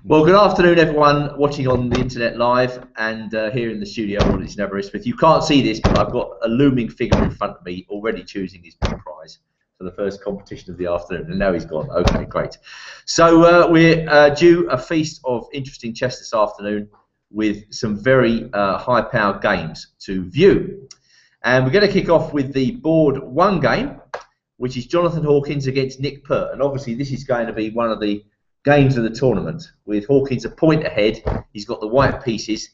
Well, good afternoon, everyone watching on the internet live and here in the studio audience in Aberystwyth. You can't see this, but I've got a looming figure in front of me already choosing his big prize for the first competition of the afternoon, and now he's gone. Okay, great. So we're due a feast of interesting chess this afternoon with some very high-powered games to view. And we're going to kick off with the board one game, which is Jonathan Hawkins against Nick Pert. And obviously this is going to be one of the games of the tournament, with Hawkins a point ahead. He's got the white pieces.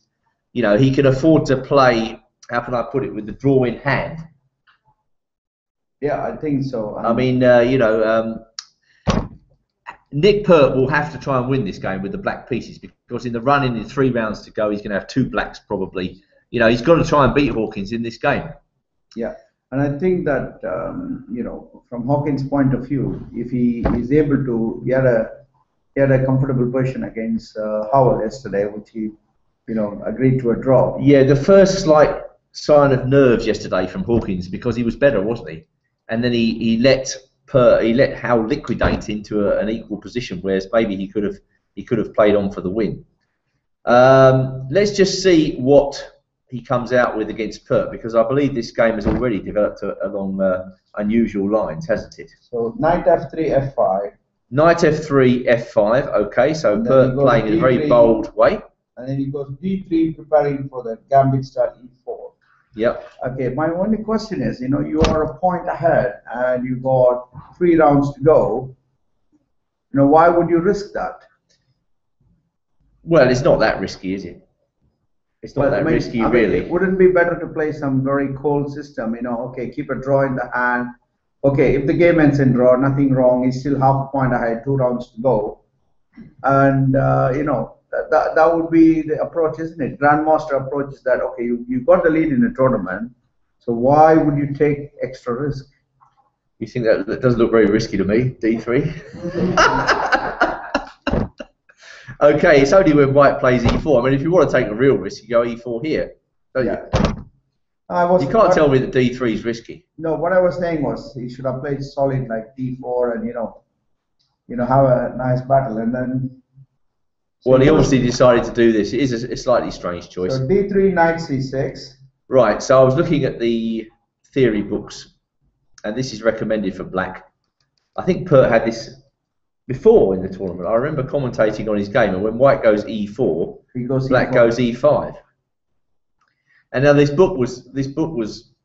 You know, he can afford to play, how can I put it, with the draw in hand. Yeah, I think so. I mean, Nick Pert will have to try and win this game with the black pieces, because in the run-in, in 3 rounds to go, he's going to have 2 blacks probably. You know, he's got to try and beat Hawkins in this game. Yeah, and I think that, you know, from Hawkins' point of view, if he is able to, he had a comfortable position against Howell yesterday, which he, you know, agreed to a draw. Yeah, the first slight sign of nerves yesterday from Hawkins, because he was better, wasn't he? And then he let Howell liquidate into an equal position, whereas maybe he could have played on for the win. Let's just see what he comes out with against Pert, because I believe this game has already developed along unusual lines, hasn't it? So knight f3, f5. Knight f3, f5. Okay, so Pert playing in a very bold way. And then he goes d3, preparing for the gambit start e4. Yep. Okay, my only question is, you know, you are a point ahead and you got 3 rounds to go. You know, why would you risk that? Well, it's not that risky, is it? It's not that risky, really. It wouldn't be better to play some very cold system, you know, okay, keep a draw in the hand. Okay, if the game ends in draw, nothing wrong. He's still half a point ahead, 2 rounds to go. And, you know, that would be the approach, isn't it? Grandmaster approach is that, okay, you got the lead in the tournament, so why would you take extra risk? You think that doesn't look very risky to me, d3? Okay, it's only when white plays e4. I mean, if you want to take a real risk, you go e4 here, don't you? You can't tell me that d3 is risky. No, what I was saying was he should have played solid like d4 and, you know, have a nice battle, and then... Well, he obviously decided to do this. It is a slightly strange choice. So d3, knight c6. Right, so I was looking at the theory books, and this is recommended for black. I think Pert had this before in the tournament. I remember commentating on his game, and when white goes e4, black goes e5. And now this book was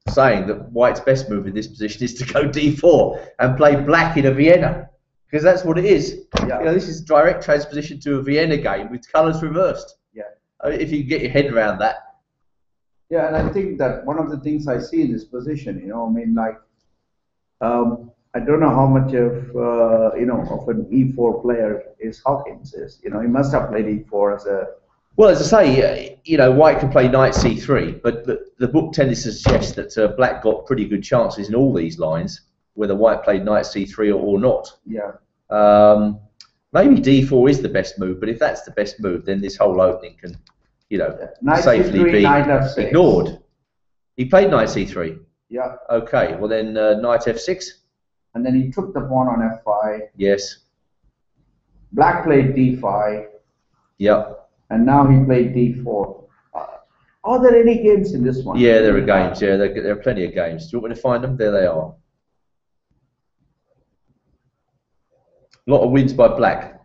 saying that white's best move in this position is to go d4 and play black in a Vienna, because that's what it is. Yeah. You know, this is direct transposition to a Vienna game with colours reversed. Yeah. I mean, if you can get your head around that. Yeah, and I think that one of the things I see in this position, you know, I mean, like, I don't know how much of, you know, of an e4 player is Hawkins is. You know, he must have played e4 as a... Well, as I say, you know, white can play knight c3, but the book tends to suggest that black got pretty good chances in all these lines, whether white played knight c3 or not. Yeah. Maybe d4 is the best move, but if that's the best move, then this whole opening can, you know, safely c3, be knight f6. ignored. He played knight c3. Yeah. Okay, well then knight f6. And then he took the pawn on f5. Yes. Black played d5. Yep. And now he played d4. Are there any games in this one? Yeah, there are games. Yeah, there are plenty of games. Do you want me to find them? There they are. A lot of wins by black.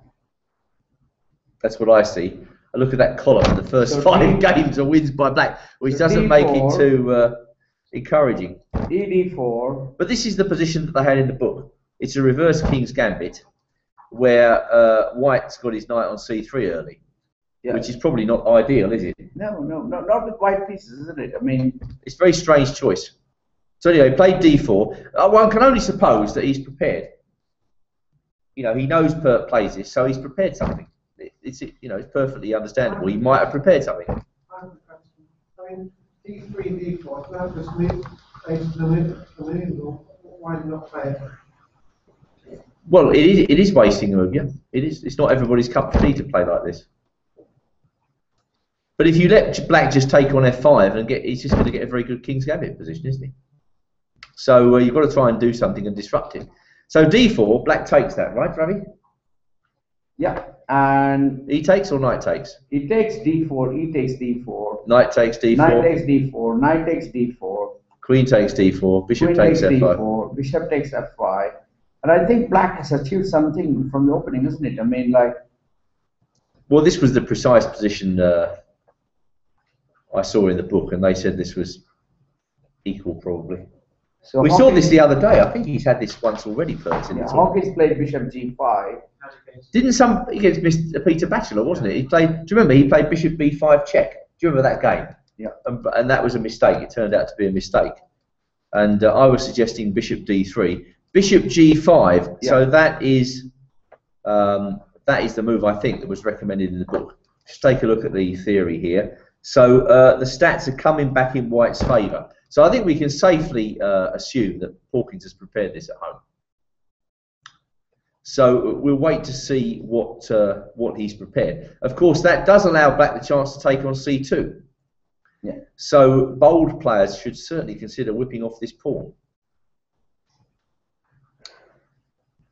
That's what I see. I look at that column. The first 5 games are wins by black, which doesn't make it too encouraging. d4. But this is the position that they had in the book. It's a reverse king's gambit, where white's got his knight on c3 early. Yeah. Which is probably not ideal, is it? No, not with white pieces, isn't it? I mean, it's a very strange choice. So anyway, played d4. One can only suppose that he's prepared. You know, he knows Pert plays this, so he's prepared something. It's, you know, it's perfectly understandable. He might have prepared something. I mean, d3, d4. Now just move the middle. Why not play it? Well, it is wasting a move. Yeah, it is. It's not everybody's cup of tea to play like this. But if you let black just take on f5 and he's just going to get a very good king's gambit position, isn't he? So you've got to try and do something and disrupt him. So d4, black takes that, right, Ravi? Yeah, and E takes or knight takes? he takes d4, he takes d4, Knight takes d4. knight takes d4, knight takes d4, Queen takes d4. Bishop queen takes takes f5. d4, bishop takes f5. And I think black has achieved something from the opening, isn't it? I mean, like... Well, this was the precise position I saw in the book, and they said this was equal, probably. So We saw this the other day. I think he's had this once already, Perth. Yeah, Hawkins played bishop g5. Didn't some against Mr. Peter Batchelor, wasn't it? He played. Do you remember he played bishop b5 check? Do you remember that game? Yeah. And that was a mistake. It turned out to be a mistake. And I was suggesting bishop d3, bishop g5. Yeah. So that is the move I think that was recommended in the book. Just take a look at the theory here. So the stats are coming back in White's favour. So I think we can safely assume that Hawkins has prepared this at home. So we'll wait to see what he's prepared. Of course, that does allow Black the chance to take on c2. Yeah. So bold players should certainly consider whipping off this pawn.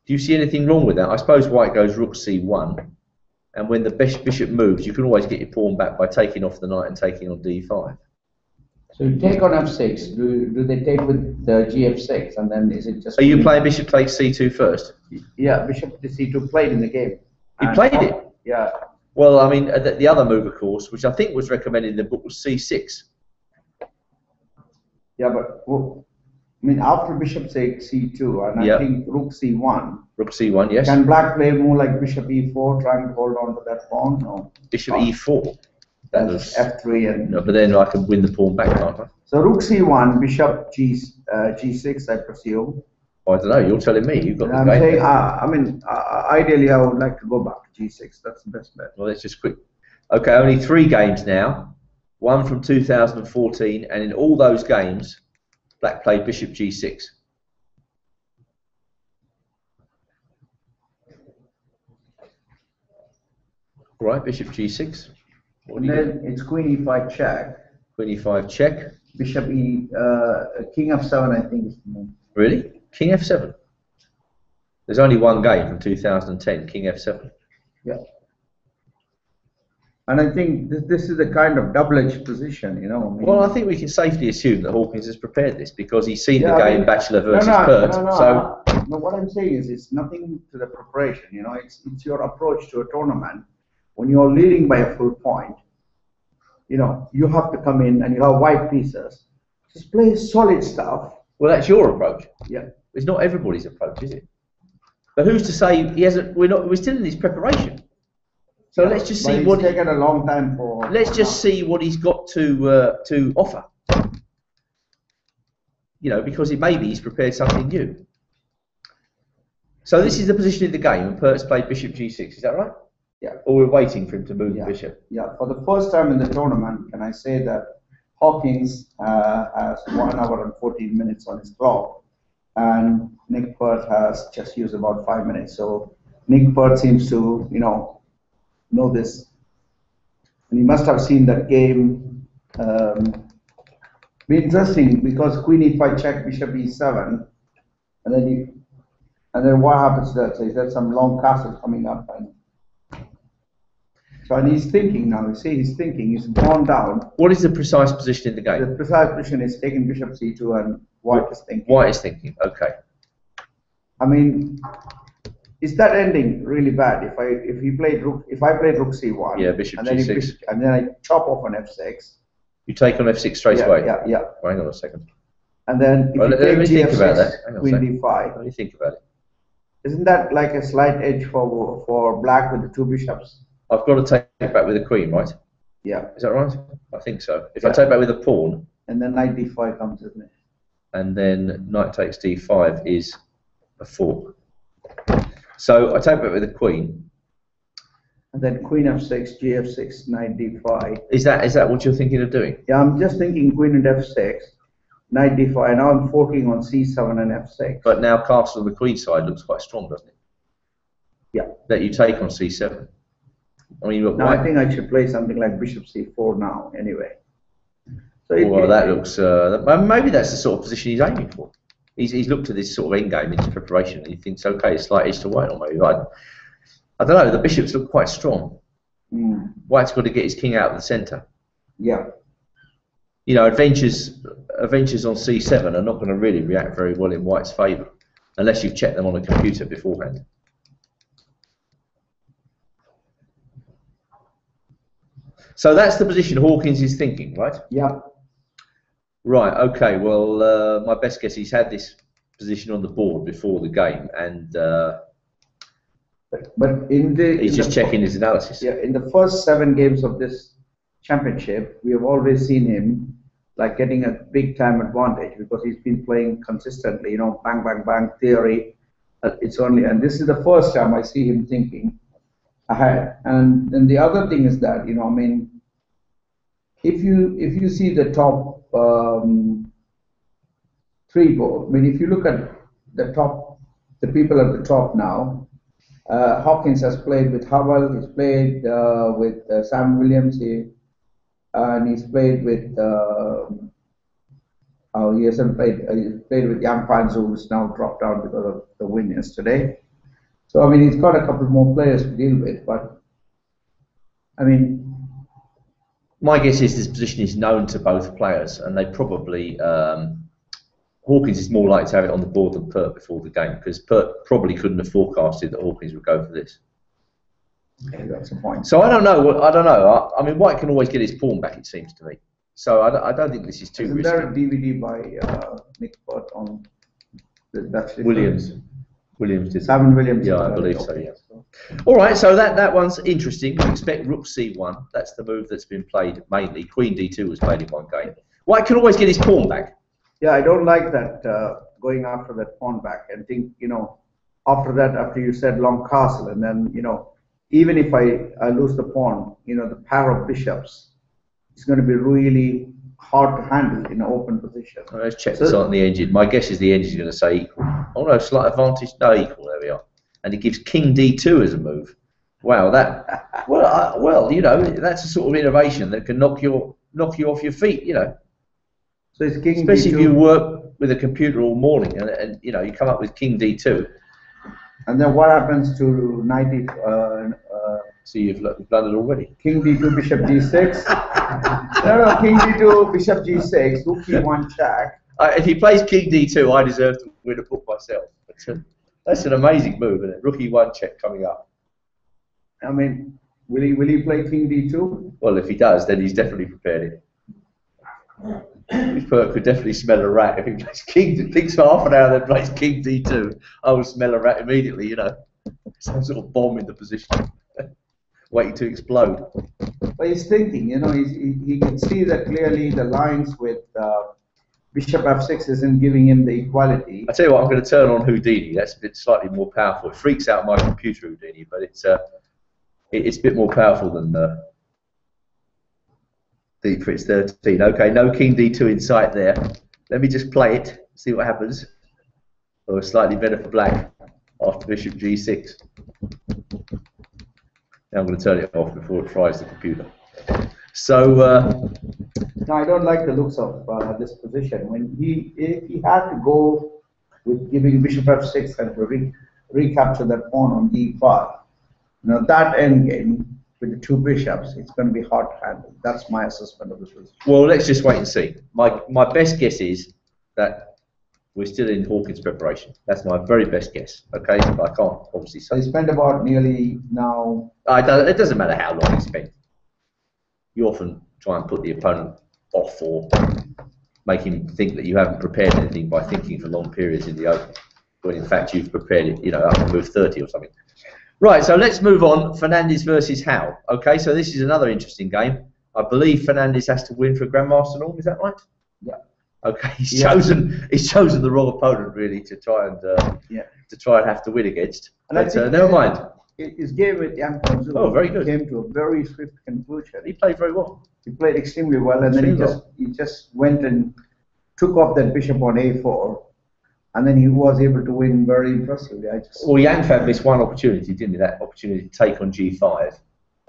Do you see anything wrong with that? I suppose White goes rook c1, and when the bishop moves, you can always get your pawn back by taking off the knight and taking on d5. So you take on f6. Do they take with the gf6, and then is it just? Are you playing bishop takes c2 first? Yeah, bishop to c2 played in the game. He played it. Yeah. Well, I mean, the other move, of course, which I think was recommended in the book, was c6. Yeah, but well, I mean, after bishop takes c2, and I think rook c1. Rook c1, yes. Can Black play more like bishop e4, trying to hold on to that pawn? No. Bishop e4. That was f3 and. No, but then I can win the pawn back, can't I? So rook c1, bishop g6, I presume. I don't know. You're telling me. You've got the I'm game. saying, I mean, ideally, I would like to go back to g6. That's the best bet. Well, let's just quick. Okay, only 3 games now. One from 2014, and in all those games, Black played bishop g6. Right, bishop g6. And then it's queen e5 check. Queen e5 check. Bishop king f7, I think is the move. Really? King f7. There's only one game from 2010, king f7. Yeah. And I think this is a kind of double-edged position, you know. I mean, well, I think we can safely assume that Hawkins has prepared this because he's seen the game Batchelor versus Pert. No, what I'm saying is it's nothing to the preparation, you know. It's your approach to a tournament. When you're leading by a full point, you know, you have to come in and you have white pieces. Just play solid stuff. Well, that's your approach. Yeah. It's not everybody's approach, is it? But who's to say he hasn't? We're still in his preparation. So let's just see what. It's taken a long time for. Let's just see what he's got to offer. You know, because maybe he's prepared something new. So this is the position in the game, and Pert's played bishop g6. Is that right? Yeah. Or we're waiting for him to move the bishop. Yeah. For the first time in the tournament, can I say that Hawkins has 1 hour and 14 minutes on his clock, and Nick Pert has just used about 5 minutes. So Nick Pert seems to, you know this, and he must have seen that game. Be interesting because queen e5 check, bishop e7, and then what happens there? So is there some long castle coming up? And he's thinking now. You see, he's thinking. He's gone down. What is the precise position in the game? The precise position is taking bishop c2, and White is thinking. White is thinking. Okay. I mean, is that ending really bad? If I played rook c1. Yeah, bishop and then g6. And then I chop off on f6. You take on f6 straight away. Yeah. Well, hang on a second. And then if let me think about that. Hang on queen d5. Let me think about it. Isn't that like a slight edge for Black with the 2 bishops? I've got to take it back with a queen, right? Yeah. Is that right? I think so. If I take back with a pawn. And then knight d5 comes, isn't it? And then knight takes d5 is a fork. So I take back with a queen. And then queen f6, gf6, knight d5. Is that what you're thinking of doing? Yeah, I'm just thinking queen and f6, knight d5. Now I'm forking on c7 and f6. But now castle on the queen side looks quite strong, doesn't it? Yeah. That you take on c7. I mean, look. No, I think I should play something like bishop c4 now. Anyway. So that looks. Maybe that's the sort of position he's aiming for. He's looked at this sort of endgame in his preparation, and he thinks, okay, it's slight edge to white, or maybe. I I don't know. The bishops look quite strong. Mm. White's got to get his king out of the centre. Yeah. You know, adventures on c7 are not going to really react very well in White's favour, unless you've checked them on a computer beforehand. So that's the position Hawkins is thinking, right? Yeah. Right. Okay. Well, my best guess, he's had this position on the board before the game, and but he's just checking his analysis. Yeah. In the first 7 games of this championship, we have always seen him like getting a big time advantage because he's been playing consistently. You know, bang, bang, bang theory. It's only, and this is the first time I see him thinking ahead. And the other thing is that, you know, I mean, if you see the top 3 board, I mean, if you look at the people at the top now, Hawkins has played with Howell, he's played with Sam Williams, and he's played with he hasn't played. He's played with Yang Fanzu, who's now dropped out because of the win yesterday. So I mean, he's got a couple more players to deal with, but I mean, my guess is this position is known to both players, and they probably Hawkins is more likely to have it on the board than Pert before the game, because Pert probably couldn't have forecasted that Hawkins would go for this. okay, that's the point. So I don't know. I mean, White can always get his pawn back, it seems to me. So I don't think this is too risky. Isn't there a DVD by Nick Pert on that? Williams did. Sam Williams. Yeah, I believe so. Yeah. All right. So that one's interesting. We expect Rook C1. That's the move that's been played mainly. Queen D2 was played in one game. White can always get his pawn back. Yeah, I don't like that going after that pawn back and think, you know, after you said long castle, and then, you know, even if I lose the pawn, you know, the pair of bishops, it's going to be really hard to handle in an open position. Well, let's check this on the engine. My guess is the engine is going to say equal. Oh no, slight advantage. No, equal. There we are. And it gives King D2 as a move. Wow, that. Well, you know, that's a sort of innovation that can knock you off your feet. You know. So it's King especially D2. if you work with a computer all morning and you know you come up with King D2. And then what happens to knight? So you've done it already. King D2, Bishop G6. no, King D2, Bishop G6, Rook E1 check. If he plays King D2, I deserve to win a book myself. That's an amazing move, isn't it? Rook E1 check coming up. I mean, will he play King D2? Well, if he does, then he's definitely prepared it. Pert could definitely smell a rat if he plays King. Thinks for half an hour, then plays King D2. I will smell a rat immediately. You know, some sort of bomb in the position, waiting to explode. But he's thinking. You know, he can see that clearly. The lines with Bishop F6 isn't giving him the equality. I tell you what, I'm going to turn on Houdini. That's a bit slightly more powerful. It freaks out my computer, Houdini, but it's a bit more powerful than D for its 13. Okay, no King D2 in sight there. Let me just play it, see what happens. Oh, slightly better for black after Bishop G6. Now I'm going to turn it off before it fries the computer. So no, I don't like the looks of this position. When if he had to go with giving Bishop F6 and to recapture that pawn on E5, you know, that endgame with the 2 bishops, it's going to be hard to handle. That's my assessment of this position. Well, let's just wait and see. My best guess is that we're still in Hawkins preparation. That's my very best guess. Okay, but I can't obviously say. So he spent about nearly now. It doesn't matter how long he spent. You often try and put the opponent off or make him think that you haven't prepared anything by thinking for long periods in the open, when in fact you've prepared it, you know, up to move 30 or something. Right, so let's move on. Fernandez versus Howell. Okay, so this is another interesting game. I believe Fernandez has to win for Grandmaster norm. Is that right? Yeah. Okay, he's chosen the wrong opponent really to try and have to win against. And but never mind. His game with Yang Fanzu very good. Came to a very swift conclusion. He played very well. He played extremely well, and then he just went and took off that bishop on A4, and then he was able to win very impressively. Well, Yang Fan missed one opportunity, didn't he? That opportunity to take on G5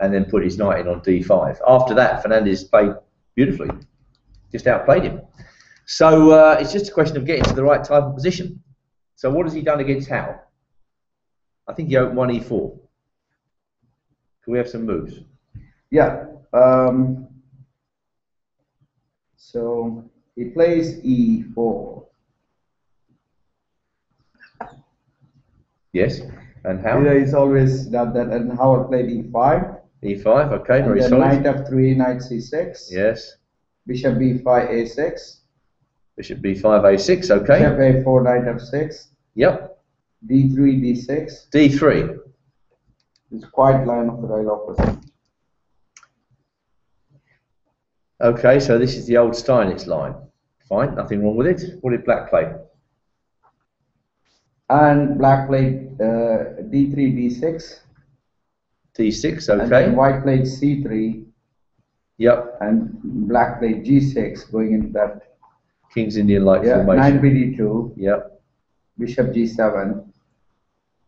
and then put his knight in on D5. After that, Fernandez played beautifully, just outplayed him. So it's just a question of getting to the right type of position. So what has he done against Howell? I think he opened 1 E4. Can we have some moves? Yeah. So he plays E4. Yes. And how? You know, he's always done that. And Howell played E5. E5, okay, And very then solid. knight F3, knight C6. Yes. Bishop B5, A6. Bishop B5, A6, okay. Bishop A4, knight F6. Yep. D3, D6. D3. It's quite line of the right opposite. Okay, so this is the old Steinitz line. Fine, nothing wrong with it. What did black play? And black played D3, D6. D6, And okay. then white played C3. Yep. And black played G6, going into that. King's Indian-like Yeah, formation. knight BD2. Yep. Bishop G7.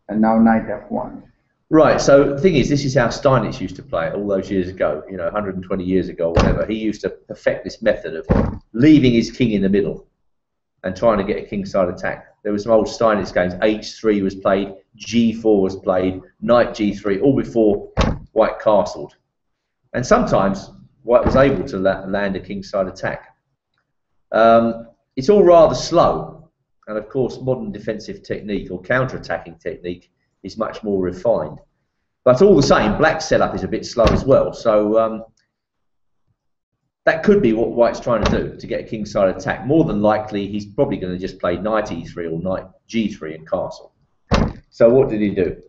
And now knight F1. Right, so the thing is, this is how Steinitz used to play it all those years ago, you know, 120 years ago, whatever. He used to perfect this method of leaving his king in the middle and trying to get a kingside attack. There was some old Steinitz games. H3 was played, G4 was played, knight G3, all before white castled. And sometimes white was able to land a kingside attack. It's all rather slow, and of course modern defensive technique or counter-attacking technique is much more refined. But all the same, black's setup is a bit slow as well, so that could be what white's trying to do, to get a kingside attack. More than likely, he's probably going to just play knight E3 or knight G3 and castle. So what did he do?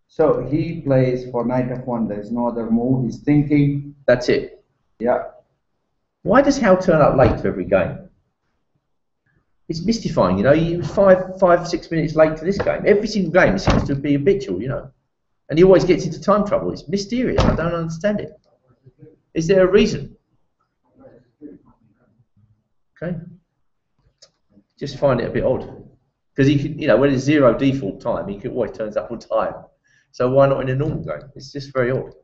So he plays for knight F1, there's no other move, he's thinking. That's it. Yeah. Why does Howell turn up late to every game? It's mystifying, you know. He was 6 minutes late to this game. Every single game it seems to be habitual, you know. And he always gets into time trouble. It's mysterious. I don't understand it. Is there a reason? Okay. Just find it a bit odd. Because he could, you know, when it's zero default time, he could always turns up on time. So why not in a normal game? It's just very odd.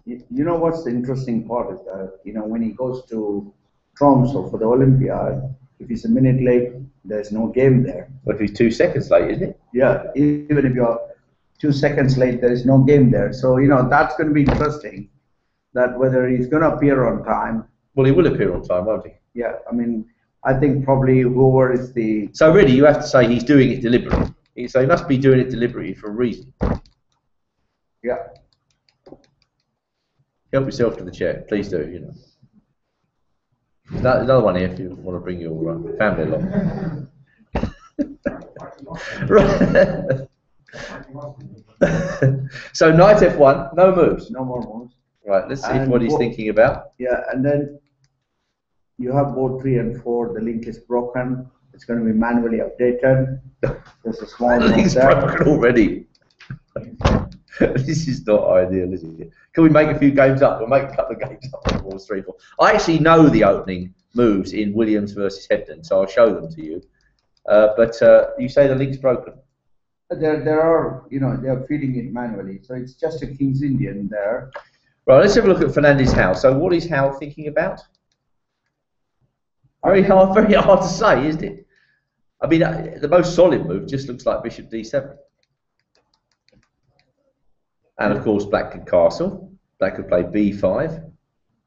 You know what's the interesting part is that, you know, when he goes to Tromsø for the Olympiad, if he's a minute late, there's no game there. Well, if he's 2 seconds late, isn't it? Yeah, even if you're 2 seconds late, there is no game there. So, you know, that's going to be interesting, that whether he's going to appear on time. Well, he will appear on time, won't he? Yeah, I mean, I think probably whoever is the... So really, you have to say he's doing it deliberately. So he must be doing it deliberately for a reason. Yeah. Help yourself to the chair, please do, you know. Another one here if you want to bring your family along. Right. So knight F1, no moves. No more moves. Right, let's see what he's thinking about. Yeah, and then you have board 3 and 4, the link is broken. It's going to be manually updated. There's a small The link's there. broken already. This is not ideal, is it? Can we make a few games up? We'll make a couple of games up on board 3, 4. I actually know the opening moves in Williams versus Hebden, so I'll show them to you. But you say the link's broken. There are, you know, they're feeding it manually. So it's just a King's Indian there. Right, let's have a look at Fernandez Howell. So what is Howell thinking about? Very hard to say, isn't it? I mean, the most solid move just looks like Bishop D7. And of course, black could castle. Black could play B5.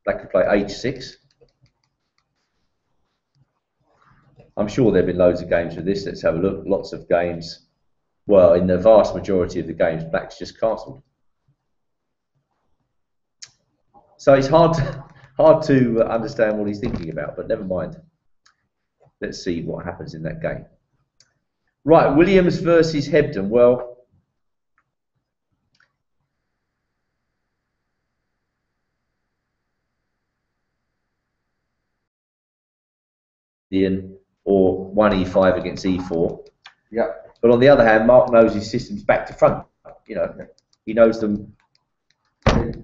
Black could play H6. I'm sure there have been loads of games with this. Let's have a look. Lots of games. Well, in the vast majority of the games, black's just castled. So it's hard to understand what he's thinking about, but never mind. Let's see what happens in that game. Right, Williams versus Hebden. Well, or 1E5 against E4. Yeah. But on the other hand, Mark knows his systems back to front. You know, he knows them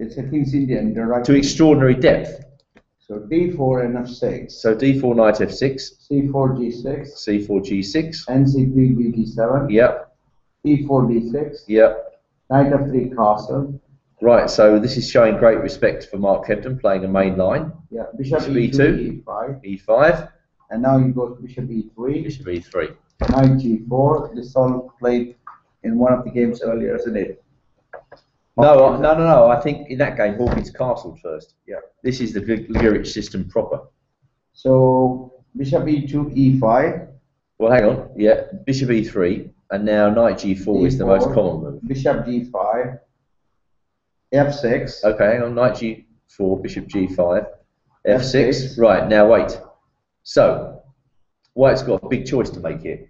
It's a King's Indian direct to extraordinary depth. So D4 and F6. So D4 knight F6. C4 G6. C4 G6. NC3 BD7. Yep. E4 D6. Yep. Knight F3 castle. Right. So this is showing great respect for Mark Hebden playing a main line. Yeah. Bishop E2. E2. E5. E5. And now you go to Bishop E3. Bishop E3. Knight G4. This all played in one of the games earlier, isn't it? No. I think in that game, Hawkins castled first. Yeah. This is the Gurich system proper. So bishop e2, e5. Well, hang on. Yeah, bishop e3, and now knight g4 is the most common move. Bishop g5, f6. Okay, hang on. Knight g4, bishop g5, f6. F6. Right, now wait. So, White's got a big choice to make here.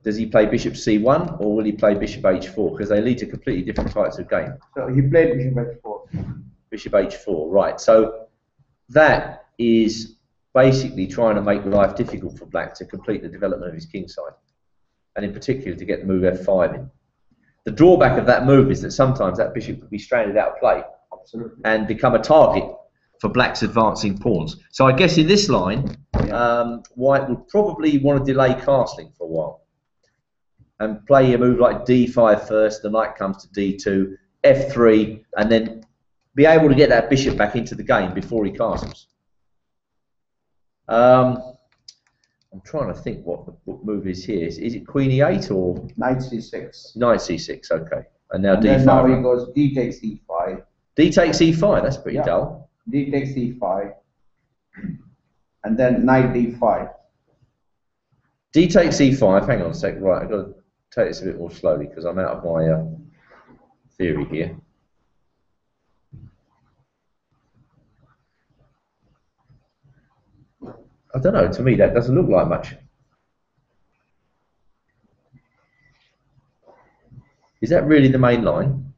Does he play bishop c1 or will he play bishop h4? Because they lead to completely different types of game. So he played bishop h4. Bishop h4, right. So that is basically trying to make life difficult for Black to complete the development of his kingside. And in particular to get the move f5 in. The drawback of that move is that sometimes that bishop could be stranded out of play. Absolutely. And become a target for Black's advancing pawns. So I guess in this line, White would probably want to delay castling for a while and play a move like d5 first, the knight comes to d2, f3, and then be able to get that bishop back into the game before he castles. I'm trying to think what the move is here. Is it queen e8 or? Knight c6. Knight c6, okay. And now d5. Then now he goes d takes e5. D takes e5, that's pretty dull. D takes e5. And then knight d5. D takes e5, hang on a sec, right, I've got to take this a bit more slowly because I'm out of my theory here. I don't know, to me that doesn't look like much. Is that really the main line?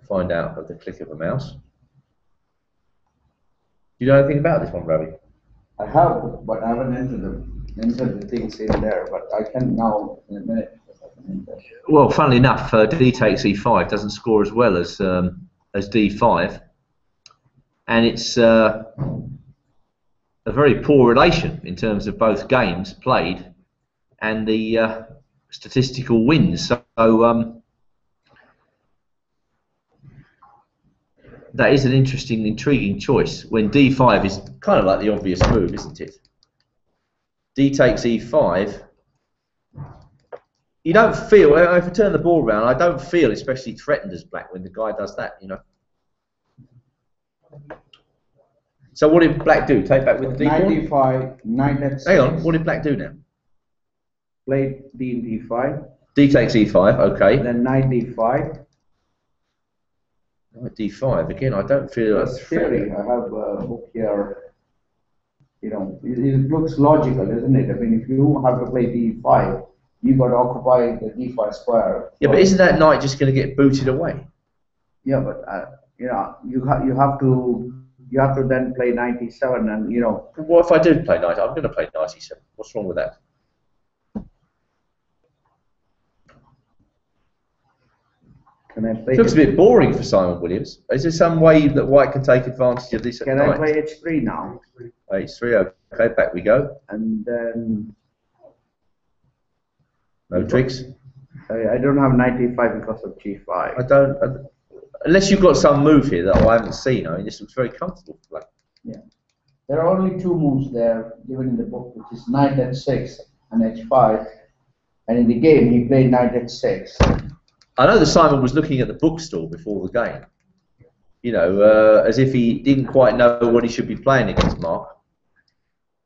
Find out with the click of a mouse. Do you know anything about this one, Ravi? I have, but I haven't entered the things in there, but I can now in a minute. Well, funnily enough, D takes e5 doesn't score as well as d5, and it's a very poor relation in terms of both games played and the statistical wins. So that is an interesting, intriguing choice when d5 is kind of like the obvious move, isn't it? D takes e5. You don't feel, if I turn the ball around, I don't feel especially threatened as Black when the guy does that, you know. So what did Black do? Take back with the d pawn? Knight d5, knight f6. Hang on, what did Black do now? Played d in d5. D takes e5, okay. And then knight d5. Knight d5, again, I don't feel That's theory. I have a book here. You know, it looks logical, isn't it? I mean, if you have to play d5, you got to occupy the d5 square. Yeah, but isn't that knight just going to get booted away? Yeah, but you know, you have to then play knight e7, and you know. What if I do play knight? I'm going to play knight e7. What's wrong with that? Can I play? It looks a bit boring for Simon Williams. Is there some way that White can take advantage of this? Can I play h3 now? h3, okay, back we go. And then. No tricks. I don't have knight e5 because of g5. I don't. Unless you've got some move here that I haven't seen. I mean, this looks very comfortable for Black. Yeah. There are only two moves there given in the book, which is knight h6 and h5. And in the game, he played knight h6. I know that Simon was looking at the bookstall before the game. You know, as if he didn't quite know what he should be playing against Mark.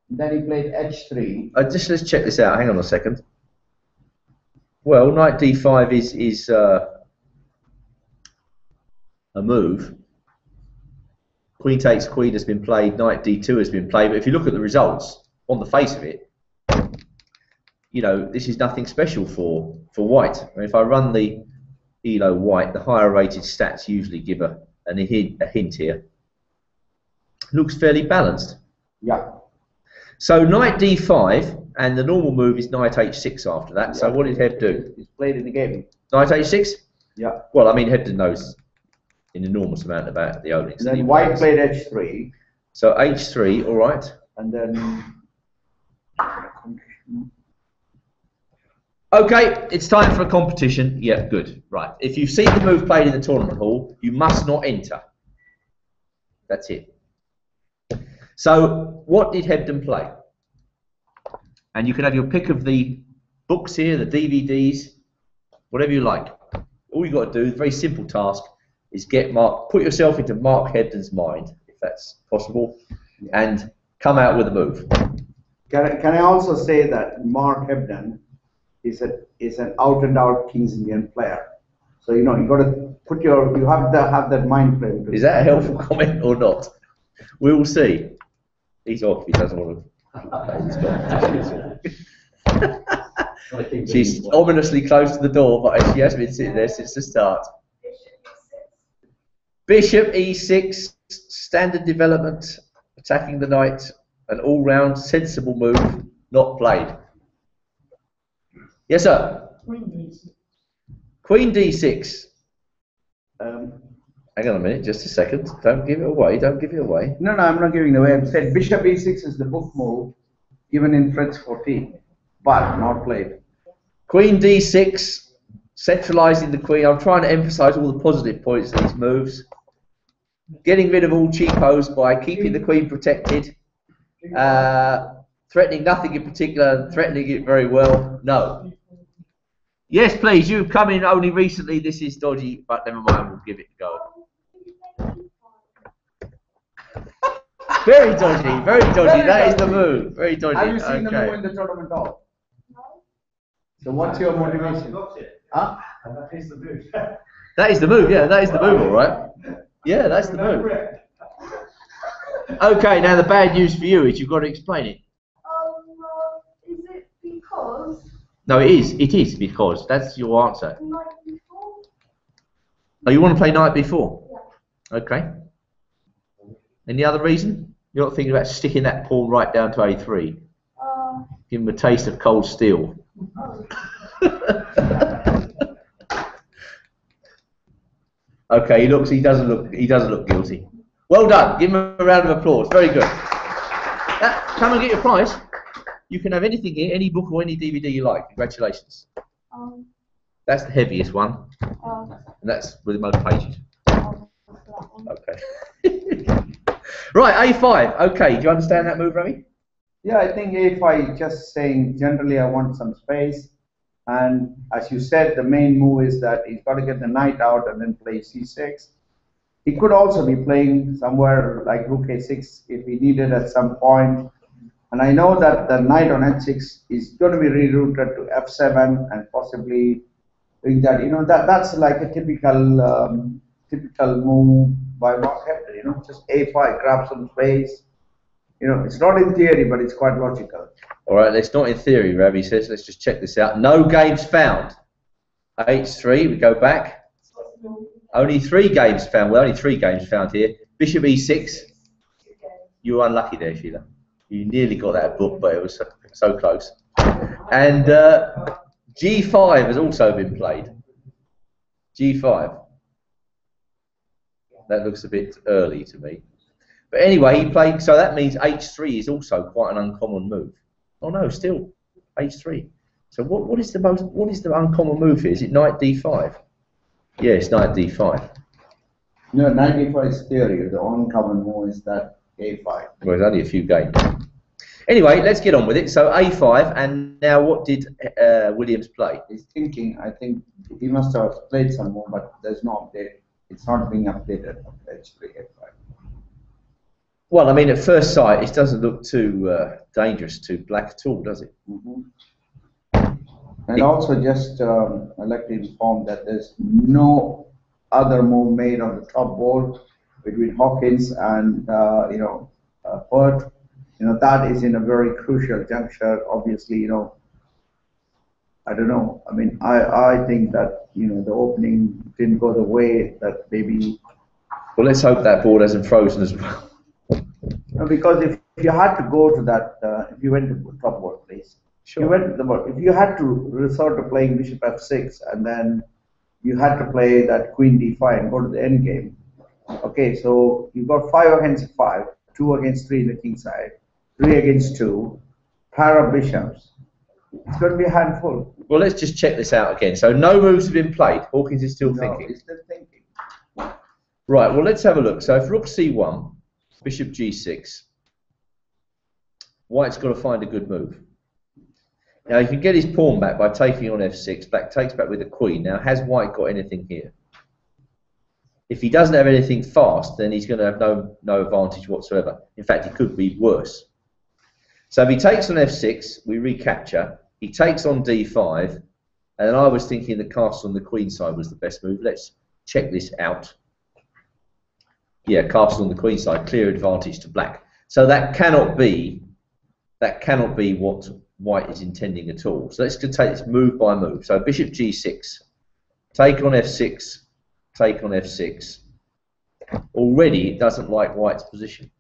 Then he played h3. Let's check this out. Hang on a second. Well, knight d5 is a move. Queen takes queen has been played. Knight d2 has been played. But if you look at the results, on the face of it, you know, this is nothing special for White. I mean, if I run the ELO White, the higher rated stats usually give a hint here. Looks fairly balanced. Yeah. So knight d5, and the normal move is knight h6 after that. Yeah. So what did Heb do? He's played in the game. Knight h6? Yeah. Well, I mean, Hebden knows an enormous amount about the openings. Then White played h3. So h3, all right. And then. Okay, it's time for a competition. Yeah, good. Right. If you've seen the move played in the tournament hall, you must not enter. That's it. So, what did Hebden play? And you can have your pick of the books here, the DVDs, whatever you like. All you got to do, very simple task, is put yourself into Mark Hebden's mind, if that's possible, and come out with a move. Can I also say that Mark Hebden is an out and out Kings Indian player? So you know you got to you have to have that mind frame. Is that a helpful comment or not? We will see. He's off. He doesn't want to. She's ominously close to the door, but she has been sitting there since the start. Bishop E6, standard development, attacking the knight, an all-round sensible move, not played. Yes, sir. Queen D6. Hang on a minute, just a second. Don't give it away. Don't give it away. No, I'm not giving it away. I said Bishop E6 is the book move given in French 14, but not played. Queen D6, centralising the queen. I'm trying to emphasise all the positive points of these moves. Getting rid of all cheapos by keeping the queen protected. Threatening nothing in particular, threatening it very well. No. Yes, please. You've come in only recently. This is dodgy, but never mind. We'll give it a go. Very dodgy. Very dodgy. That is the move. Very dodgy. Have you seen the move in the tournament all? No. So what's your motivation? Huh? That is the move. That is the move. Yeah, that is the move. All right. Yeah, that's the move. Okay, now the bad news for you is you've got to explain it. Is it because? No, it is. It is because. That's your answer. Night before? Oh, you want to play night before? Yeah. Okay. Any other reason? You're not thinking about sticking that pawn right down to A3? Give him a taste of cold steel. Okay, he doesn't look guilty. Well done. Give him a round of applause. Very good. Come and get your prize. You can have anything here, any book or any DVD you like. Congratulations. That's the heaviest one. And that's with the most pages. Okay. Right, A5. Okay, do you understand that move, Ravi? Yeah, I think A5 just saying generally I want some space. And as you said, the main move is that he's got to get the knight out and then play C6. He could also be playing somewhere like Rook A6 if he needed at some point. And I know that the knight on H6 is going to be rerouted to F7 and possibly doing that. You know, that's like a typical move by Mark Hebden. You know, just A5, grab some space. You know, it's not in theory, but it's quite logical. All right, it's not in theory, Ravi says. Let's just check this out. No games found. H3, we go back. Only 3 games found. Well, only 3 games found here. Bishop E6. You were unlucky there, Sheila. You nearly got that book, but it was so close. And G5 has also been played. G5. That looks a bit early to me. But anyway, he played, so that means H3 is also quite an uncommon move. Oh no, still H3. So what is the uncommon move here? Is it knight D5? Yes, knight D5. No, knight D5 is theory. The uncommon move is that A5. Well, there's only a few games. Anyway, let's get on with it. So A5, and now what did Williams play? He's thinking, I think he must have played some more, but there's no update. It's not being updated on H3, A5. Well, I mean, at first sight, it doesn't look too dangerous to black at all, does it? Mm-hmm. And also just, I'd like to inform that there's no other move made on the top board between Hawkins and, Perth. You know, that is in a very crucial juncture. Obviously, you know, I don't know. I mean, I think that, you know, the opening didn't go the way that maybe. Well, let's hope that board hasn't frozen as well. No, because if you had to go to that, if you went to top board, please. Sure. You went to the board. If you had to resort to playing Bishop F6 and then you had to play that Queen D5 and go to the end game. Okay, so you've got 5 against 5, 2 against 3 in the king side, 3 against 2, pair of bishops. It's going to be a handful. Well, let's just check this out again. So no moves have been played. Hawkins is still thinking. He's still thinking. Right, well, let's have a look. So if Rook C1, Bishop G6, White's got to find a good move. Now he can get his pawn back by taking on f6. Black takes back with the queen. Now has white got anything here? If he doesn't have anything fast, then he's going to have no advantage whatsoever. In fact, it could be worse. So if he takes on f6, we recapture. He takes on d5, and I was thinking the castle on the queen side was the best move. Let's check this out. Yeah, castle on the queen side, clear advantage to black. So that cannot be what white is intending at all. So let's take this move by move. So bishop g6, take on f6, take on f6. Already it doesn't like white's position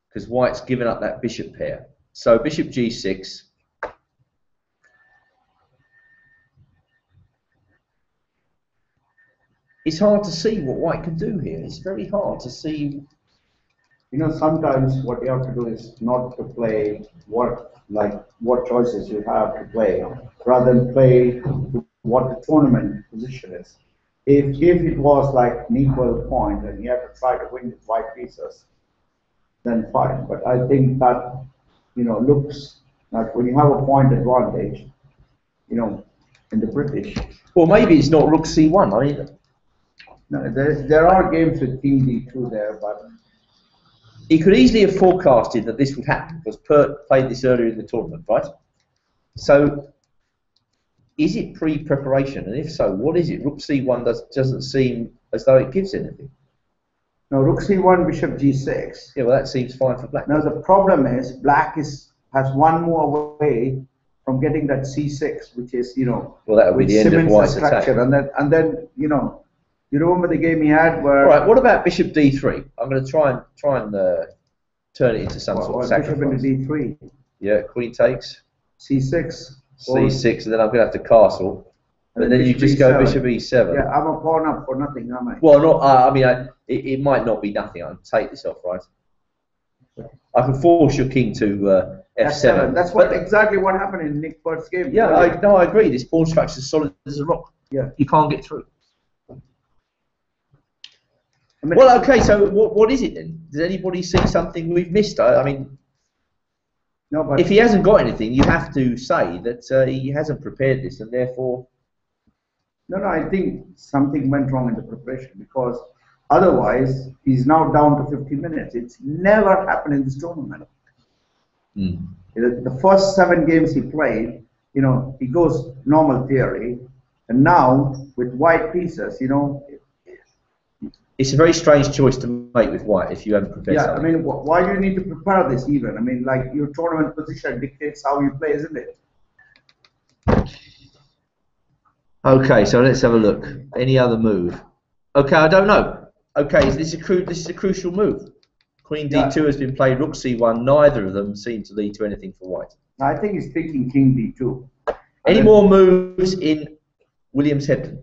because white's given up that bishop pair. So bishop g6. It's hard to see what white can do here. It's very hard to see. You know, sometimes what you have to do is not to play what choices you have to play, rather than play what the tournament position is. If it was like an equal point and you have to try to win with white pieces, then fine. But I think that, you know, looks like when you have a point advantage, you know, in the British. Well, maybe it's not rook c1. I mean, no, there are games with king d2 there, but he could easily have forecasted that this would happen because Pert played this earlier in the tournament, right? So, is it pre-preparation? And if so, what is it? Rook c1 doesn't seem as though it gives anything. no, rook c1, bishop g6. Yeah, well, that seems fine for black. Now the problem is black has one more away from getting that c6, which is, you know, Well, that would be the end of white's structure, attack. and then you know, you remember the game he had where. All right. What about bishop d3? I'm going to try and turn it into some sort of bishop sacrifice. into d3. Yeah, queen takes. c6. c6, and then I'm going to have to castle. But then you just go bishop e7. Yeah, I'm a pawn up for nothing, am I? Well, not. I mean, it might not be nothing. I can take this off, right? I can force your king to f7. That's exactly what happened in Nick Pert's game. Yeah, I agree. This pawn structure is solid as a rock. Yeah. You can't get through. I mean, Well, okay. So what is it then? Does anybody see something we've missed? I mean, no, but if he hasn't got anything, you have to say that he hasn't prepared this, and therefore. no, I think something went wrong in the preparation because otherwise he's now down to 50 minutes. It's never happened in this tournament. Mm. The first 7 games he played, you know, he goes normal theory, and now with white pieces, you know. It's a very strange choice to make with white if you haven't prepared Yeah, something. I mean, why do you need to prepare this even? I mean, like your tournament position dictates how you play, isn't it? Okay, so let's have a look. Any other move? Okay, I don't know. Okay, this is a crucial move. Queen d2 has been played. Rook c1. Neither of them seem to lead to anything for white. I think he's thinking king d2. Any more moves in Williams Hebden?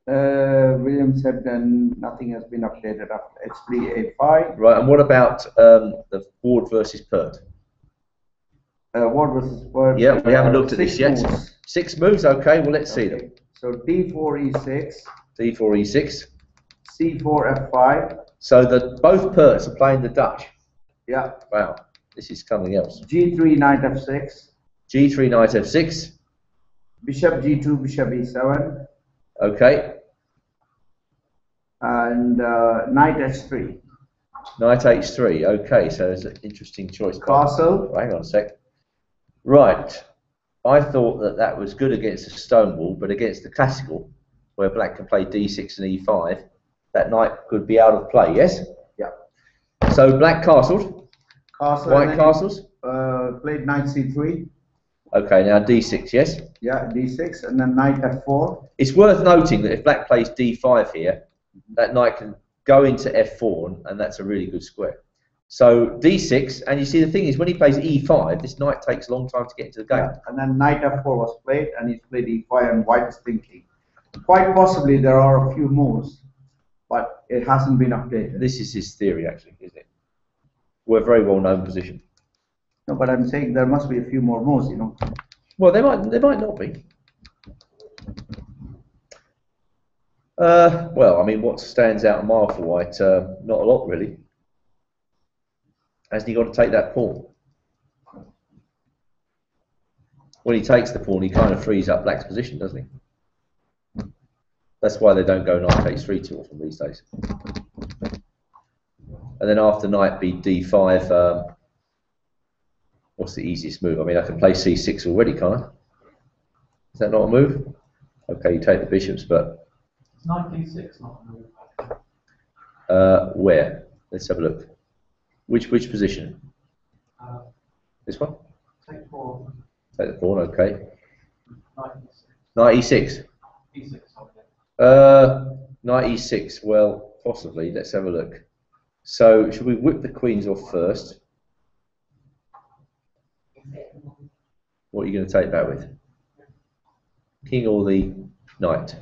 Williams have done, nothing has been updated after h3, a5. Right, and what about the Ward versus Pert? Ward versus Pert. Yeah, we haven't looked at this yet. Moves. 6 moves, okay, well let's see them. So d4, e6, d4, e6. c4, f5. So both Perts are playing the Dutch. Yeah. Wow, this is something else. g3, knight f6. g3, knight f6. Bishop g2, bishop e7. Okay. And knight h3. Knight h3, okay, so there's an interesting choice. Castle. Hang on a sec. Right, I thought that was good against the stone wall, but against the classical, where black can play d6 and e5, that knight could be out of play, yes? Yeah. So black castled, Castle. white castles. Played knight c3. Okay, now d6, yes? Yeah, d6, and then knight f4. It's worth noting that if black plays d5 here, that knight can go into f4, and that's a really good square. So d6, and you see the thing is, when he plays e5, this knight takes a long time to get into the game. Yeah, and then knight f4 was played, and he's played e5, and white is thinking. Quite possibly there are a few moves, but it hasn't been updated. This is his theory, actually, isn't it? We're a very well-known position. No, but I'm saying there must be a few more moves, you know. Well, there might not be. Well, I mean, what stands out a mile for white? Not a lot, really. Hasn't he got to take that pawn? when he takes the pawn, he kind of frees up black's position, doesn't he? That's why they don't go knight takes 3 too often these days. And then after knight d5, what's the easiest move? I mean, I can play c6 already, can't I? Is that not a move? Okay, you take the bishops, but... It's knight d6, not a move. Where? Let's have a look. Which position? This one? Take 4. Take the pawn, okay. Knight Knight e6. e6. E6, okay. Knight e6, well, possibly. Let's have a look. So, should we whip the queens off first? What are you going to take that with? King or the knight?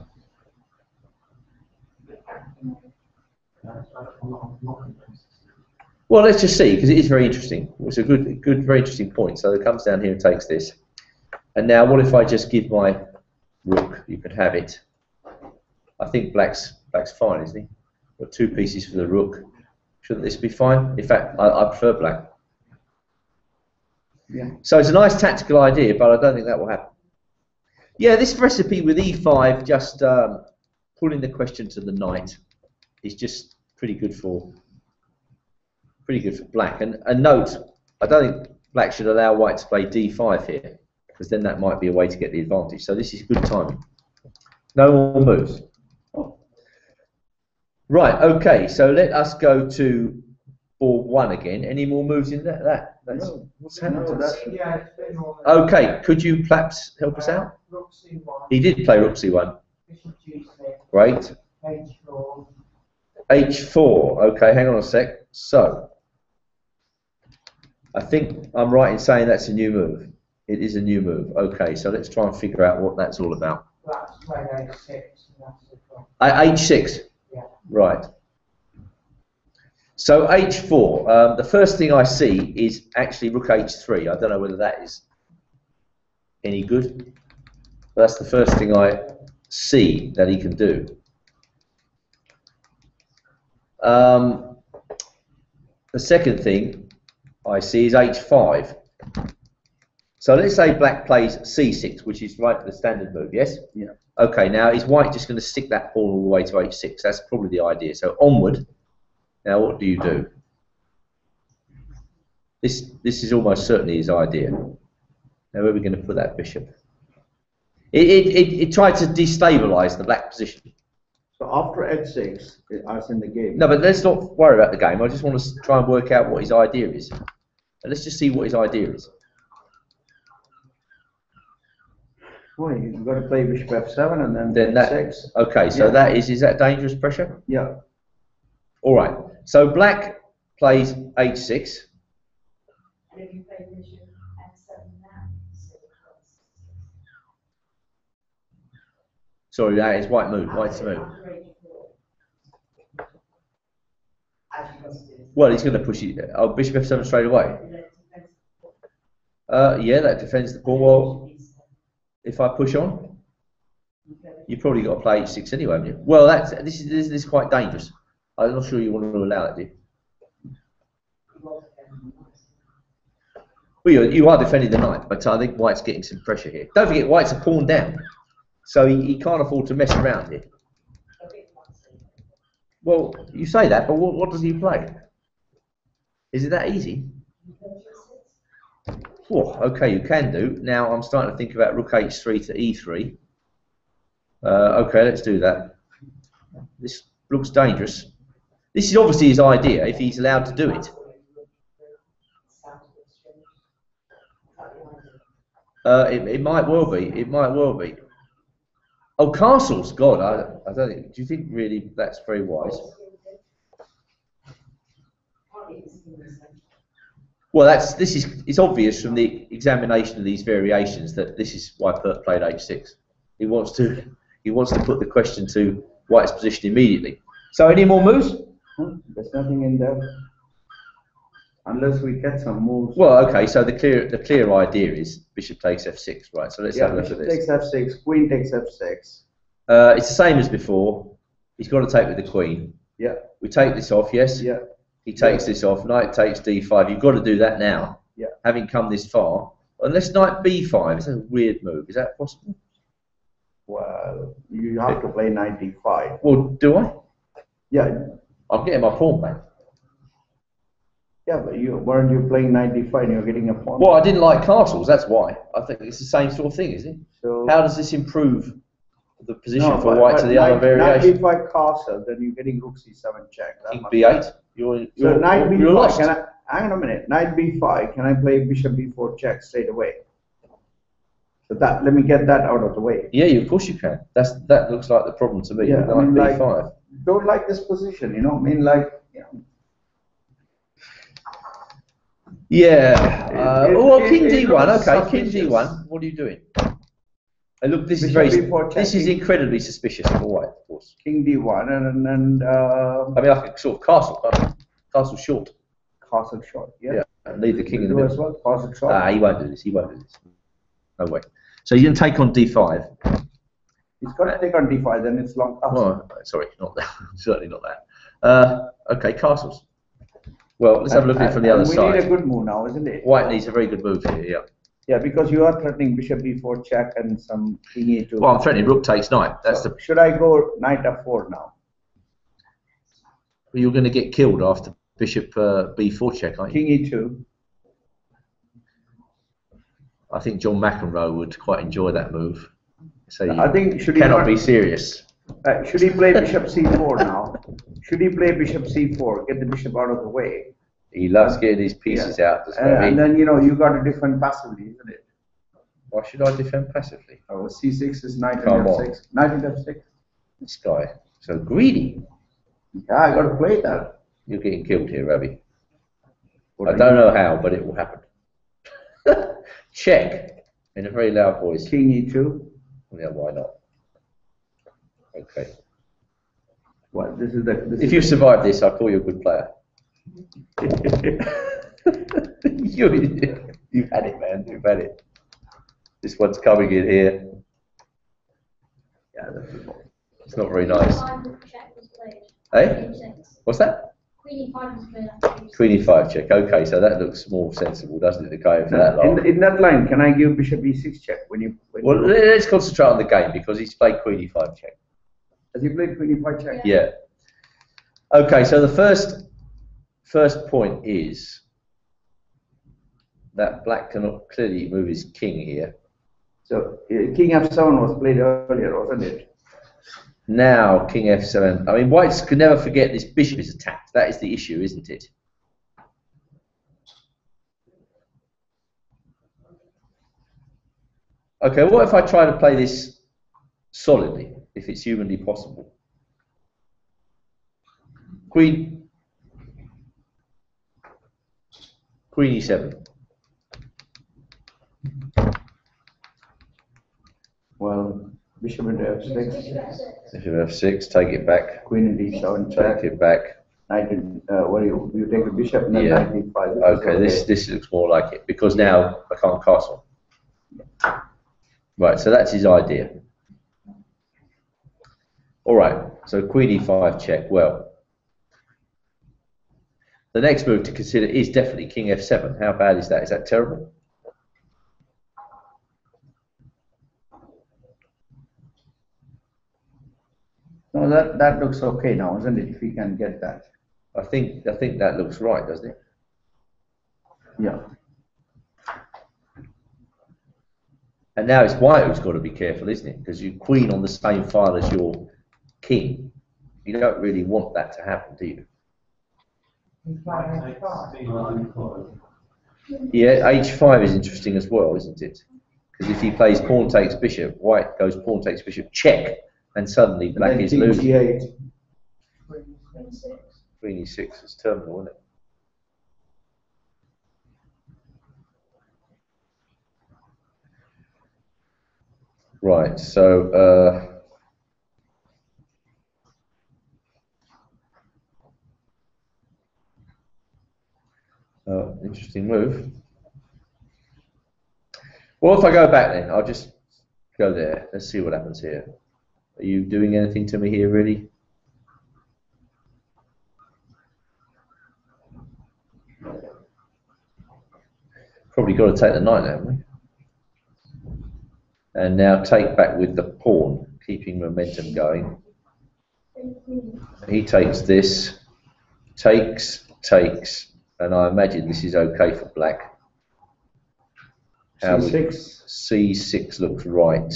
Well, let's just see, because it is very interesting. It's a good, very interesting point. So it comes down here and takes this. And now, what if I just give my rook? You could have it. I think black's fine, isn't he? Got 2 pieces for the rook. Shouldn't this be fine? In fact, I prefer black. Yeah. So it's a nice tactical idea, but I don't think that will happen. Yeah, this recipe with e5, just putting the question to the knight, is just pretty good for black. And note, I don't think black should allow white to play d5 here, because then that might be a way to get the advantage. So this is good timing. No more moves. Right, okay, so let us go to board 1 again. Any more moves in that? That's, No. what's happened? No, that's Yeah, it's been on Okay, could you perhaps help us out? Rook C1, He did play rook c1. Bishop G6, Great. H4. h4. Okay, hang on a sec. So, I think I'm right in saying that's a new move. It is a new move. Okay, so let's try and figure out what that's all about. Black's played H6, and that's it. H6. Yeah. Right. So h4. The first thing I see is actually rook h3. I don't know whether that is any good. But that's the first thing I see that he can do. The second thing I see is h5. So let's say black plays c6, which is right the standard move, yes? Yeah. Okay, now is white just going to stick that pawn all the way to h6? That's probably the idea. So onward. Now what do you do? This is almost certainly his idea. Now where are we going to put that bishop? It tried to destabilise the black position. So after h6, as in the game. No, but let's not worry about the game. I just want to try and work out what his idea is. And let's just see what his idea is. Well, you've got to play bishop f7 and then That, h6. okay, so Yeah. is that dangerous pressure? Yeah. All right. So black plays h6. And if you play bishop f7 now, instead of cross. Sorry, that is white move. White's move. Well, he's going to push it. Oh, bishop f7 straight away. Yeah, that defends the pawn. Well, if I push on, you probably got to play h6 anyway, haven't you? Well, this is quite dangerous. I'm not sure you want to allow that, do you? Well, you are defending the knight, but I think white's getting some pressure here. Don't forget, white's a pawn down, so he can't afford to mess around here. Well, you say that, but what does he play? Is it that easy? Oh, okay, you can do. Now I'm starting to think about rook h3 to e3. Okay, let's do that. This looks dangerous. This is obviously his idea, if he's allowed to do it. It might well be. It might well be. Oh, castles! God, I don't think. Do you think really that's very wise? Well, it's obvious from the examination of these variations that this is why Pert played h6. He wants to put the question to white's position immediately. So, any more moves? There's nothing in there. Unless we get some moves. Well, okay. So the clear idea is bishop takes f6, right? So let's have a look at bishop this. takes f6, queen takes f6. It's the same as before. He's got to take with the queen. Yeah. We take this off, yes? Yeah. He takes this off. Knight takes d5. You've got to do that now. Yeah. Having come this far, Unless knight b5, it's a weird move. Is that possible? Well, you have to play knight d5. Well, do I? Yeah, I'm getting my pawn back. yeah, but weren't you playing knight d5 and you're getting a pawn? Well, I didn't like castles, that's why. I think it's the same sort of thing, isn't it? So How does this improve the position no, for white to the other Knight variation? b5 castle, then you're getting rook c7 check. That King must- b8? So knight you're b5, lost. hang on a minute, knight b5, can I play bishop b4 check straight away? So that, let me get that out of the way. Yeah, of course you can. That looks like the problem to me. Yeah, I mean, Knight like, b5. don't like this position, you know, I mean, like, you know. Yeah. King it d1. looks Okay, king suspicious. d1. What are you doing? Hey, look, this is Bishop very. b4 This is checking. incredibly suspicious for white, of course. King d1 and I mean, like a sort of castle, can't I? Castle short. castle short, yeah. Yeah, and leave the king in the Do as middle. well, castle short. Ah, he won't do this. He won't do this. No way. So you're going to take on d5. He's got to take on d5, then it's long castle. Well, sorry, not that. Certainly not that. Okay, castles. Well, let's have a look at it from the other We need side. a good move now, isn't it? White needs a very good move here. Yeah. Yeah, because you are threatening bishop b4 check and some king e2. Well, I'm threatening rook takes knight. That's So the. should I go knight f4 now? You're going to get killed after bishop b4 check, aren't you? King e2. I think John McEnroe would quite enjoy that move. So I think should he cannot not- be serious. Should he play bishop c4 now? Should he play bishop c4? Get the bishop out of the way. He loves getting his pieces out. Doesn't he? And then, you know, you got to defend passively, isn't it? Why should I defend passively? Oh, c6 is knight and Come f6. on. Knight and f6. This guy, so greedy. Yeah, I got to play that. You're getting killed here, Ravi. I don't know how, but it will happen. Check in a very loud voice. King e2. Yeah, why not? Okay. Well, this is the. This If you survive this, I'll call you a good player. You've had it, man. You've had it. This one's coming in here. Yeah, that's the ball. It's not very nice. Check was played. Eh? E6. What's that? Queen e5 was played after E6. Queen e5 check. Okay, so that looks more sensible, doesn't it? The going for that long. In that line, can I give bishop e6 check when you? Well, let's concentrate on the game because he's played Queen e5 check. Has he played queen e5 check? Yeah. Okay, so the first point is that black cannot clearly move his king here. So king f7 was played earlier, wasn't it? Now king f7. I mean, whites could never forget this bishop is attacked. That is the issue, isn't it? Okay, what if I try to play this solidly, if it's humanly possible? Queen e7. Well, bishop into f6, Bishop f6, take it back. queen into e7 check. Take it back. Knight in, what do you take the bishop and then Yeah. knight d5. Okay, this looks more like it because now I can't castle. Right, so that's his idea. All right, so queen e5 check. Well, the next move to consider is definitely king f7. How bad is that? Is that terrible? No, that looks okay now, isn't it? If we can get that. I think that looks right, doesn't it? Yeah. And now it's white who's got to be careful, isn't it? Because you queen on the same file as your king. You don't really want that to happen, do you? Yeah, h5 is interesting as well, isn't it? Because if he plays pawn takes bishop, white goes pawn takes bishop, check, and suddenly black And then is king losing. g8. Queen 6. Queen e6 is terminal, isn't it? Right, so interesting move. Well, if I go back then, I'll just go there. Let's see what happens here. Are you doing anything to me here, really? Probably got to take the knight now, haven't we? And now take back with the pawn, keeping momentum going. He takes this, takes, and I imagine this is okay for black. C6. C6 looks right.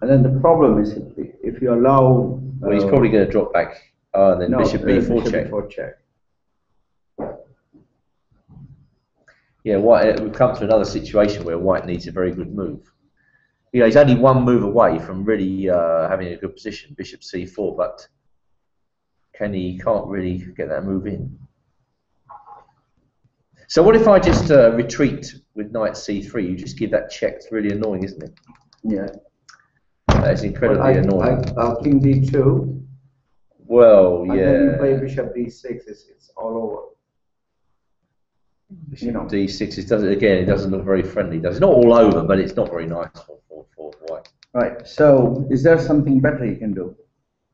And then the problem is if you allow... Well, he's probably going to drop back. Oh, and then no, bishop b4 bishop check. b4 check. Yeah, white. We've come to another situation where white needs a very good move. You know, he's only one move away from really having a good position, bishop c4, but he can't really get that move in. So what if I just retreat with knight c3? You just give that check. It's really annoying, isn't it? Yeah. That is incredibly annoying. King d2. Well, and yeah. And then you play bishop d6. It's all over. Bishop d6 it doesn't look very friendly. It's not all over, but it's not very nice for white. Right. So is there something better you can do?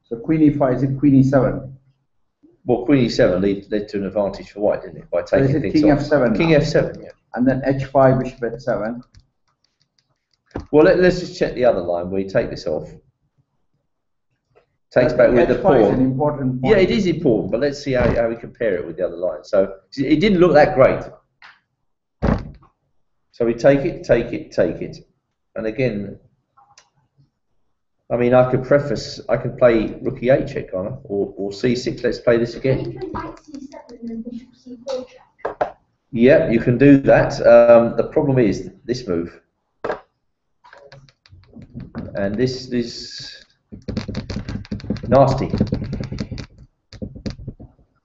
So queen e5, is it queen e7? Well, queen e7 led to an advantage for white, didn't it? By taking so is it things king off. f7? King now? f7, yeah. And then h5, bishop h7. Well, let's just check the other line where you take this off. Takes back with the pawn. H5 is an important point. Yeah, it is important, but let's see how we compare it with the other line. So it didn't look that great. So we take it. And again, I mean, I could play rook e8 check, can't I? Or c6, let's play this again. Yeah, you can do that. The problem is this move. And this is nasty.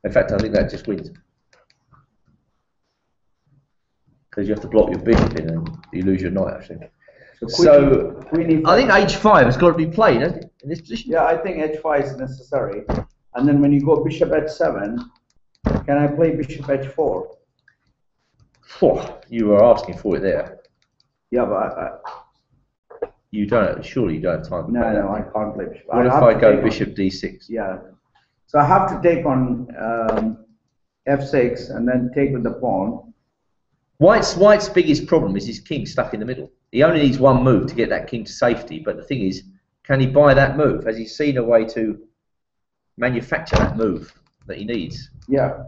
In fact, I think that just wins. Because you have to block your bishop in and you lose your knight, I think. So I think h5 has got to be played, hasn't it, in this position? Yeah, I think h5 is necessary. And then when you go bishop h7, can I play bishop h4? Oh, you were asking for it there. Yeah, but you don't. Surely you don't have time. No, I can't play bishop. What if I go bishop d6? Yeah. So I have to take on f6 and then take with the pawn. White's biggest problem is his king stuck in the middle. He only needs one move to get that king to safety, but the thing is, can he buy that move? Has he seen a way to manufacture that move that he needs? Yeah.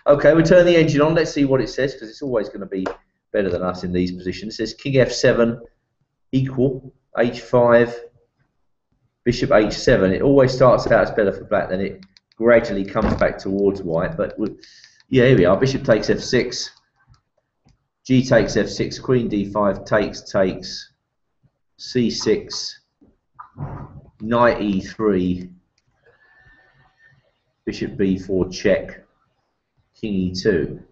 Okay, we turn the engine on. Let's see what it says, because it's always going to be better than us in these positions. It says king f7 equal, h5, bishop h7. It always starts out as better for black, then it gradually comes back towards white. But yeah, here we are. Bishop takes f6. G takes f6, queen d5, takes, c6, knight e3, bishop b4 check, king e2.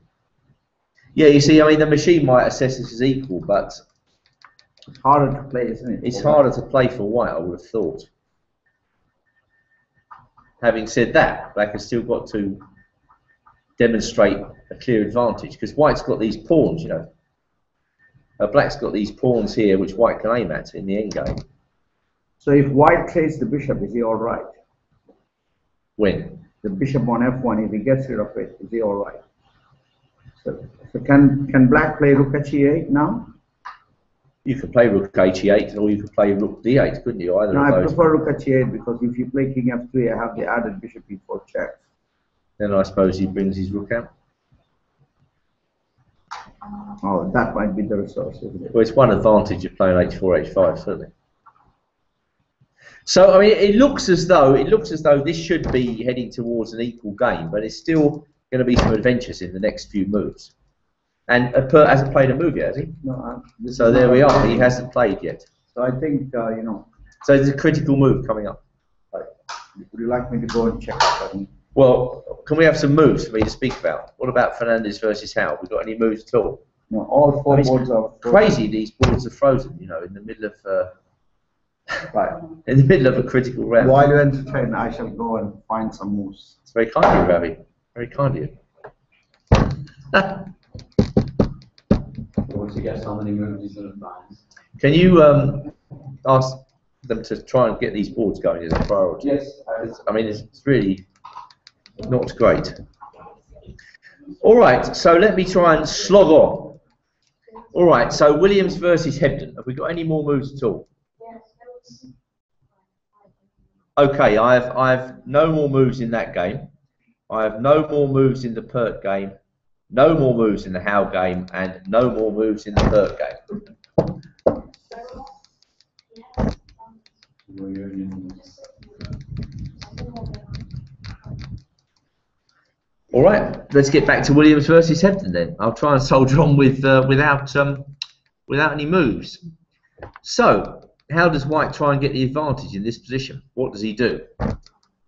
Yeah, you see, I mean, the machine might assess this as equal, but it's harder to play, isn't it? It's harder to play for white, I would have thought. Having said that, black has still got to demonstrate a clear advantage, because white's got these pawns, you know. Black's got these pawns here which white can aim at in the endgame. So if white plays the bishop, is he all right? When? The bishop on f1, if he gets rid of it, is he all right? So can black play rook h8 now? You could play rook h8 or you could play rook d8, couldn't you? Either no, of I those. prefer rook h8 because if you play king f3, I have the added bishop e4 check. Then I suppose he brings his rook out. Oh, that might be the resource, isn't it? Well, it's one advantage of playing h4, h5, certainly. So I mean, it looks as though this should be heading towards an equal game, but it's still going to be some adventures in the next few moves. And Pert hasn't played a move yet, has he? No. So there we are. He hasn't played yet. So I think you know. So there's a critical move coming up. Right. Would you like me to go and check out? Well, can we have some moves for me to speak about? What about Fernandez versus Howell? We got any moves at all? No, all four boards are crazy. These boards are frozen. You know, in the middle of right. In the middle of a critical round. While you entertain, I shall go and find some moves. It's very kind of you, Ravi. Very kind of you. Once you guess how many moves he's going to find. Can you ask them to try and get these boards going as a priority? Yes. I mean, it's really not great. All right, so let me try and slog on. All right, so Williams versus Hebden. Have we got any more moves at all? Okay, I have no more moves in that game. I have no more moves in the Pert game, no more moves in the Howell game, and no more moves in the Pert game. All right, let's get back to Williams versus Hebden then. I'll try and soldier on with without any moves. So, how does White try and get the advantage in this position? What does he do?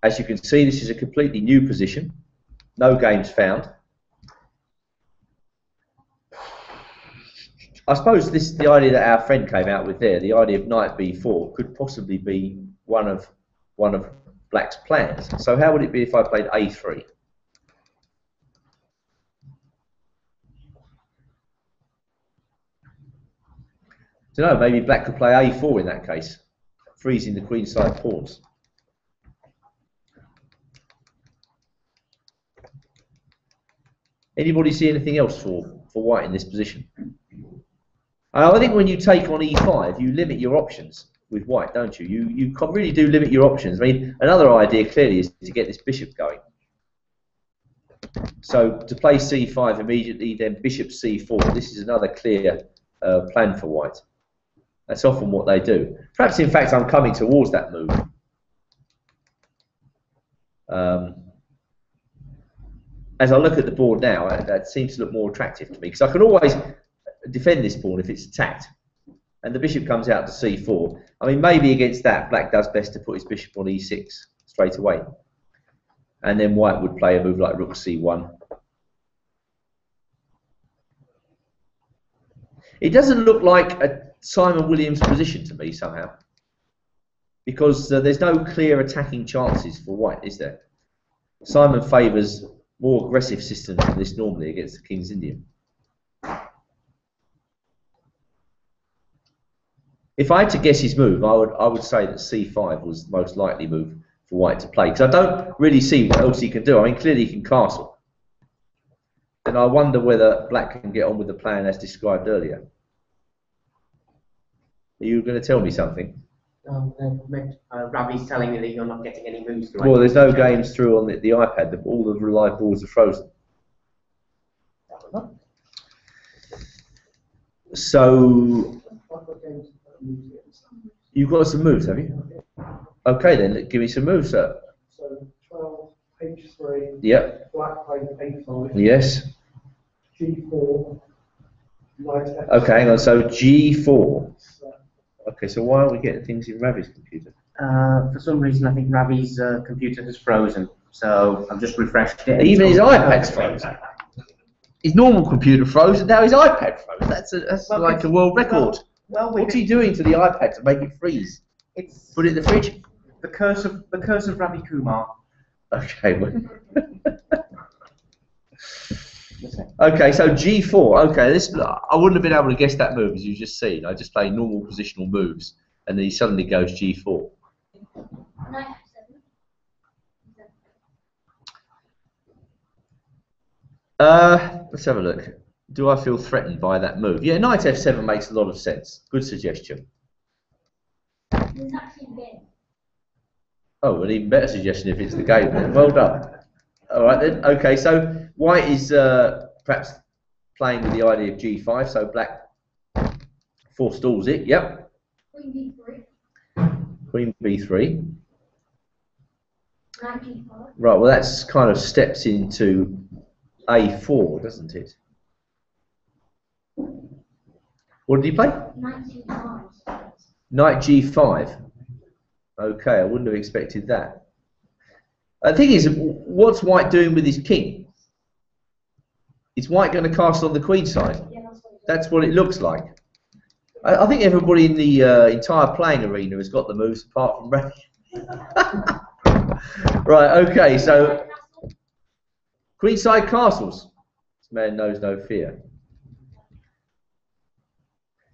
As you can see, this is a completely new position. No games found. I suppose the idea that our friend came out with there, the idea of knight b4, could possibly be one of Black's plans. So how would it be if I played a3? I don't know, maybe Black could play a4 in that case, freezing the queenside pawns. Anybody see anything else for White in this position? I think when you take on e5, you limit your options with White, don't you? You really do limit your options. I mean, another idea clearly is to get this bishop going. So to play c5 immediately, then bishop c4. This is another clear plan for White. That's often what they do. Perhaps, in fact, I'm coming towards that move. As I look at the board now, that seems to look more attractive to me, because I can always defend this pawn if it's attacked, and the bishop comes out to c4. I mean, maybe against that, Black does best to put his bishop on e6 straight away, and then White would play a move like rook c1. It doesn't look like a Simon Williams position to me somehow, because there's no clear attacking chances for White, is there? Simon favours more aggressive systems than this normally against the King's Indian. If I had to guess his move, I would say that c5 was the most likely move for White to play, because I don't really see what else he can do. I mean, clearly he can castle. And I wonder whether Black can get on with the plan as described earlier. Are you going to tell me something? Ravi's telling me that you're not getting any moves. Well, there's no games through on the iPad. All the live boards are frozen. So, you've got some moves, have you? Okay, then give me some moves, sir. So 12, h3. Yep. Black played a5. Yes. g4. Knight f6. Okay, hang on. So G4. Okay, so why aren't we getting things in Ravi's computer? For some reason, I think Ravi's computer has frozen, so I've just refreshed it. Even his iPad's frozen. His normal computer froze, and now his iPad froze. That's well, like a world record. Well, what's he doing to the iPad to make it freeze? It's put it in the fridge. The curse of Ravikumar. Okay. Well. Okay, so G4. Okay, I wouldn't have been able to guess that move, as you just seen. I just play normal positional moves, and then he suddenly goes G4. Let's have a look. Do I feel threatened by that move? Yeah, knight f7 makes a lot of sense. Good suggestion. Oh, an even better suggestion if it's the game then. Well done. All right then. Okay, so White is perhaps playing with the idea of G5, so Black forestalls it. Yep. Queen b3. Queen b3. Knight g5. Right. Well, that's kind of steps into a4, doesn't it? What did he play? Knight g5. Knight g5. Okay, I wouldn't have expected that. The thing is, what's White doing with his king? Is White going to castle on the queen side? Yeah, that's what it looks like. I think everybody in the entire playing arena has got the moves apart from Ravi. Right, okay, so queenside castles. This man knows no fear.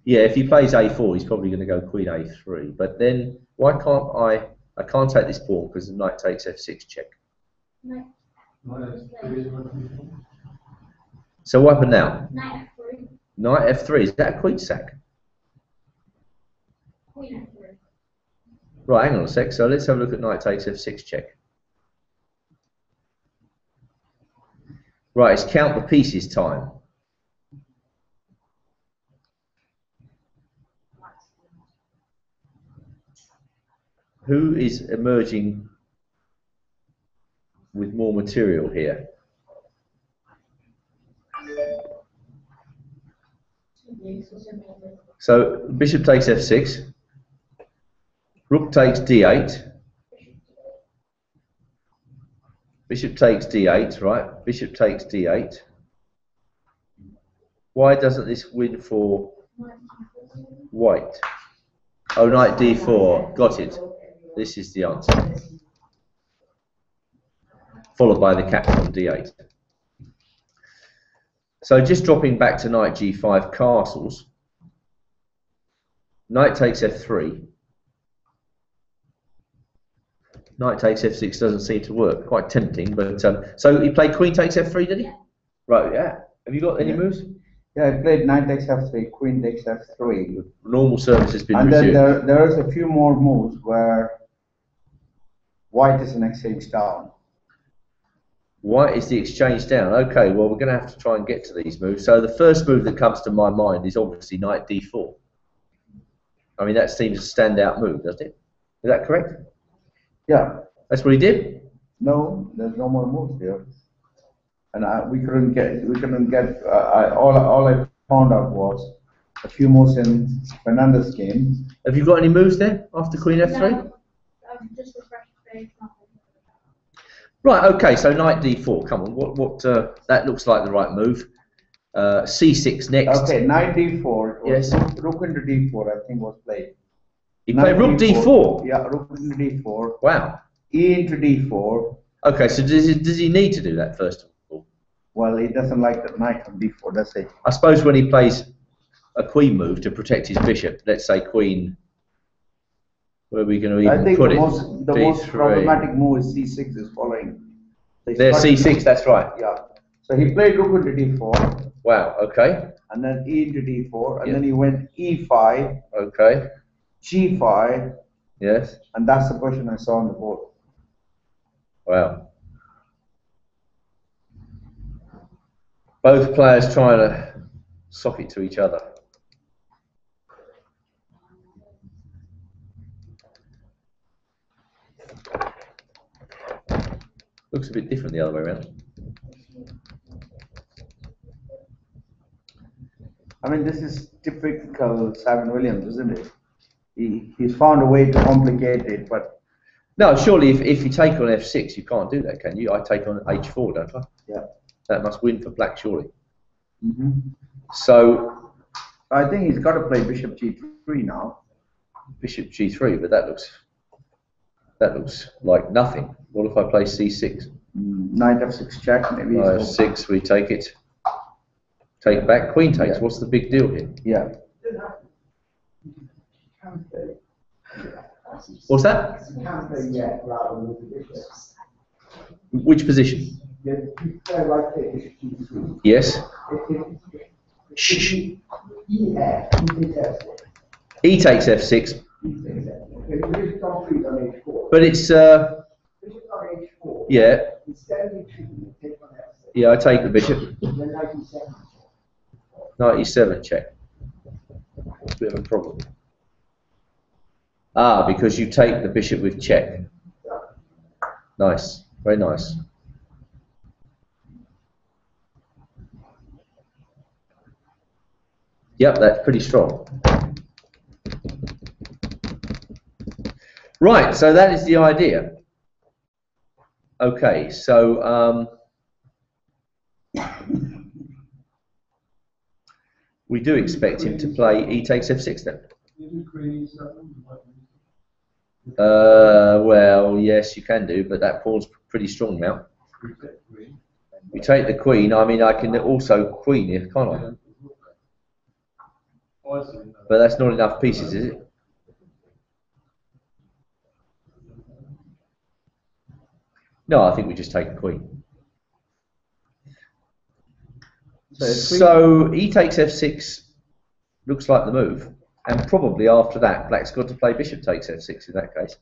Yeah, if he plays a4, he's probably going to go queen a3. But then, why can't I can't take this pawn because the knight takes f6 check. Knight. So what happened now? Knight f3. Knight F3, is that a queen sack? Queen F3. Right, hang on a sec. So let's have a look at knight takes F6 check. Right, it's count the pieces time. Who is emerging with more material here? So bishop takes F6. Rook takes D8. Bishop takes D8, right? Bishop takes D8. Why doesn't this win for white? Oh, knight D4. Got it. This is the answer. Followed by the capture on D8. So just dropping back to knight G5 castles. Knight takes F3. Knight takes F6 doesn't seem to work. Quite tempting, but so he played queen takes F3, did he? Right, yeah. Have you got any moves? Yeah, I played knight takes F3, queen takes F3. Normal service has been and resumed. then there is a few more moves where white is an exchange down. White is the exchange down. Okay, well, we're going to have to try and get to these moves. So the first move that comes to my mind is obviously knight D4. I mean, that seems a standout move, doesn't it? Is that correct? Yeah. That's what he did? No, there's no more moves here. And we couldn't get, all I found out was a few moves in Fernandez game. Have you got any moves there after queen F3? No, just refresh the page. Right, okay, so knight D4, come on, what that looks like the right move. C6 next. Okay, knight D4. Yes. Rook into D4, I think, was played. He played rook D4? Yeah, rook into D4. Wow. E into D4. Okay, so does he need to do that first of all? Well, he doesn't like the knight on D4, does he? I suppose when he plays a queen move to protect his bishop, let's say queen, where are we going to even put it? The most problematic move is C6 is following. So there's C6, that's right. Yeah. So he played rook into D4. Wow, okay. And then E into D4, and then he went E5. Okay. G5. Yes. And that's the question I saw on the board. Wow. Both players trying to sock it to each other. Looks a bit different the other way around. I mean, this is typical Simon Williams, isn't it? He's found a way to complicate it, but... No, surely if you take on F6, you can't do that, can you? I take on H4, don't I? Yeah. That must win for black, surely. Mm-hmm. So... I think he's got to play bishop G3 now. Bishop G3, but that looks like nothing. What if I play C6? Knight F6 check, maybe. F6, we take it. Take back, queen takes. Yeah. What's the big deal here? Yeah. What's that? Which position? Yes. Shh. E takes F6. But it's yeah. Yeah, I take the bishop. 97 check. It's a bit of a problem. Ah, because you take the bishop with check. Nice, very nice. Yep, that's pretty strong. Right, so that is the idea. Okay, so we do expect him to play E takes F6 then. Well, yes, you can do, but that pawn's pretty strong now. We take the queen. I mean, I can also queen here, can't I? But that's not enough pieces, is it? No, I think we just take the queen. So E takes f6 looks like the move, and probably after that, Black's got to play bishop takes f6 in that case.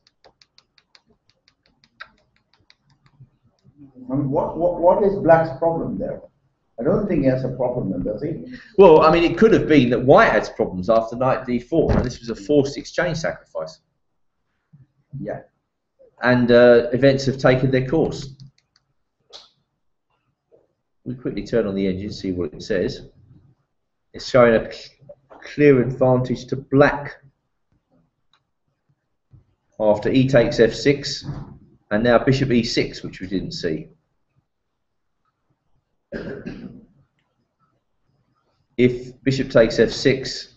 I mean, what is Black's problem there? I don't think he has a problem then, does he? Well, I mean, it could have been that White had problems after knight d4, and this was a forced exchange sacrifice. Yeah. And events have taken their course. We quickly turn on the engine, see what it says. It's showing a clear advantage to Black after E takes f6, and now bishop e6, which we didn't see. If bishop takes f6,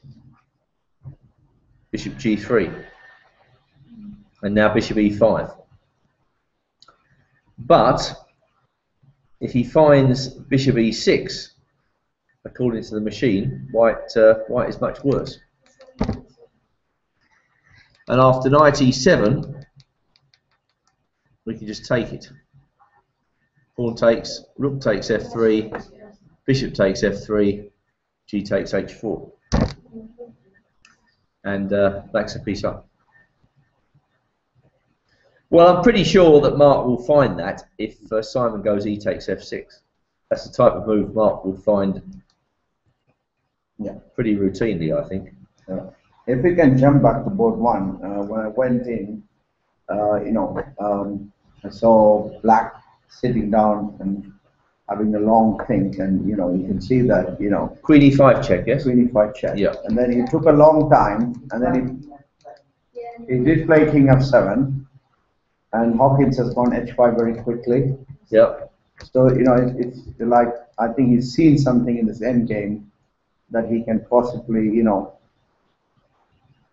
bishop g3, and now bishop e5. But if he finds bishop e6, according to the machine, White is much worse. And after knight e7, we can just take it. Pawn takes, rook takes f3, bishop takes f3, g takes h4, and Black's a piece up. Well, I'm pretty sure that Mark will find that if Simon goes e takes f6. That's the type of move Mark will find pretty routinely, I think. If we can jump back to board one, when I went in, I saw Black sitting down and having a long think, and you can see that Queen e5 check, yes? Queen e5 check. Yeah. And then he took a long time, and then he did play king f7, and Hawkins has gone h5 very quickly. Yep. So it's like I think he's seen something in this end game that he can possibly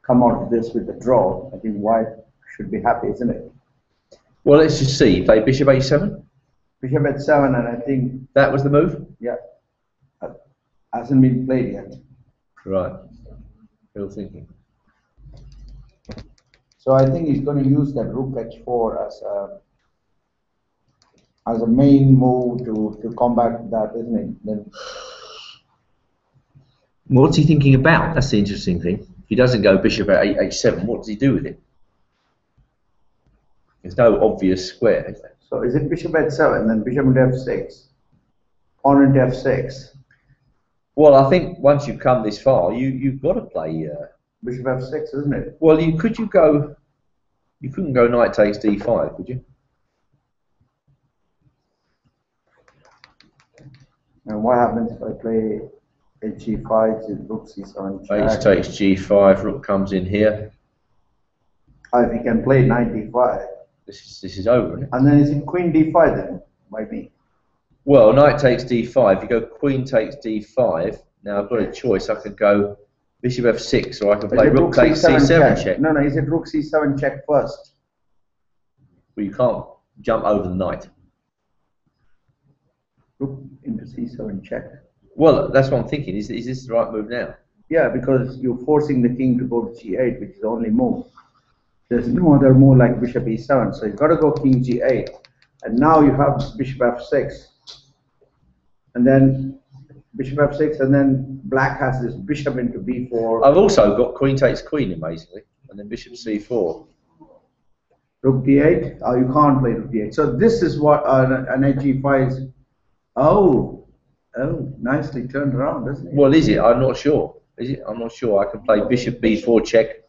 come out of this with a draw. I think White should be happy, isn't it? Well, let's just see. Play bishop a7. Bishop h7, and I think That was the move? yeah, hasn't been played yet. Right. Still thinking. So I think he's going to use that rook h4 as a main move to combat that, isn't it? Then What's he thinking about? That's the interesting thing. If he doesn't go bishop at h7, what does he do with it? There's no obvious square, is there? so is it bishop h7, then bishop into f6, pawn into f6, Well, I think once you've come this far, you've got to play. bishop f6, isn't it? Well, you couldn't go knight takes d5, could you? And what happens if I play hg5, is rook c7 check? H takes g5, rook comes in here. If he can play knight d5, This is over, isn't it? and then is it queen d5 then, by me? Well, knight takes d5. You go queen takes d5. Now I've got a choice. I could go bishop f6, or I can play Is it rook takes c7 check. No, is it rook c7 check first? Well, you can't jump over the knight. Rook into c7 check. Well, that's what I'm thinking. Is this the right move now? Yeah, because you're forcing the king to go to g8, which is the only move. There's no other move like bishop e7, so you've got to go king g8. And now you have bishop f6. And then bishop f6, and then Black has this bishop into b4. I've also got queen takes queen, amazingly, and then bishop c4. Rook d8. Oh, you can't play rook d8. So this is what an edge e5 is. Oh, nicely turned around, isn't it? Well, is it? I'm not sure. Is it? I'm not sure. I can play bishop b4 check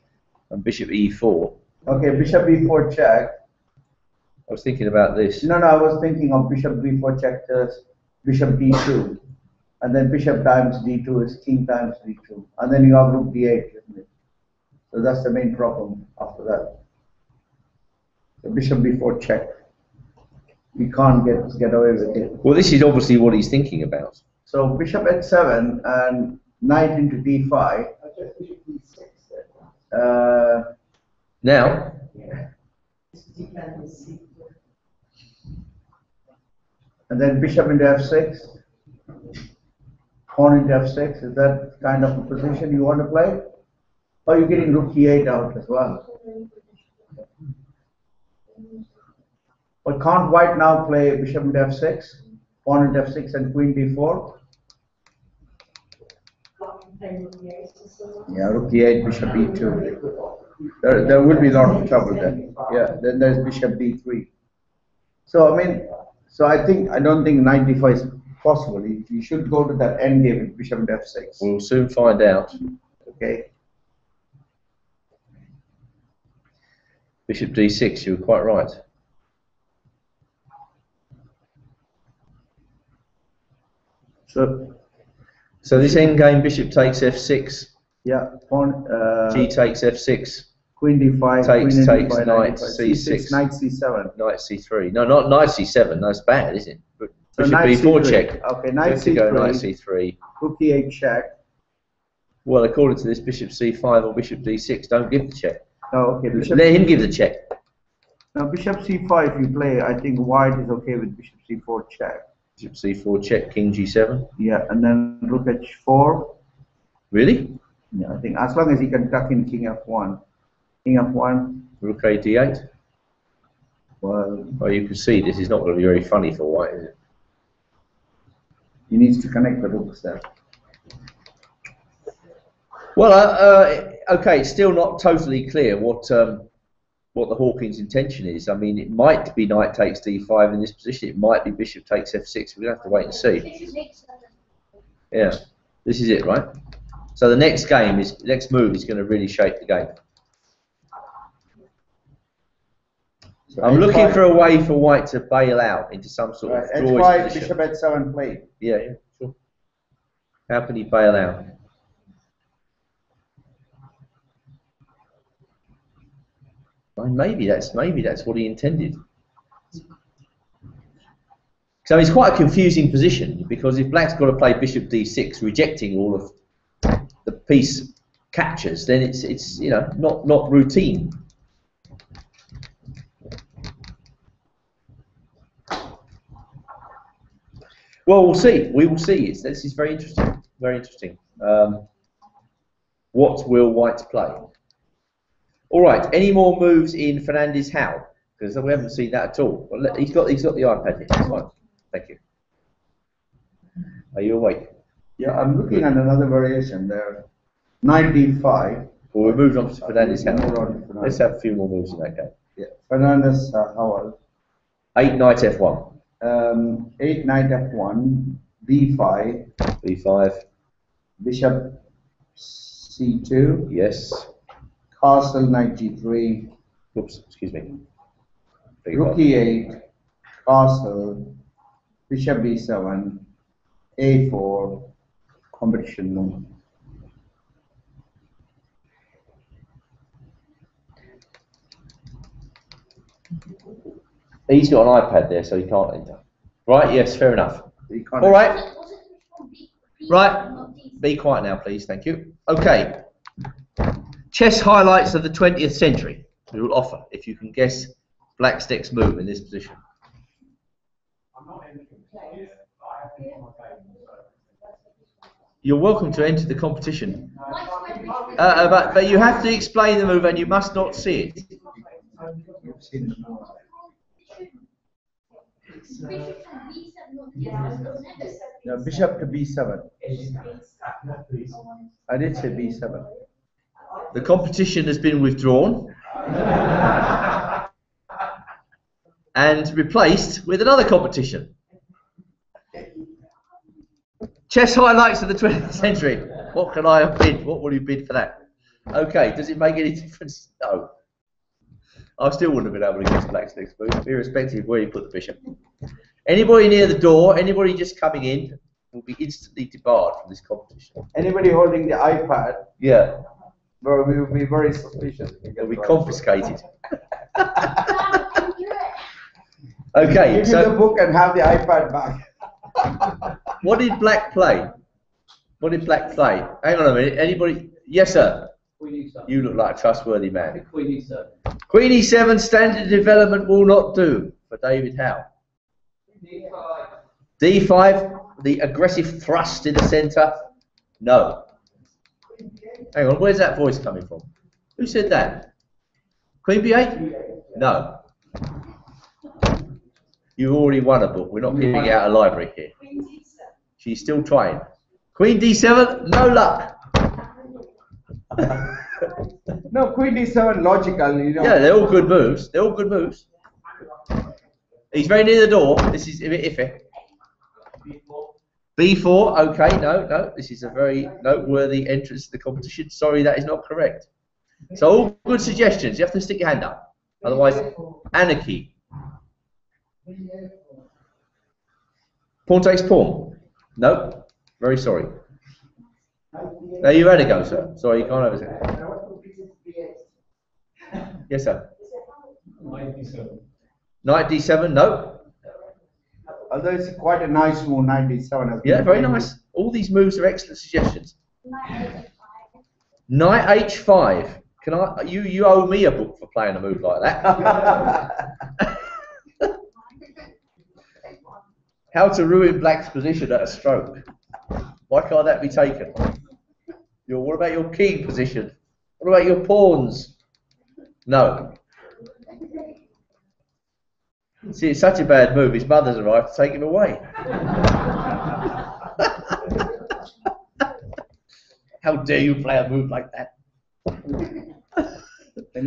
and bishop e4. Okay, bishop b4 check. I was thinking about this. No, I was thinking of bishop b4 check first, bishop d2, and then bishop times d2 is king times d2, and then you have rook d8, isn't it? So that's the main problem after that. So bishop b4 check. You can't get away with it. Well, this is obviously what he's thinking about. So bishop h7 and knight into d5. I just bishop d6 there. Now, And then bishop into f6, pawn into f6. Is that kind of a position you want to play? Or are you getting rook e8 out as well? But can't White now play bishop into f6, pawn into f6, and queen d4? Play with the ace or something. Yeah, rook e8, bishop e2. There will be a lot of trouble then. Yeah, then there's bishop d3. So I mean, I don't think knight d5 is possible. You should go to that endgame with bishop f6. We'll soon find out. Okay. Bishop d6, you were quite right. So this endgame, bishop takes f6. Yeah, pawn. G takes f6. Queen d5. Takes, queen takes, d5, knight c6, knight c7. Knight c3. No, not knight c7. That's bad, isn't it? But So bishop knight b4 c3. check. Okay, knight Have to go knight c3. c3. Rook e8 check. Well, according to this, bishop c5 or bishop d6 don't give the check. Oh, okay. Bishop Let him give the check. Now bishop c5 you play. I think white is okay with bishop c4 check. Bishop c4 check, king g7. Yeah, and then rook h4. Really? Yeah, I think as long as he can tuck in king f1. King f1. Rook a d8. Well, you can see this is not going to be very funny for white, is it? He needs to connect the rooks there. Well, okay, it's still not totally clear what the Hawkins' intention is. I mean, it might be knight takes d5 in this position. It might be bishop takes f6. We're going to have to wait and see. Yeah, this is it, right? So the next move is going to really shape the game. So I'm looking h5 for a way for white to bail out into some sort of draw h5 position. bishop h7 play. Yeah, sure. How can he bail out? Well, maybe that's what he intended. So it's quite a confusing position because if black's got to play bishop d6, rejecting all of the piece captures, then it's you know not routine. Well, we'll see. We will see. This is very interesting. Very interesting. What will white play? All right. Any more moves in Fernandez Howell? Because we haven't seen that at all. Well, he's got the iPad here. That's fine. Thank you. Are you awake? Yeah, I'm looking at another variation there. Knight d5. Well, we moved on to Fernandez Move Howell. on to Fernandez. Let's have a few more moves in that game. Yeah, Fernandez Howell. 8 knight f1. 8 knight f1, b5, b5. bishop c2, Yes. castle knight g3, Oops. Excuse me. Beg your rook pardon. e8, castle, bishop b7, a4, competition move. He's got an iPad there, so he can't enter. Right? Yes. Fair enough. You can't- All right. Right. Be quiet now, please. Thank you. Okay. Chess highlights of the 20th century. We will offer if you can guess black's next move in this position. I'm not entering. I have to my game, so. You're welcome to enter the competition, but you have to explain the move and you must not see it. You've seen the move. No, bishop to b7. I did say b7. The competition has been withdrawn and replaced with another competition. Chess highlights of the 20th century. What can I have bid? What will you bid for that? Okay, does it make any difference? No. I still wouldn't have been able to guess black's next move, irrespective of where you put the bishop. Anybody near the door, anybody just coming in, will be instantly debarred from this competition. Anybody holding the iPad, Yeah, well, we will be very suspicious. will be confiscated. Okay, Give me the book and have the iPad back. what did black play? What did black play? Hang on a minute. Anybody? Yes, sir. Queen E7. You look like a trustworthy man. Queen E7. Queen E7 standard development will not do for David Howell. D5. D5, the aggressive thrust in the centre. No. Hang on, where's that voice coming from? Who said that? Queen B8? No. You've already won a book. We're not giving out a library here. She's still trying. Queen D7, no luck. No, Queen D7 logical, you know. Yeah, they're all good moves. They're all good moves. He's very near the door. This is a bit iffy. B4, okay, no. This is a very noteworthy entrance to the competition. Sorry, that is not correct. So all good suggestions. You have to stick your hand up. Otherwise, anarchy. Pawn takes pawn. No, very sorry. There you had to go, sir. Sorry, you can't have it. Yes, sir. Knight D7, no. Although it's quite a nice move, Knight D7. Yeah, very nice. All these moves are excellent suggestions. Knight H5. Can I? You owe me a book for playing a move like that. How to ruin Black's position at a stroke. Why can't that be taken? What about your king position? What about your pawns? No. See, it's such a bad move. His mother's arrived to take him away. How dare you play a move like that?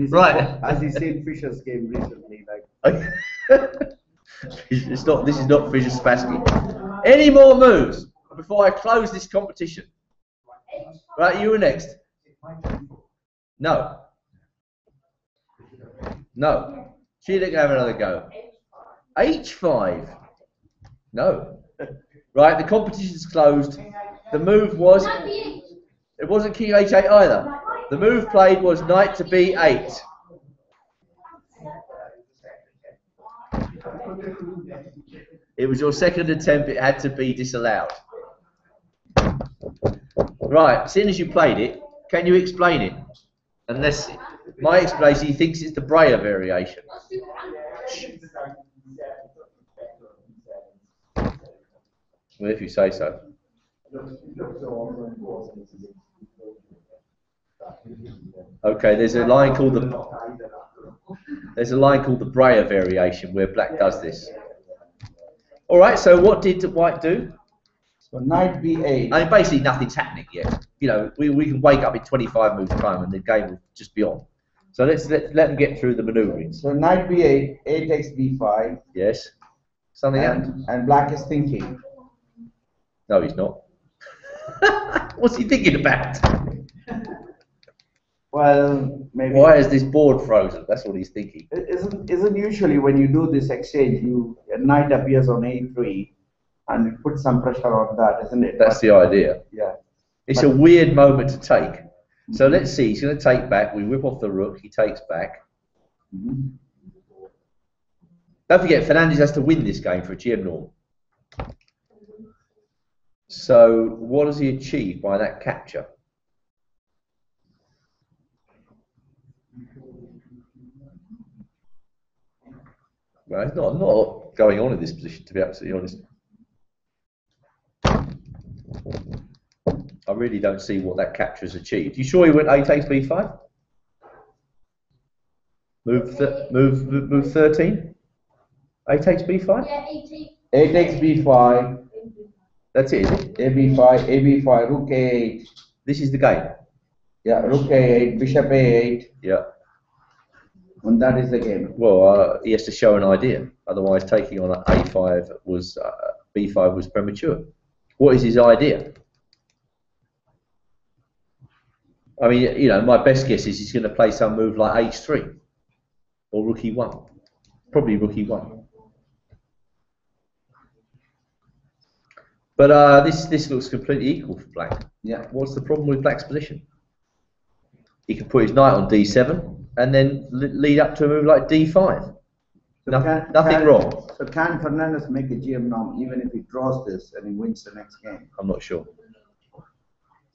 Right. As he said in Fisher's game recently, like. It's not. This is not Fisher Spassky. Any more moves before I close this competition? Right, you were next. No. No. She didn't have another go. H5. No. Right, the competition's closed. The move was. It wasn't King H8 either. The move played was Knight to B8. It was your second attempt. It had to be disallowed. Right, seeing as you played it, can you explain it? Unless my explanation, he thinks it's the Breyer variation. Well, if you say so. Okay, there's a line called the Breyer variation where Black does this. All right, so what did White do? So Knight B8. I mean, basically nothing's happening yet. You know, we can wake up in 25 moves time and the game will just be on. So let them get through the manoeuvring. So Knight B8, A takes B5. Yes. Something happened. And Black is thinking. No, he's not. What's he thinking about? Well, maybe. Why is this board frozen? That's what he's thinking. Isn't usually when you do this exchange, a knight appears on A3, and you put some pressure on that, isn't it? That's the idea. Yeah. It's a weird moment to take. So let's see. He's going to take back. We whip off the rook. He takes back. Don't forget, Fernandez has to win this game for a GM norm. So what does he achieve by that capture? Well, there's not a lot going on in this position, to be absolutely honest. I really don't see what that capture has achieved. You sure he went A takes B5? Move 13? A takes B5? Yeah, 18. A takes B5. That's it, is it? A B5, Rook A8. This is the game? Yeah, Rook A8, Bishop A8. Yeah. And that is the game. Well, he has to show an idea. Otherwise, taking on an A5 was B5 was premature. What is his idea? I mean, you know, my best guess is he's going to play some move like H3 or Rook E1. Probably Rook E1. But this looks completely equal for Black. Yeah. What's the problem with Black's position? He can put his knight on D7 and then lead up to a move like D5. So Nothing wrong. So can Fernandez make a GM norm even if he draws this and he wins the next game? I'm not sure.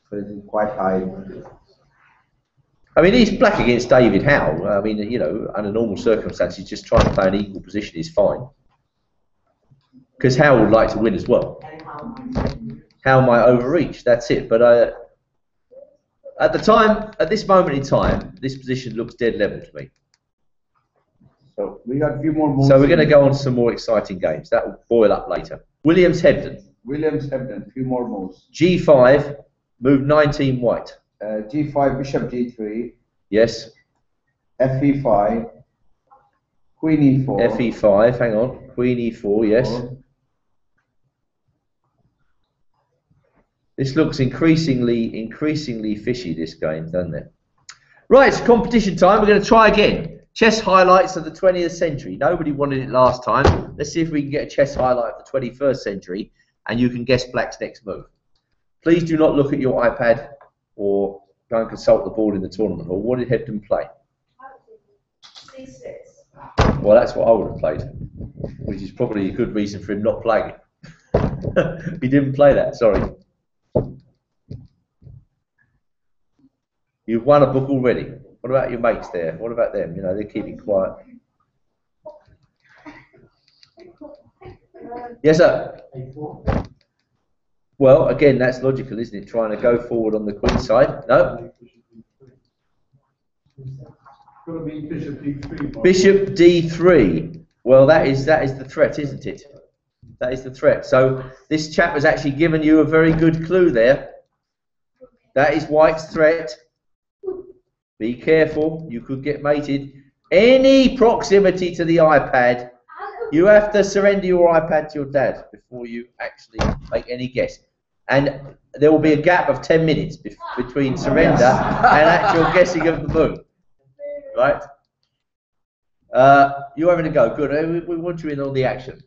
So it's quite high. I mean, he's Black against David Howell. I mean, you know, under normal circumstances, just trying to play an equal position is fine. Because Howell would like to win as well. Howell might overreach, that's it. But at this moment in time, this position looks dead level to me. So we got a few more moves. So we're going to go on to some more exciting games. That will boil up later. Williams Hebden. Hebden, a few more moves. G5, move 19 white. G5, bishop G3, Yes. FE5, Queen E4. FE5, hang on. Queen E4, yes. This looks increasingly fishy, this game, doesn't it? Right, it's competition time. We're going to try again. Chess highlights of the 20th century. Nobody wanted it last time. Let's see if we can get a chess highlight of the 21st century, and you can guess Black's next move. Please do not look at your iPad or go and consult the board in the tournament. Or what did Hebden play? C6. Well, that's what I would have played, which is probably a good reason for him not playing it. He didn't play that, sorry. You've won a book already. What about your mates there? What about them? You know, they're keeping quiet. Yes, sir. Well, again, that's logical, isn't it? Trying to go forward on the queen side. No. Got to be bishop D3. Bishop D3. Well, that is the threat, isn't it? That is the threat. So this chap has actually given you a very good clue there. That is White's threat. Be careful, you could get mated. Any proximity to the iPad, you have to surrender your iPad to your dad before you actually make any guess. And there will be a gap of 10 minutes between surrender and actual guessing of the move. Right? You're having a go. Good. We want you in on the action.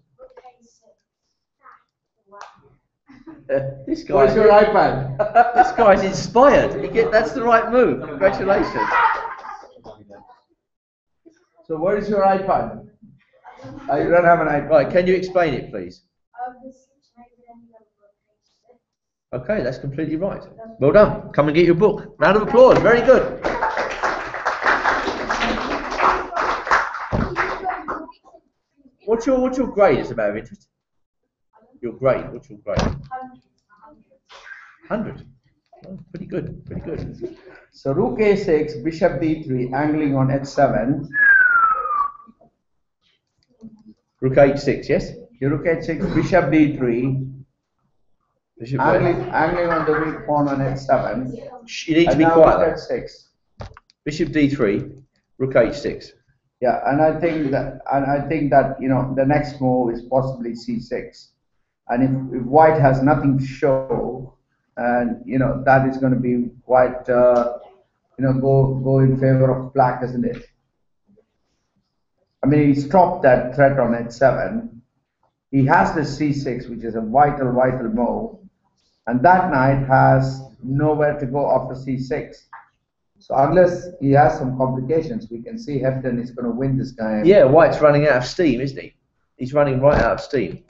This guy. Where's your iPad? This guy's inspired. That's the right move. Congratulations. So where is your iPad? I don't have an iPad. Right, can you explain it, please? Okay, that's completely right. Well done. Come and get your book. Round of applause. Very good. What's your grade, as a matter of interest? Your grade. What's your grade? 100. Oh, pretty good. Pretty good. So rook A6, bishop D3, angling on H7. Rook H6, yes? Rook H6, bishop D3, Bishop angling on the weak pawn on H7. You need to be now quiet. rook H6. Bishop D3, Rook H6. Yeah, and I think that you know the next move is possibly C6, and if White has nothing to show, and you know that is going to be quite you know go in favor of Black, isn't it? I mean, he stopped that threat on H7. He has the C6, which is a vital move, and that knight has nowhere to go after C6. So unless he has some complications, we can see Hebden is going to win this game. Yeah, White's running out of steam, isn't he? He's running right out of steam.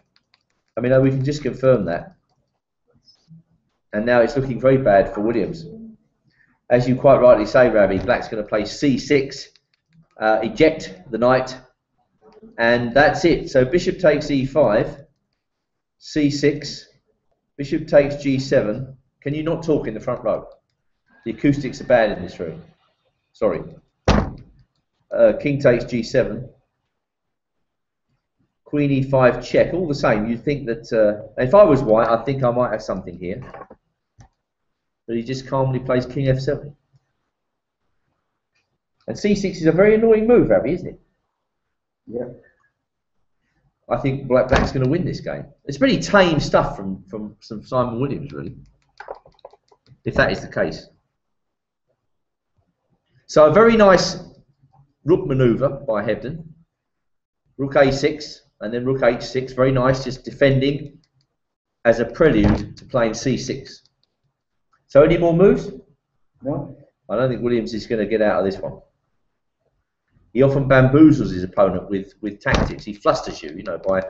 I mean, we can just confirm that. And now it's looking very bad for Williams. As you quite rightly say, Ravi, Black's going to play C6, eject the knight, and that's it. So bishop takes E5, C6, bishop takes G7. Can you not talk in the front row? The acoustics are bad in this room. Sorry. King takes G7. Queen E5 check. All the same, you'd think that if I was White, I think I might have something here. But he just calmly plays King F7. And C6 is a very annoying move, Ravi, isn't it? Yeah. I think Black's going to win this game. It's pretty tame stuff from some Simon Williams, really. If that is the case. So a very nice rook manoeuvre by Hebden. Rook A6 and then rook H6. Very nice, just defending as a prelude to playing C6. So any more moves? No. I don't think Williams is going to get out of this one. He often bamboozles his opponent with tactics. He flusters you, you know, by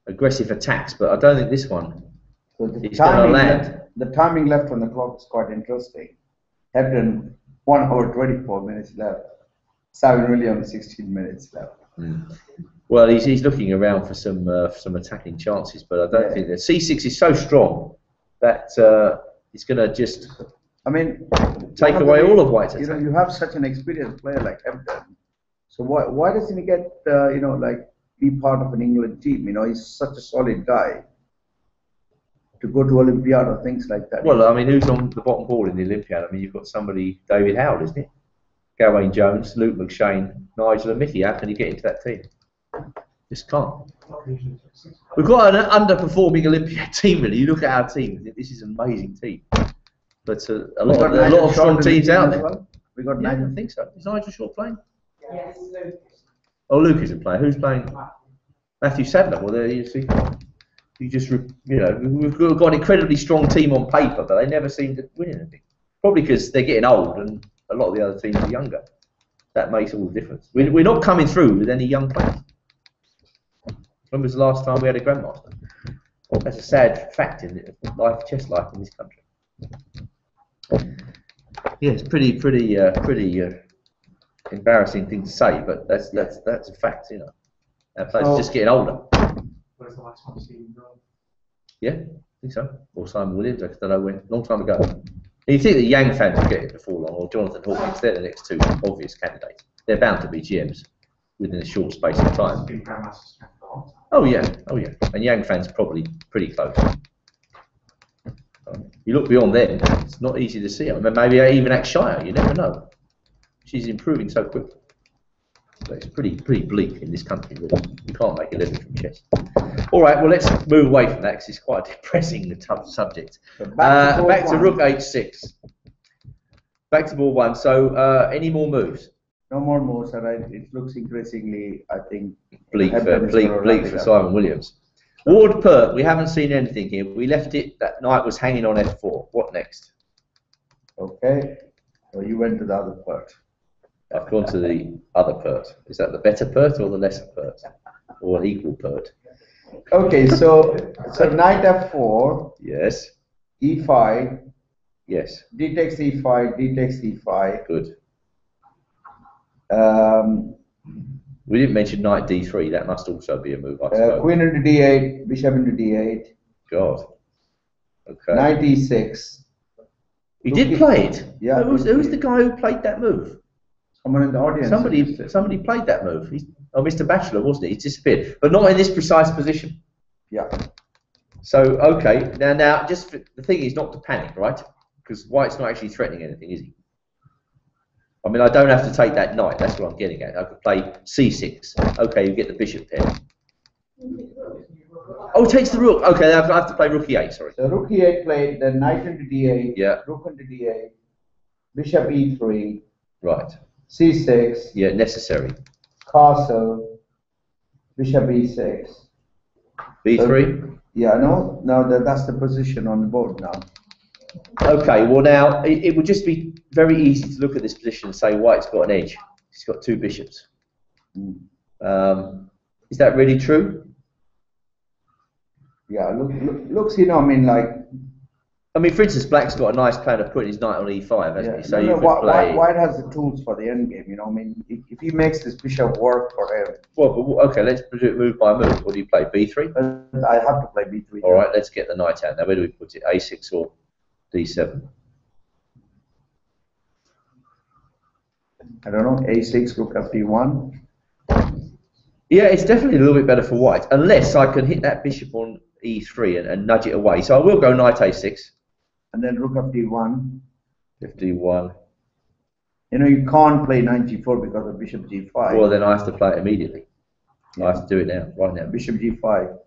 aggressive attacks. But I don't think this one is going to land. The timing left on the clock is quite interesting. Hebden 1 hour 24 minutes left. Simon Williams 16 minutes left. Well, he's looking around for some attacking chances, but I don't think that C6 is so strong that it's going to just take away all of White's attack. You know, you have such an experienced player like Hebden, so why doesn't he get be part of an England team? You know, he's such a solid guy. to go to Olympiad or things like that. Well, I mean, who's on the bottom board in the Olympiad? I mean, you've got somebody, David Howell, isn't it? Gawain Jones, Luke McShane, Nigel and Mickey. How can you get into that team? Just can't. We've got an underperforming Olympiad team, really. You look at our team, this is an amazing team. But a lot of strong teams out there. Well. We got Yeah, I Nigel. think so. Is Nigel Shaw playing? Yes. Oh, Luke isn't playing. Who's playing? Matthew Sadler. Well, there you see. You just, we've got an incredibly strong team on paper, but they never seem to win anything. Probably because they're getting old and a lot of the other teams are younger. That makes all the difference. We're not coming through with any young players. When was the last time we had a grandmaster? That's a sad fact in chess life in this country. Yeah, it's pretty embarrassing thing to say, but that's a fact, you know. Our players just getting older. Where's the last one seen? Yeah, I think so. Or Simon Williams, I don't know when. Long time ago. And you think the Yang fans will get it before long, or Jonathan Hawkins? They're the next two obvious candidates. They're bound to be GMs within a short space of time. Been grandmasters for a long time. Oh yeah. And Yang fans are probably pretty close. You look beyond them, it's not easy to see. I mean, maybe even Akshaya, you never know. She's improving so quickly. But it's pretty bleak in this country, really. You can't make a living from chess. All right, well, let's move away from that because it's quite a depressing, tough subject. Back to Rook H6. Back to board 1. So, any more moves? No more moves, and it looks increasingly, I think, Bleak Hebden is for gonna wrap it up. Simon Williams. Ward Pert, we haven't seen anything here. We left it, that knight was hanging on F4. What next? Okay, so you went to the other part. I've gone to the other Pert. Is that the better Pert or the lesser Pert? Or an equal Pert? Okay, so knight F4, Yes. E5, Yes. D takes E5, D takes E5. Good. Um, We didn't mention knight D3. That must also be a move, I suppose. Queen into D8, bishop into D8, God. Okay. knight E6. He did play it. Yeah. Who's the guy who played that move? Someone in the audience. Somebody played that move. Mr. Batchelor, wasn't he? He disappeared, but not in this precise position. Yeah. So okay, now just the thing is not to panic, right? Because White's not actually threatening anything, is he? I mean, I don't have to take that knight. That's what I'm getting at. I could play C6. Okay, you get the bishop there. Oh, it takes the rook. Okay, I have to play rook E8. Sorry. So rook E8 played, then knight into D8, Yeah. rook into D8, bishop E3, Right. C6, Yeah, necessary. castle, bishop E6. B3. Yeah, no, that's the position on the board now. Okay, well now, it would just be very easy to look at this position and say White's got an edge. He's got two bishops. Is that really true? Yeah, looks, you know, I mean, like... I mean, for instance, Black's got a nice plan of putting his knight on E5, hasn't Yeah, he? So you could play... White has the tools for the endgame, you know, I mean, if he makes this bishop work for him... Well, but, okay, let's do it move by move. What do you play, B3? I have to play B3. All right, let's get the knight out. Now, where do we put it, A6 or D7? I don't know, A6, rook F1. Yeah, it's definitely a little bit better for White, unless I can hit that bishop on E3 and nudge it away. So I will go knight A6. And then rook F1. 51. You know, you can't play knight G4 because of bishop G5. Well, then I have to play it immediately. I have to do it now, right now. Bishop G5.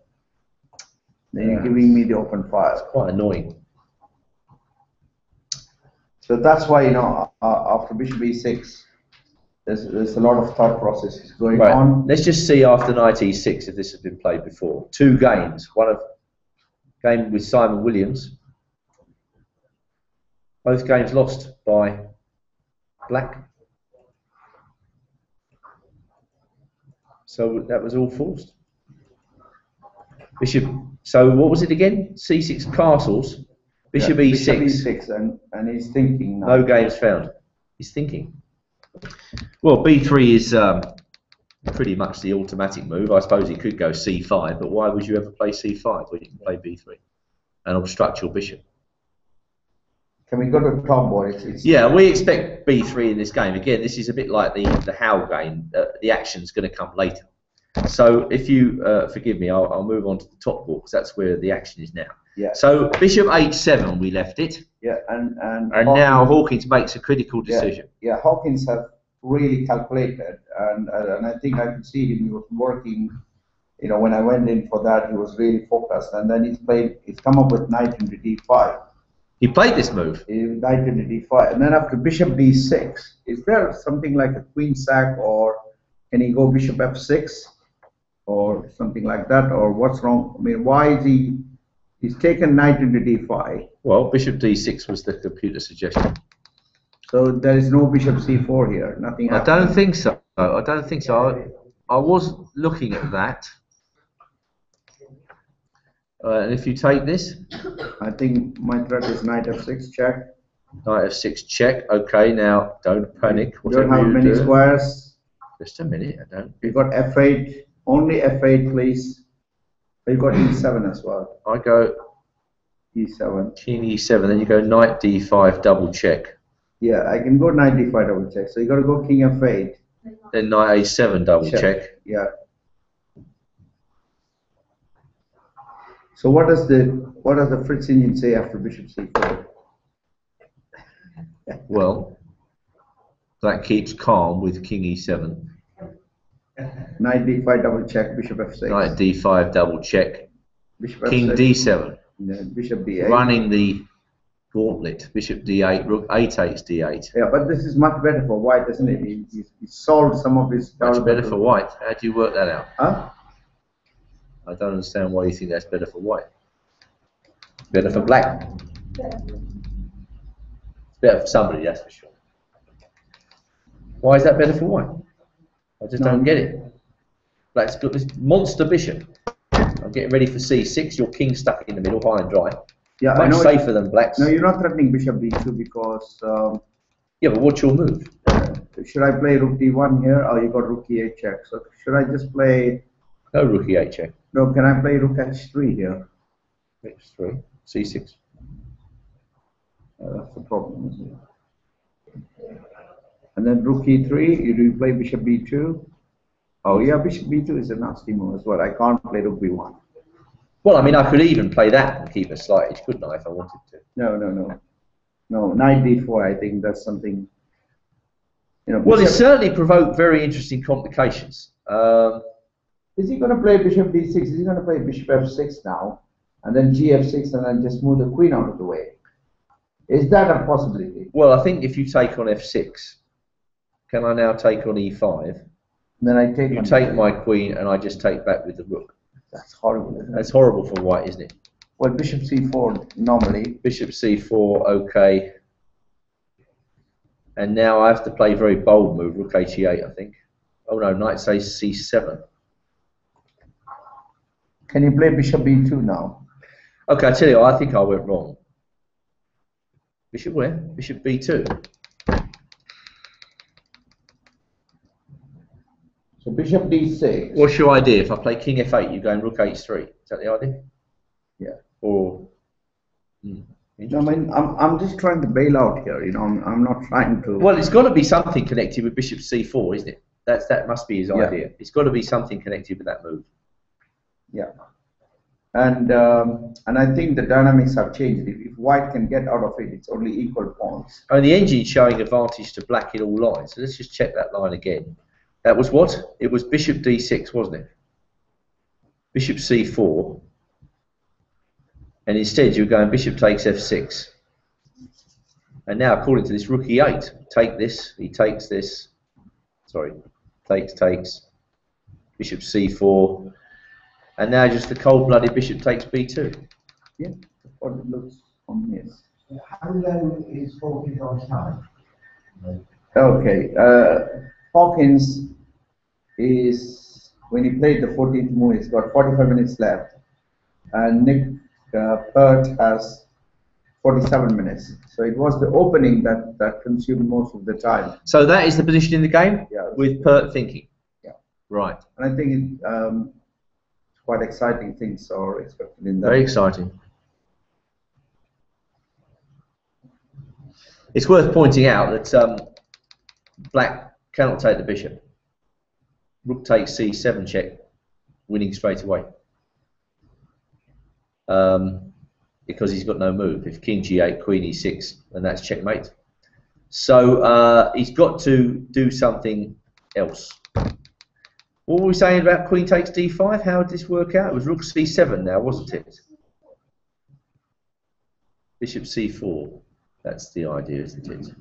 Then you're giving me the open file. It's quite annoying. So that's why, you know, after bishop E6, there's a lot of thought processes going on. Let's just see after knight E6 if this has been played before. 2 games. Game with Simon Williams. Both games lost by Black. So that was all forced. Bishop. So what was it again? C6 castles. Bishop E6. Bishop E6, and he's thinking now. No games found. He's thinking. Well, B3 is pretty much the automatic move. I suppose he could go C5, but why would you ever play C5 when you can play B3 and obstruct your bishop? Can we go to the top board? Yeah, we expect B3 in this game. Again, this is a bit like the Howell game. The action's going to come later. So if you forgive me, I'll move on to the top board because that's where the action is now. Yeah. So bishop h7, we left it, Yeah, and now Hawkins makes a critical decision. Yeah, Hawkins have really calculated, and I think I could see him. He was working. You know, when I went in for that, he was really focused, and then he's come up with knight into d5. He played this move. Knight into d5, and then after bishop d6, is there something like a queen sack, or can he go bishop f6, or something like that, or what's wrong? I mean, why is he's taken knight into d5? Well, bishop d6 was the computer suggestion. So there is no bishop c4 here. Nothing. I don't think so. I don't think so. I was looking at that. And if you take this, I think my threat is knight f6 check. knight f6 check. Okay, now don't panic. You don't have many squares. Just a minute. I don't. You got f8. Only f8, please. You got e7 as well. I go e7. king e7. Then you go knight d5 double check. Yeah, I can go knight d5 double check. So you got to go king f8. Then knight a7 double check. Yeah. So what does the Fritz engine say after bishop c4? Well, that keeps calm with king e7. Knight d5 double check, bishop f6. Knight d5 double check. Bishop King f6. d7. Yeah, bishop d8. Running the gauntlet. Bishop d8. Rook a takes d8. Yeah, but this is much better for white, isn't it? He solved some of his. Much better for white. How do you work that out? Huh? I don't understand why you think that's better for white. Better for black. It's better for somebody, that's for sure. Why is that better for white? I just don't get it. Black's got this monster bishop. I'm getting ready for c6. Your king stuck in the middle, high and dry. Yeah, much safer than black's. No, you're not threatening bishop d2 because. Yeah, but what's your move? Should I play rook d1 here? Or you got rook e8 check. So should I just play? No rook e8 check. No, can I play rook h3 here? h3, c6. That's the problem, isn't it? And then rook e3, you play bishop b2. Oh yeah, bishop b2 is a nasty move as well. I can't play rook b1. Well, I mean, I could even play that and keep a slight edge, couldn't I, if I wanted to? No, knight d4, I think that's something. You know, well, it certainly provoked very interesting complications. Is he going to play bishop d6? Is he going to play bishop f6 now? And then gf6 and then just move the queen out of the way? Is that a possibility? Well, I think if you take on f6, can I now take on e5? And then I take. You take my queen and I just take back with the rook. That's horrible, isn't it? That's horrible for white, isn't it? Well, bishop c4 normally. Bishop c4, okay. And now I have to play a very bold move, rook h8, I think. Oh no, knight says c7. Can you play bishop b2 now? Okay, I tell you, I think I went wrong. Bishop where? Bishop b2. So bishop d6. What's your idea? If I play king f8, you go in rook h3. Is that the idea? Yeah. Or. No, I mean, I'm just trying to bail out here. You know, I'm not trying to. Well, it's got to be something connected with bishop c4, isn't it? That must be his idea. It's got to be something connected with that move. Yeah. And I think the dynamics have changed. If white can get out of it, it's only equal points. I mean, the engine's showing advantage to black in all lines. So let's just check that line again. That was what? It was bishop d6, wasn't it? Bishop c4. And instead you're going bishop takes f6. And now according to this rook e8, take this, he takes this. Sorry, takes. Bishop c4. And now just the cold-blooded bishop takes b2. Yeah, that's what it looks on this. How low is Hawkins on time? Okay, Hawkins is, when he played the 14th move, he's got 45 minutes left. And Nick Pert has 47 minutes. So it was the opening that consumed most of the time. So that is the position in the game? Yeah. With Pert thinking? Yeah. Right. And I think quite exciting things are expected in that. Very exciting. It's worth pointing out that black cannot take the bishop. Rook takes c7 check winning straight away. Because he's got no move. If King G8, Queen E6, then that's checkmate. So he's got to do something else. What were we saying about Queen takes D5? How did this work out? It was Rook C7 now, wasn't it? Bishop C4. That's the idea, isn't it?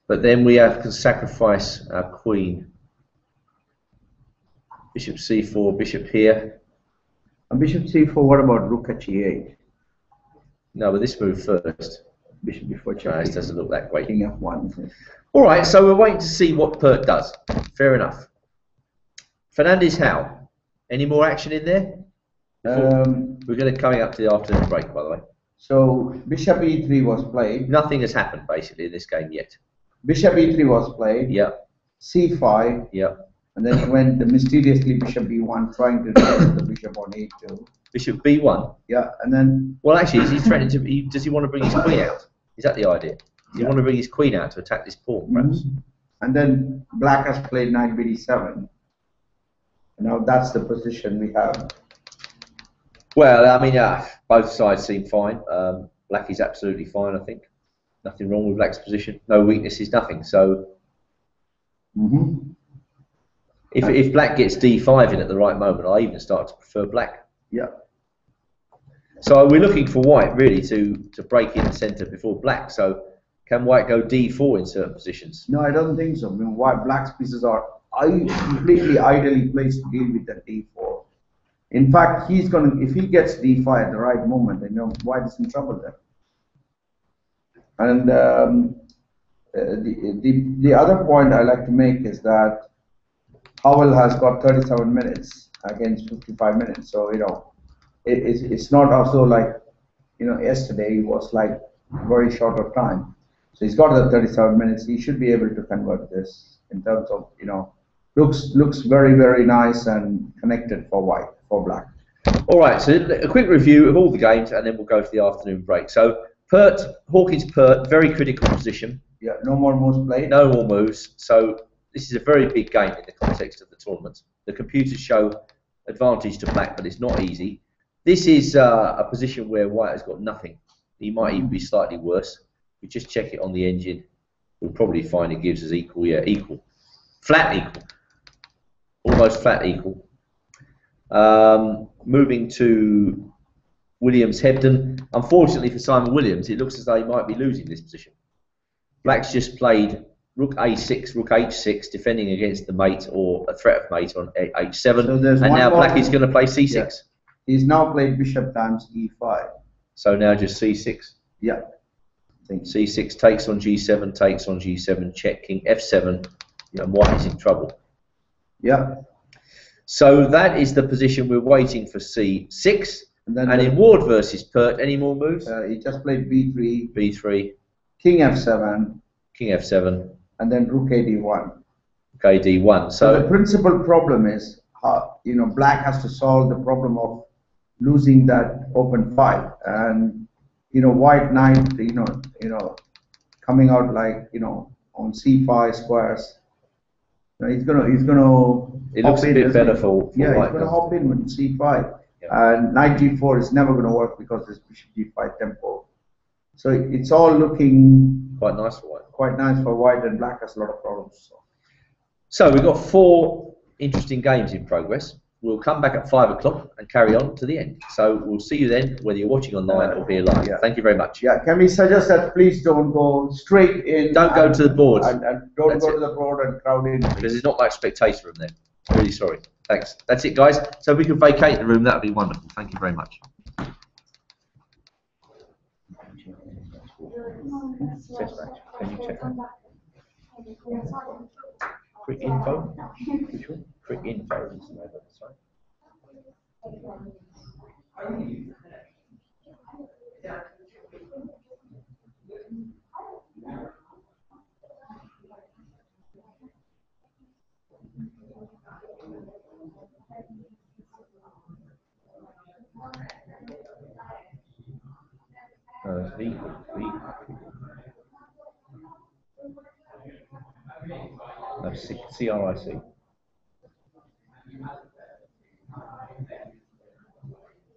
But then we have to sacrifice our Queen. Bishop C4, Bishop here. And Bishop C4, what about Rook at G8? No, but this move first. Bishop before check. No, this doesn't look that great. King F1. All right, so we're waiting to see what Pert does. Fair enough. Fernandez, Howell. Any more action in there? We're going to coming up to the afternoon break, by the way. So Bishop E3 was played. Nothing has happened basically in this game yet. Bishop E3 was played. Yeah. C5. Yeah. And then he went mysteriously Bishop B1, trying to replace the Bishop on A2. Bishop B1. Yeah, and then. Well, actually, is he threatening to? Does he want to bring his queen out? Is that the idea? Does he want to bring his queen out to attack this pawn, perhaps? And then Black has played Knight BD7. Now that's the position we have. Well, I mean, both sides seem fine. Black is absolutely fine, I think. Nothing wrong with Black's position. No weaknesses, nothing. So, if Black gets D5 in at the right moment, I even start to prefer Black. Yeah. So we're looking for White really to break in the centre before Black. So can White go D4 in certain positions? No, I don't think so. I mean, Black's pieces are completely ideally placed to deal with that D4. In fact, he's going to, if he gets D5 at the right moment, then White is in trouble there. And the other point I like to make is that Howell has got 37 minutes against 55 minutes. So, it's not also like, yesterday it was like very short of time. So he's got the 37 minutes. He should be able to convert this in terms of, looks very, very nice and connected for White, for Black. All right, so a quick review of all the games and then we'll go to the afternoon break. So Hawkins Pert, very critical position. Yeah, no more moves played. No more moves. So this is a very big game in the context of the tournament. The computers show advantage to Black, but it's not easy. This is a position where White has got nothing. He might even be slightly worse. We just check it on the engine. We'll probably find it gives us equal. Yeah, equal. Flat equal. Almost flat equal. Moving to Williams Hebden. Unfortunately for Simon Williams, it looks as though he might be losing this position. Black's just played Rook A6, Rook H6, defending against the mate or a threat of mate on H7. So and now Black is going to play C6. Yeah. He's now played Bishop times E5. So now just C6. Yeah. C6 takes on G7, takes on G7, check, King F7, and White is in trouble. Yeah. So that is the position we're waiting for C6. And in Ward versus Pert, any more moves? He just played B3. B3. King F7. King F7. And then Rook AD1. Okay, D1. So the principal problem is, Black has to solve the problem of losing that open fight. And, White Knight, coming out like, on C5 squares. He's gonna. It looks a bit better for yeah, White. He's gonna hop in with C5, yeah. And Knight G4 is never gonna work because there's Bishop G5 tempo. So it's all looking quite nice for White. Quite nice for White, and Black has a lot of problems. So we've got 4 interesting games in progress. We'll come back at 5 o'clock and carry on to the end. So we'll see you then, whether you're watching online or here live. Yeah. Thank you very much. Yeah, can we suggest that please don't go straight in? Don't go to the boards. And don't go to the board and crowd in. Because there's not much spectator room there. Really sorry. Thanks. That's it, guys. So if we can vacate the room, that would be wonderful. Thank you very much. Test match. Can you check that? Quick info. Quick info. Sorry. No, CRIC.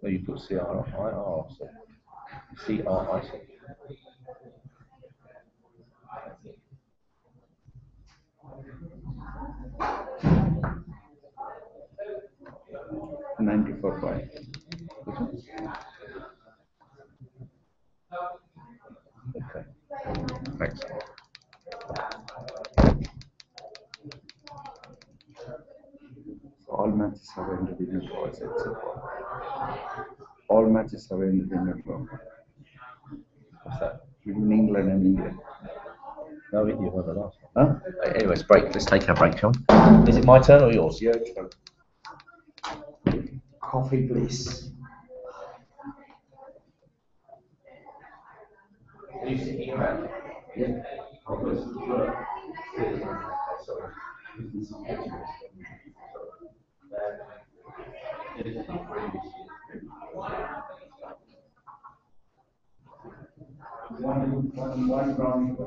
Oh, you put CRIR, so CRI. 94 point. Okay. Thanks. All matches have ended in a draw, except all matches have ended in a draw. What's that? In England and England. No, India won the last one. Huh? Anyways, break. Let's take our break, shall we? Is it my turn or yours? Your turn. Coffee, please. Are you sitting around? Yeah. One round.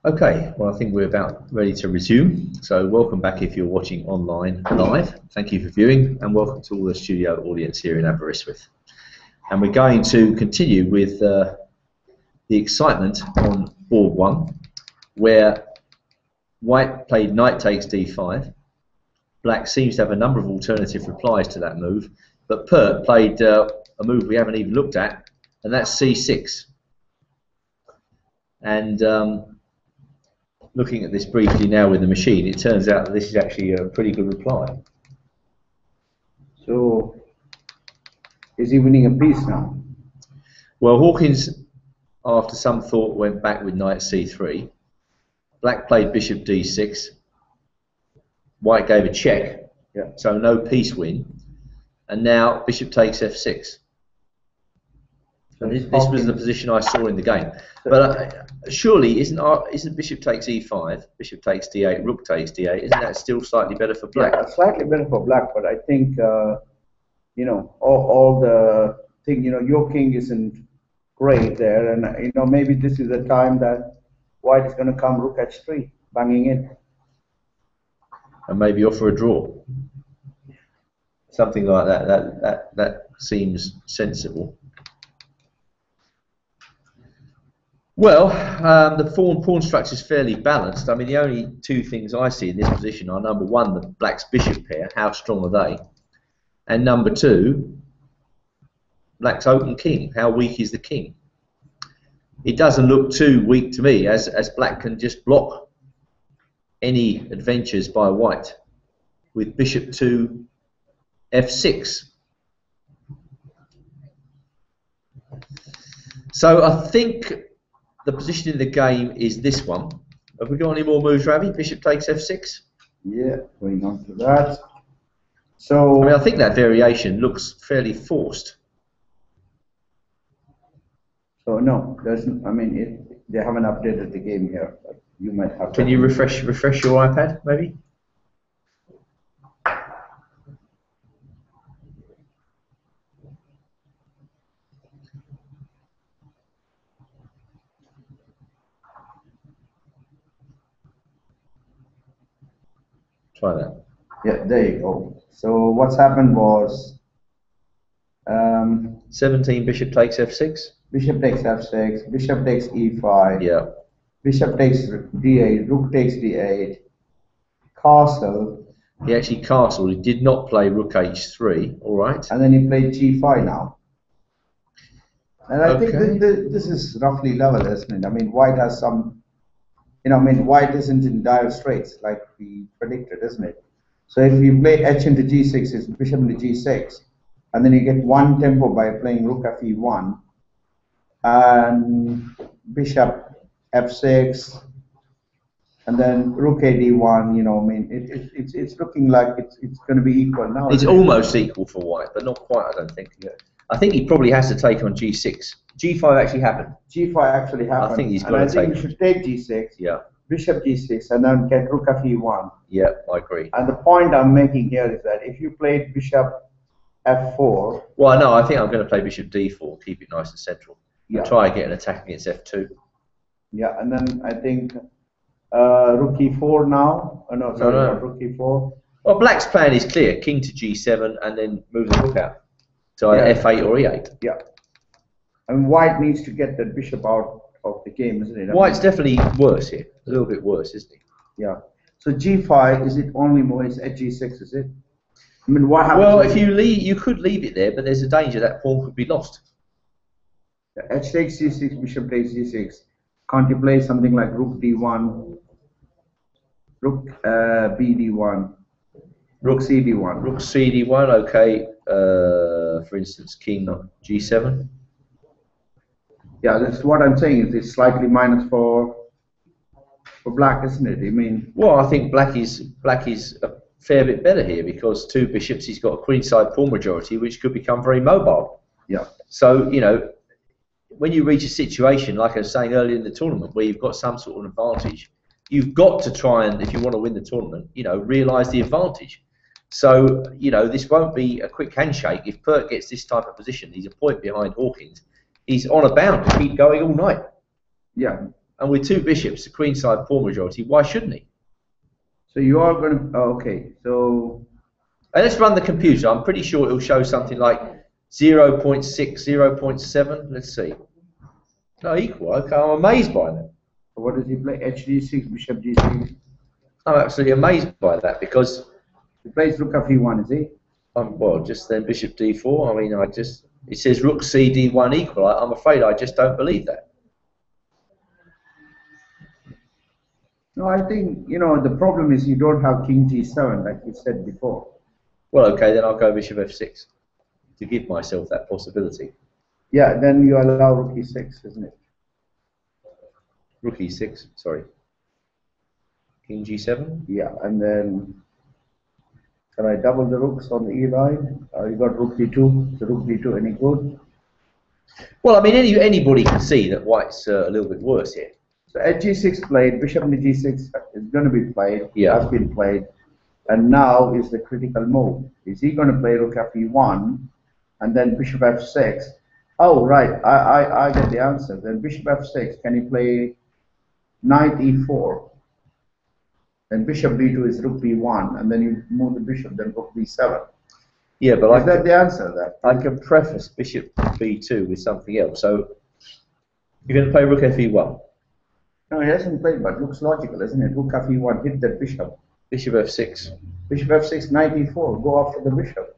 Okay, well, I think we're about ready to resume. So welcome back if you're watching online live. Thank you for viewing, and welcome to all the studio audience here in Aberystwyth. And we're going to continue with the excitement on board one, where White played knight takes d5. Black seems to have a number of alternative replies to that move, but Pert played a move we haven't even looked at, and that's c6. And looking at this briefly now with the machine, it turns out that this is actually a pretty good reply. So, is he winning a piece now? Well, Hawkins, after some thought, went back with knight c3. Black played bishop d6. White gave a check, so no piece win. And now bishop takes f6. So this was the position I saw in the game. But surely isn't bishop takes e5, bishop takes d8, rook takes d8? Isn't that still slightly better for Black? Yeah, slightly better for Black, but I think you know, all the thing, you know, your king isn't great there, and you know, maybe this is the time that White is going to come rook h3, banging in, and maybe offer a draw. Something like that. That seems sensible. Well, the pawn structure is fairly balanced. I mean, the only two things I see in this position are, number one, the Black's bishop pair. How strong are they? And number two, Black's open king. How weak is the king? It doesn't look too weak to me, as Black can just block any adventures by White with bishop to f6. So I think the position in the game is this one. Have we got any more moves, Ravi? Bishop takes f6? Yeah, going on to that. So I mean, I think that variation looks fairly forced. So no, there's. I mean, they haven't updated the game here. But you might have. Can you refresh your iPad, maybe? Try that. Yeah, there you go. So what's happened was 17 bishop takes f6. Bishop takes f6. Bishop takes e5. Yeah. Bishop takes d8. Rook takes d8. Castle. He actually castled. He did not play rook h3. All right. And then he played g5 now. And I think Okay. this is roughly level, isn't it? I mean, White has some. You know, I mean, White isn't in dire straits like we predicted, isn't it? So if you play h into g6, it's bishop into g6, and then you get one tempo by playing rook fe1, and bishop f6, and then rook ad1. You know, I mean, it's looking like it's going to be equal now. It's almost equal for White, but not quite, I don't think. Yeah. I think he probably has to take on g6. g5 actually happened. G5 actually happened. I think he's got and to take. I think you should take g6. Yeah. Bishop g6, and then get rook fe1. Yeah, I agree. And the point I'm making here is that if you played bishop f4. Well, no, I think I'm going to play bishop d4, keep it nice and central. Yeah. And try and get an attack against f2. Yeah, and then I think rook e4 now. Oh, no, sorry, No. not rook e4. Well, Black's plan is clear: king to g7, and then move the rook out. So either f8 or e8. Yeah. I mean, White needs to get that bishop out of the game, isn't it? White's definitely worse here, a little bit worse, isn't he? Yeah. So g5, is it only more? It's at g6, is it? I mean, what happens? Well, if you leave, you could leave it there, but there's a danger that pawn could be lost. H takes c6, bishop takes g6. Can't you play something like rook d1, rook b d1? Rook CD1. Rook CD1, okay. For instance, King G7. Yeah, that's what I'm saying. Is it's slightly minus for black, isn't it? I mean, Well, I think black is a fair bit better here because two bishops. He's got a queenside pawn majority, which could become very mobile. yeah. So you know, when you reach a situation like I was saying earlier in the tournament, where you've got some sort of advantage, you've got to try and, if you want to win the tournament, you know, realise the advantage. So you know, this won't be a quick handshake. If Pert gets this type of position, he's a point behind Hawkins. He's on a bound to keep going all night. Yeah. And with two bishops, the queenside pawn majority, why shouldn't he? So you are going to, okay, so. And let's run the computer. I'm pretty sure it'll show something like 0.6, 0.7. Let's see. No, equal. Okay, I'm amazed by that. What does he play? HG6, Bishop G6. I'm absolutely amazed by that because He plays Rook F1, is he? well, just then Bishop D4. I mean, it says Rook CD1 equal. I'm afraid I just don't believe that. No, I think, you know, the problem is you don't have King G7, like you said before. Well, okay, then I'll go Bishop F6 to give myself that possibility. Yeah, then you allow Rook E6, isn't it? Rook E6, sorry. King G7? Yeah, and then can I double the rooks on the E line? You got Rook D2. So Rook D2 any good? Well, I mean, anybody can see that White's a little bit worse here. So at G6 played, Bishop into G6 is going to be played. Yeah. Has been played, and now is the critical move. Is he going to play Rook F1 and then Bishop F6? Oh, right. I get the answer. Then Bishop F6. Can he play Knight E4? Then Bishop B2 is Rook B1, and then you move the Bishop. Then Rook B7. Yeah, but is that the answer? That I can preface Bishop B2 with something else. So you're going to play Rook FE1. No, he hasn't played, but looks logical, isn't it? Rook F1, hit that Bishop. Bishop F6. Bishop F6, Knight E4, go after the Bishop.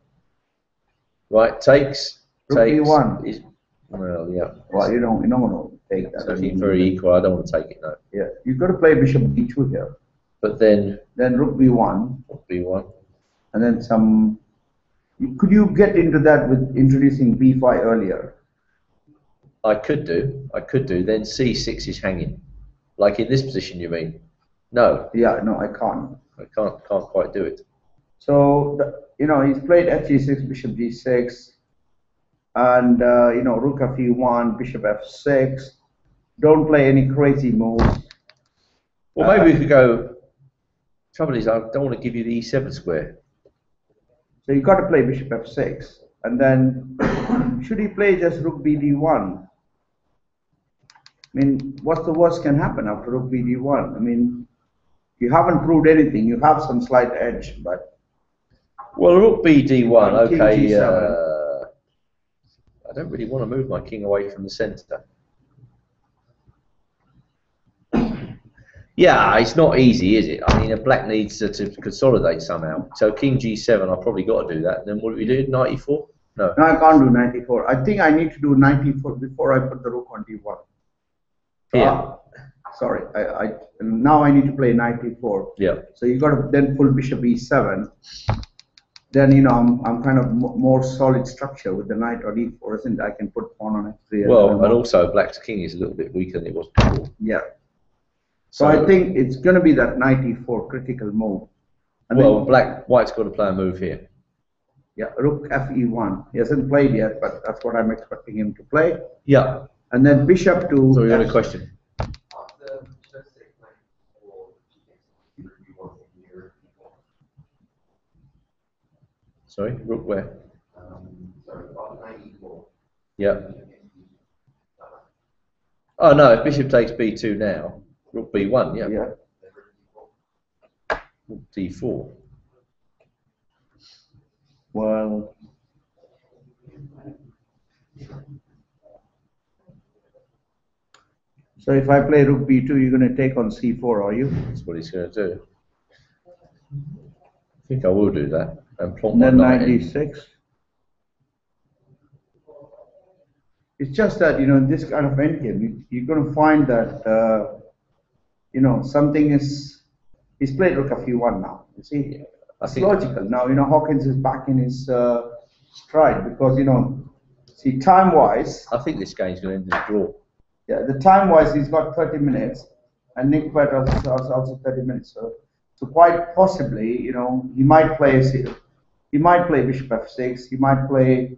Right, takes. Rook E1. Is, well, yeah. Well, you don't want to take that. It's looking very equal. I don't want to take it, no. Yeah, you've got to play Bishop B2 here. But then Rook B1. Rook B1. And then some. Could you get into that with introducing B5 earlier? I could do. Then C6 is hanging. Like in this position, you mean? No. Yeah, no, I can't. I can't quite do it. So, you know, he's played F6, Bishop G6, and, you know, Rook F1, Bishop F6. Don't play any crazy moves. Well, maybe we could go. Trouble is, I don't want to give you the E7 square. So you've got to play Bishop F6, and then should he play just Rook BD1? I mean, what's the worst can happen after Rook BD1? I mean, you haven't proved anything. You have some slight edge, but well, Rook BD1. King Okay. G7. I don't really want to move my king away from the centre. Yeah, it's not easy, is it? I mean, a black needs to consolidate somehow. So King G7, I've probably got to do that. And then what do we do? 94? No. No, I can't do 94. I think I need to do 94 before I put the Rook on D1. Yeah. Sorry, now I need to play 94. Yeah. So you got to then full Bishop E7. Then, you know, I'm kind of more solid structure with the knight on E4, isn't it? I can put pawn on F3. Well, and also black's king is a little bit weaker than it was before. Yeah. So I think it's going to be that knight E4 critical move. And well, then, White's got to play a move here. Yeah, Rook Fe1. He hasn't played yet, but that's what I'm expecting him to play. Yeah. And then Bishop to. So we had a question. Sorry, Rook where? Yeah. Oh no, if Bishop takes B2 now, Rook B1, yeah. Yeah. Rook D4. Well. So if I play Rook B2, you're going to take on C4, are you? That's what he's going to do. I think I will do that. And plonk And then my knight knight in. D6. It's just that, you know, in this kind of endgame, you're going to find that, you know, something is. He's played Rook F1 now. You see, I It's think logical. Now, Hawkins is back in his stride because, see, time-wise, I think this game's going to end in a draw. yeah, the time-wise, he's got 30 minutes, and Nick Peters has also 30 minutes. So quite possibly, he might play Bishop F6, he might play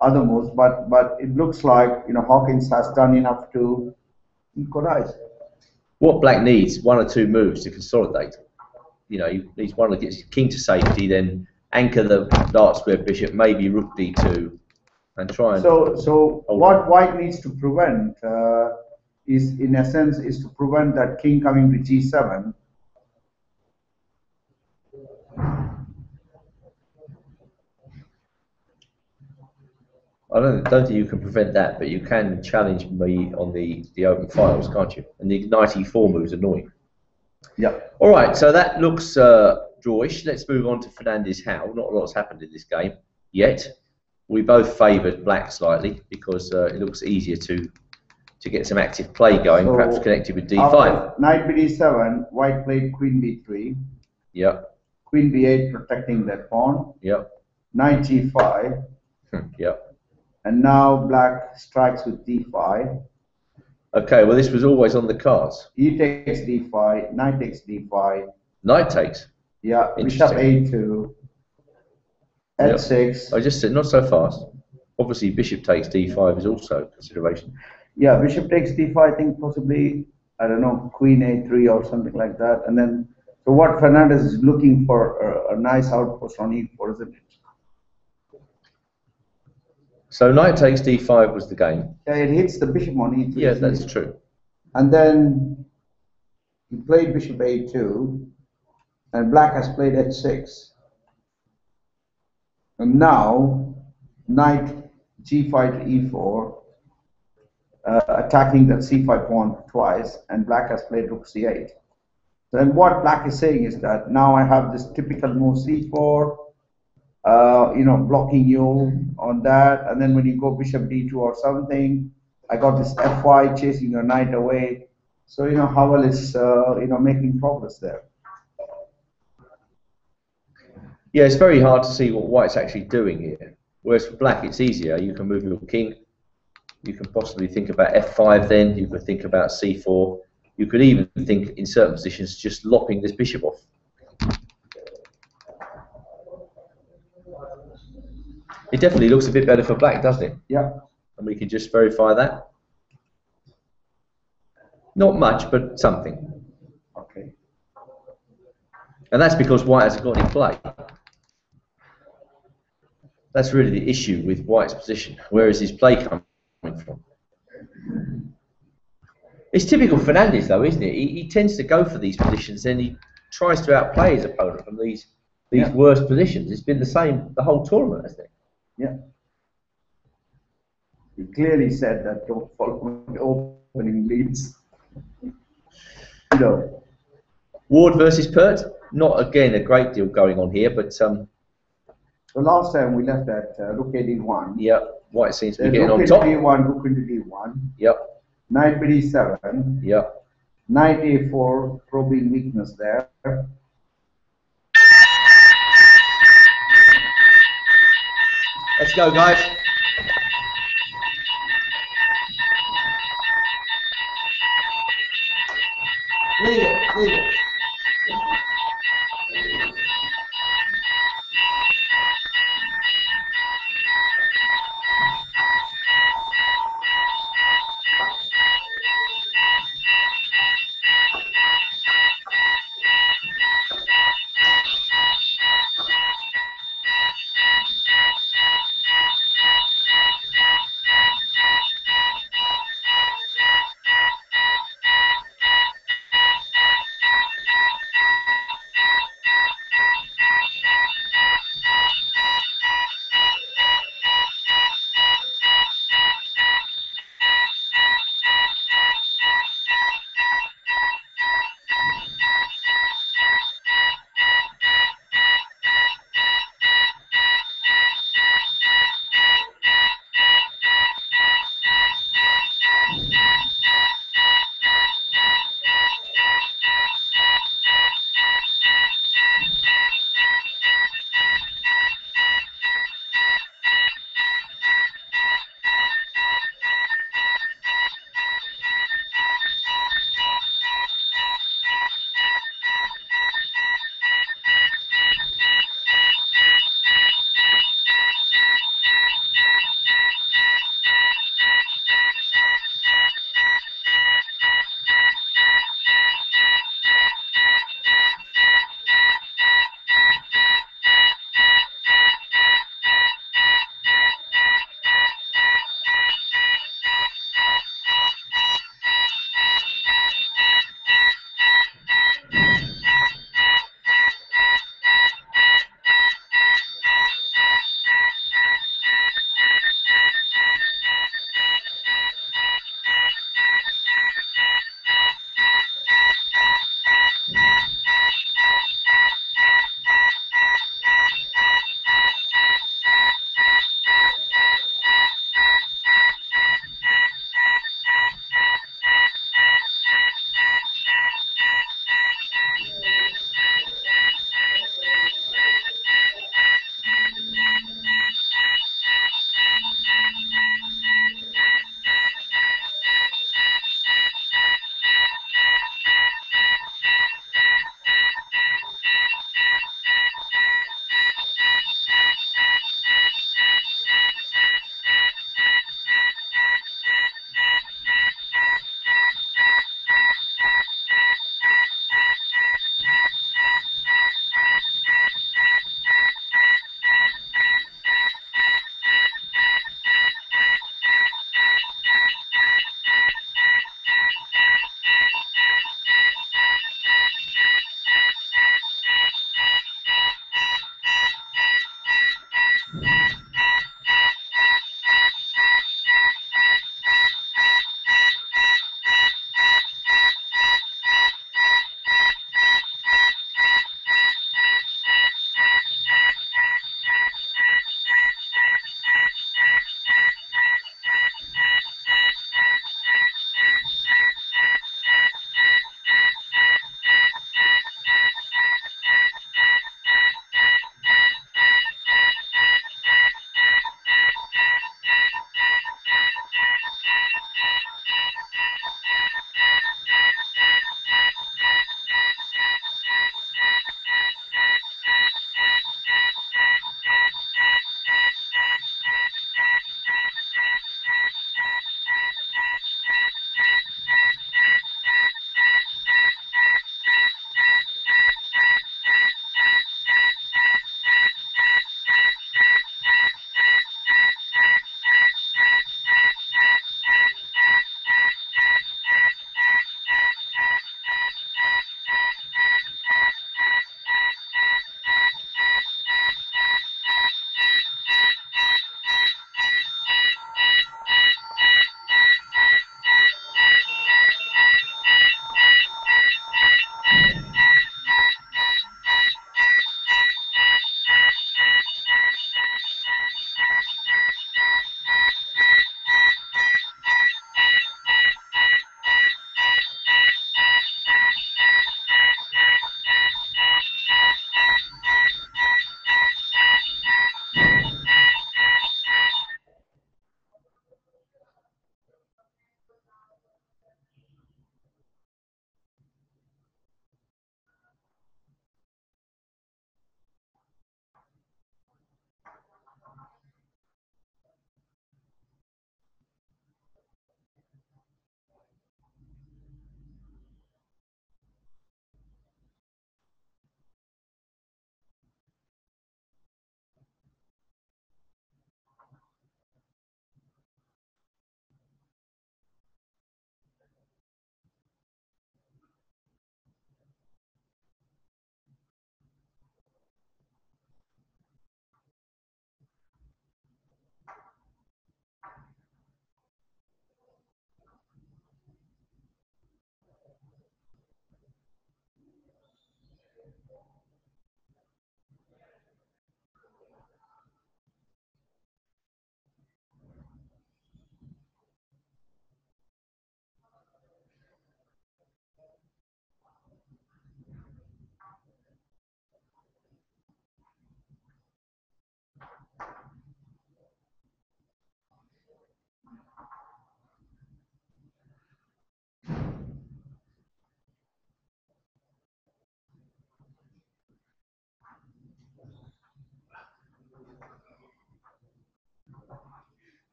other moves, but it looks like, Hawkins has done enough to equalize. What Black needs, one or two moves to consolidate. He needs one that gets his king to safety, then anchor the dark square bishop, maybe rook d2, and try and. So what White needs to prevent is, in essence, to prevent that king coming to g7. I don't think you can prevent that, but you can challenge me on the open files, can't you? And the knight e4 move is annoying. Yeah. All right, so that looks drawish. Let's move on to Fernandez Howell. Not a lot's happened in this game yet. We both favoured Black slightly because it looks easier to get some active play going, So perhaps connected with d5. Knight bd7, White played queen b3. Yep. Queen b8 protecting that pawn. Yep. Knight g5. Yep. And now Black strikes with d5. Okay, well, this was always on the cards. E takes d5, knight takes d5. Knight takes. Yeah, bishop a2, h6. I just said not so fast. Obviously, bishop takes d5 is also a consideration. Yeah, bishop takes d5, I think possibly, I don't know, queen a3 or something like that. And then, so what Fernandez is looking for a nice outpost on e4, isn't it? So knight takes d5 was the game. Yeah, it hits the bishop on e3. Yeah, that's true. And then he played bishop a2, and Black has played h6. And now, knight g5 to e4, attacking that c5 pawn twice, and Black has played rook c8. Then what Black is saying is that now I have this typical move c4, blocking you on that, and then when you go bishop d2 or something, I got this fy chasing your knight away. So Howell is making progress there. Yeah, it's very hard to see what White's actually doing here. Whereas for Black, it's easier. You can move your king. You can possibly think about f5 then. You could think about c4. You could even think, in certain positions, just lopping this bishop off. It definitely looks a bit better for Black, doesn't it? Yeah. And we can just verify that. Not much, but something. Okay. And that's because White hasn't got any play. That's really the issue with White's position. Where is his play coming from? It's typical Fernandez, though, isn't it? He tends to go for these positions, and he tries to outplay his opponent from these worst positions. It's been the same the whole tournament, hasn't it? Yeah. He clearly said that don't follow the opening leads. Ward versus Pert. Not again a great deal going on here, but So last time we left at rook a1. Yep. White seems to be There's getting on rook top. into d1, rook into d1. Yep. Knight bd7. Yep. Knight a4, probing weakness there. Let's go, guys. Leave it, leave it.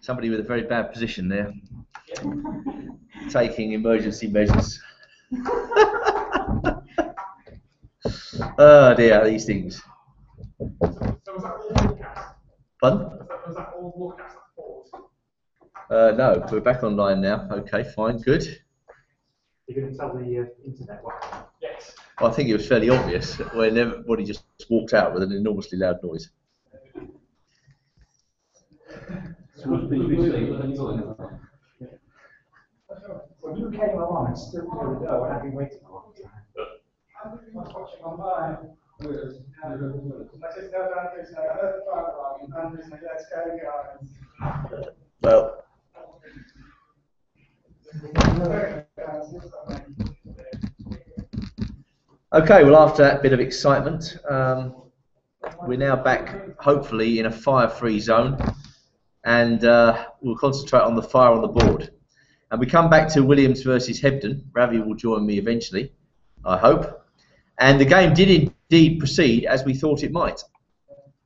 Somebody with a very bad position there, taking emergency measures. Oh dear, these things. So was that all forecast? Pardon? Was that all forecast? No, we're back online now. Okay, fine, good. You're going to tell the internet what? Yes. Well, I think it was fairly obvious when everybody just walked out with an enormously loud noise. When you came along and stood near the door, I've been waiting for a long time. I was watching online. I said, no, Andrew's I heard the phone alarm, and Andrew's like, let's go, guys. Well, okay, well, after that bit of excitement, we're now back, hopefully, in a fire-free zone, and we'll concentrate on the fire on the board. And we come back to Williams versus Hebden. Ravi will join me eventually, I hope. And the game did indeed proceed as we thought it might.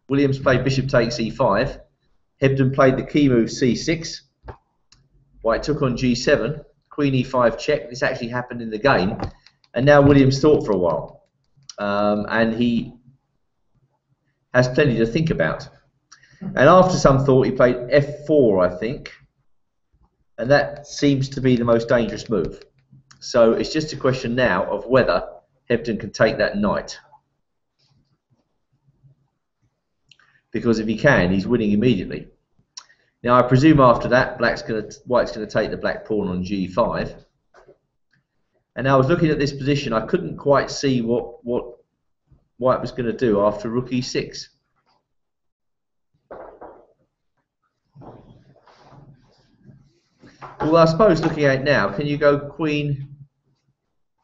Williams played bishop takes e5. Hebden played the key move c6. White took on g7. Queen e5 check. This actually happened in the game. And now Williams thought for a while. And he has plenty to think about. And after some thought, he played f4, I think. And that seems to be the most dangerous move. So it's just a question now of whether Hebden can take that knight. Because if he can, he's winning immediately. Now I presume after that, White's going to take the black pawn on g5. And I was looking at this position, I couldn't quite see what White was going to do after rook e6. Well, I suppose looking at it now, can you go queen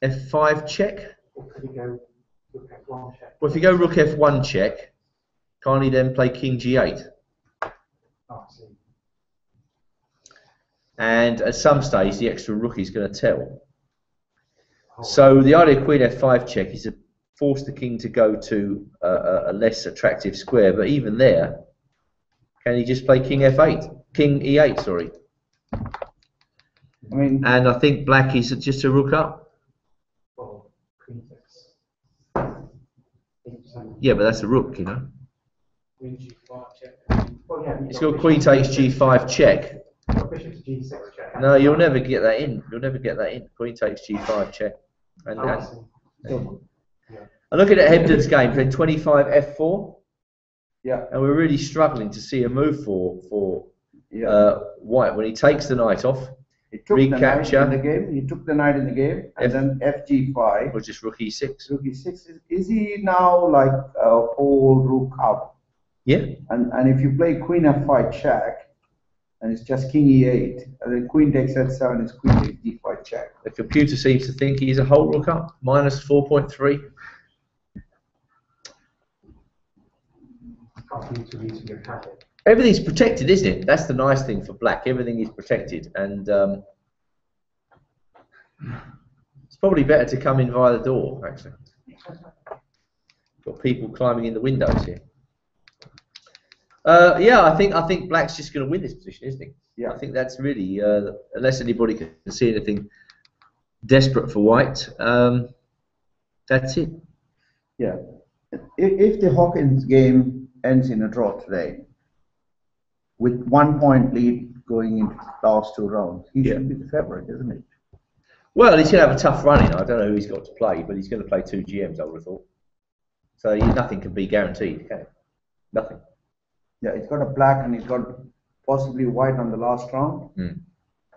f5 check? Or could you go rook f1 check? Well, if you go rook f1 check, can't he then play king g8? Oh, I see. And at some stage, the extra rook is going to tell. So the idea of queen f5 check is to force the king to go to a less attractive square. But even there, can he just play king f8? King e8, sorry. I mean, And I think black is just a rook up. Well, queen takes. Yeah, but that's a rook, you know. Queen g5 check. Well, yeah, It's got queen takes g5 check. Bishop to g6 check. No, you'll never get that in. You'll never get that in. Queen takes g5 check. And Oh, I see. I'm looking at Hebden's game, playing 25 f4. yeah, And we're really struggling to see a move for yeah. White when he takes the knight off. He took the knight recapture. in the game. He took the knight in the game, and then fg5. Or just rook e6. Rook e6. Is he now like a whole rook up? Yeah. And if you play queen f5 check, and it's just king e8, and then queen takes f7 is queen takes d5 check. The computer seems to think he's a whole rook up, minus 4.3. Everything's protected, isn't it? That's the nice thing for black. Everything is protected, and it's probably better to come in via the door. Actually, got people climbing in the windows here. Yeah, I think black's just going to win this position, isn't he? Yeah. I think that's really, unless anybody can see anything desperate for white, that's it. Yeah. If the Hawkins game ends in a draw today, with 1 point lead going into the last 2 rounds, he should be the favourite, isn't it? Well, he's going to have a tough run in. I don't know who he's got to play, but he's going to play 2 GMs, I would have thought. So nothing can be guaranteed, can it? Nothing. Yeah, he's got a black and he's got possibly white on the last round. Mm.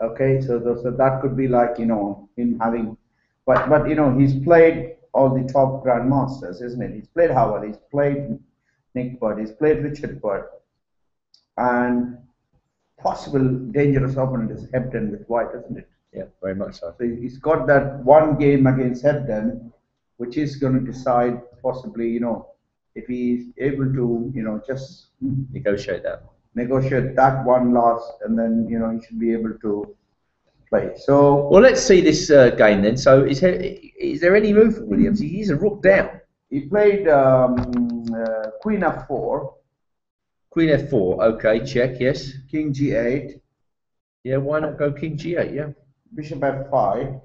Okay, so that could be like, you know, him having, but you know, he's played all the top grandmasters, isn't it? He's played Howell, he's played Nick Butt, he's played Richard Butt, and possible dangerous opponent is Hebden with white, isn't it? Yeah, very much so. So he's got that one game against Hebden, which is going to decide possibly, you know, if he's able to, you know, just Negotiate that. negotiate that one last, and then, you know, he should be able to play. So, Well, let's see this game then. So is there any move for Williams? He's a rook down. he played queen f4, Queen F4. Okay, check. Yes. King G8. Yeah. Why not go King G8? Yeah. Bishop F5.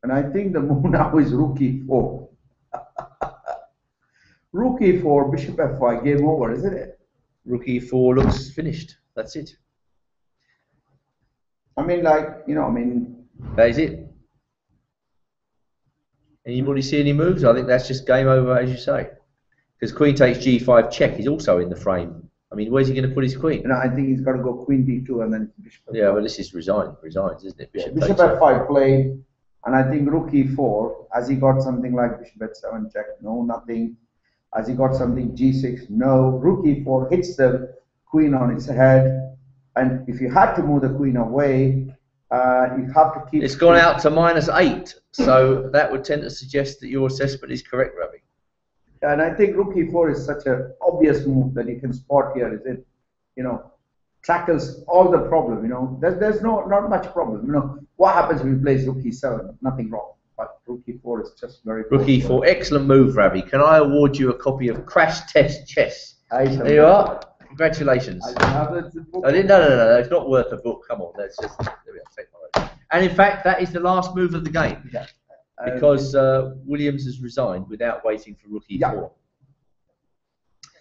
And I think the move now is Rook E4. Rook E4, Bishop F5, game over, isn't it? Rook E4 looks finished. That's it. I mean, like, you know, I mean. That is it. Anybody see any moves? I think that's just game over, as you say. Because Queen takes G5 check is also in the frame. I mean, where's he going to put his queen? You know, I think he's got to go Queen B2 and then Bishop F5. Yeah, well, this is resigns, isn't it? Bishop F5 played, and I think Rook E4. Has he got something like Bishop H7 check? No, nothing. Has he got something G6? No. Rook E4 hits the queen on its head, and if you had to move the queen away, you have to keep. It's gone out to -8, so that would tend to suggest that your assessment is correct, Ravi. And I think Rook E4 is such an obvious move that you can spot here. Is it, you know, tackles all the problem. You know, there's not much problem. You know, what happens if he plays Rook E7? Nothing wrong. But Rook E4 is just very. Rook E4, excellent move, Ravi. Can I award you a copy of Crash Test Chess? There you are. Congratulations. No, it's not worth a book. Come on, let's just. There we are. And in fact, that is the last move of the game. Yeah. Because Williams has resigned without waiting for Rook E4.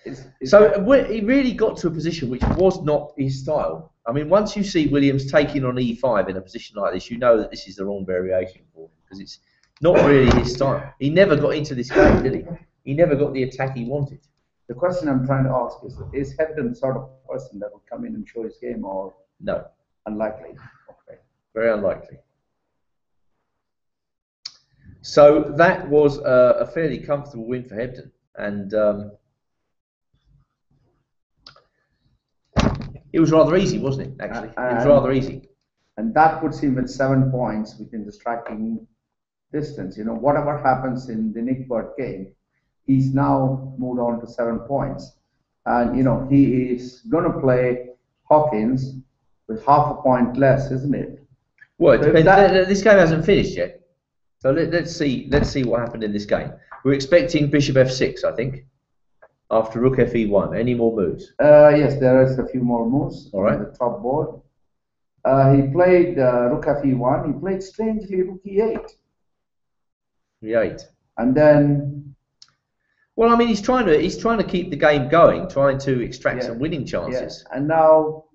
Yeah. So he really got to a position which was not his style. I mean, once you see Williams taking on E5 in a position like this, you know that this is the wrong variation for him because it's not really his style. He never got into this game, did he? He never got the attack he wanted. The question I'm trying to ask is Hebden the sort of person that will come in and show his game, or no? Unlikely. Okay. Very unlikely. So that was a fairly comfortable win for Hebden, and it was rather easy, wasn't it? Actually, it was rather easy. And that puts him at 7 points within the striking distance. You know, whatever happens in the Nick Bird game, he's now moved on to 7 points, and you know he is going to play Hawkins with half a point less, isn't it? Well, it depends. This game hasn't finished yet. So let's see what happened in this game. We're expecting Bishop F6, I think, after Rook Fe1. Any more moves? Yes, there is a few more moves All right. On the top board. He played Rook Fe1. He played strangely Rook E8. E8. And then. Well, I mean, he's trying to keep the game going, trying to extract some winning chances. Yeah. And now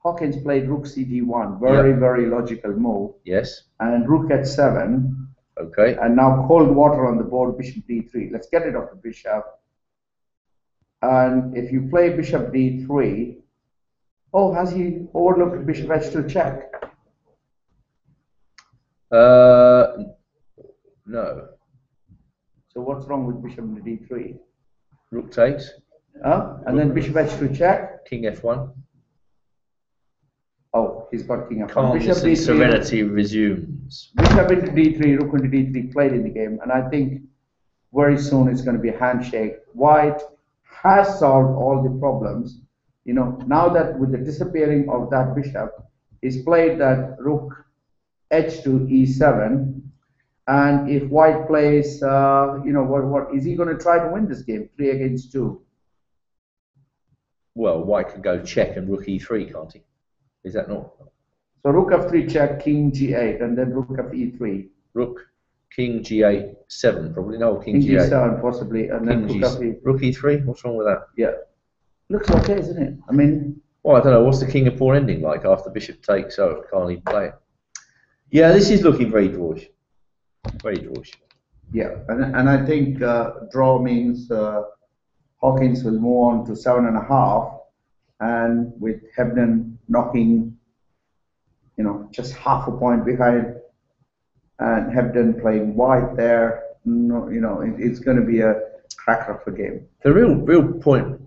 Hawkins played Rook CD1. Very logical move. Yes. And Rook H7. Okay. And now cold water on the board, Bishop D3. Let's get it off the bishop. And if you play Bishop D3, oh, has he overlooked Bishop H2 check? No. So what's wrong with Bishop D3? Rook takes. And then Bishop H2 check. King F1. Oh, he's got King F1. Calmness Bishop and D3, serenity resumes. Bishop into D3, Rook into D3 played in the game, and I think very soon it's going to be a handshake. White has solved all the problems. You know, now that with the disappearing of that bishop, he's played that Rook H2 E7, and if White plays, you know, what is he going to try to win this game? 3 against 2. Well, White can go check and Rook E3, can't he? Is that not? So Rook F3 check, King G8, and then Rook F3. Rook, King G8, 7, probably. No, King King G8. G7 possibly, and then Rook F3. Rook E3? What's wrong with that? Yeah. Looks okay, isn't it? I mean... Well, I don't know. What's the King of Pawn ending like after Bishop takes? Oh, can't even play it. Yeah, this is looking very drawish. Very drawish. Yeah, and I think draw means Hawkins will move on to 7.5, and with Hebden knocking, you know, just half a point behind, and Hebden playing White there, no, you know, it's going to be a cracker of a game. The real point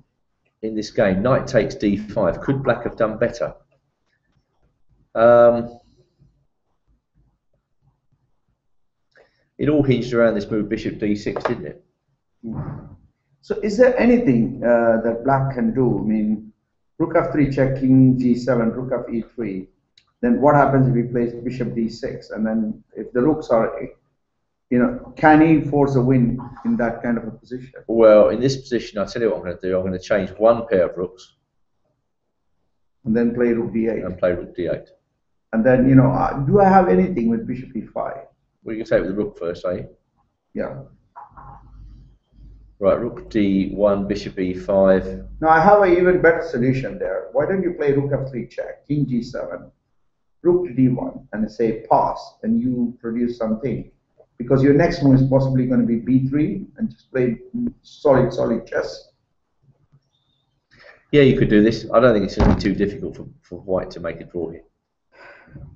in this game, Knight takes D5. Could Black have done better? It all hinged around this move, Bishop D6, didn't it? So is there anything that Black can do? I mean, Rook F3 check, King G7, Rook F E3. Then what happens if he plays Bishop D6? And then if the rooks are You know, can he force a win in that kind of a position? Well, in this position, I'll tell you what I'm going to do. I'm going to change one pair of rooks And then play rook d8. and play rook d8. And then, you know, do I have anything with bishop e5? We can take with the rook first, eh? Yeah. Right, rook d1, bishop e5. Now I have an even better solution there. Why don't you play rook f3 check, king g7, rook to d1, and say pass, and you produce something. Because your next move is possibly going to be b3, and just play solid chess. Yeah, you could do this. I don't think it's going to be too difficult for white to make a draw here.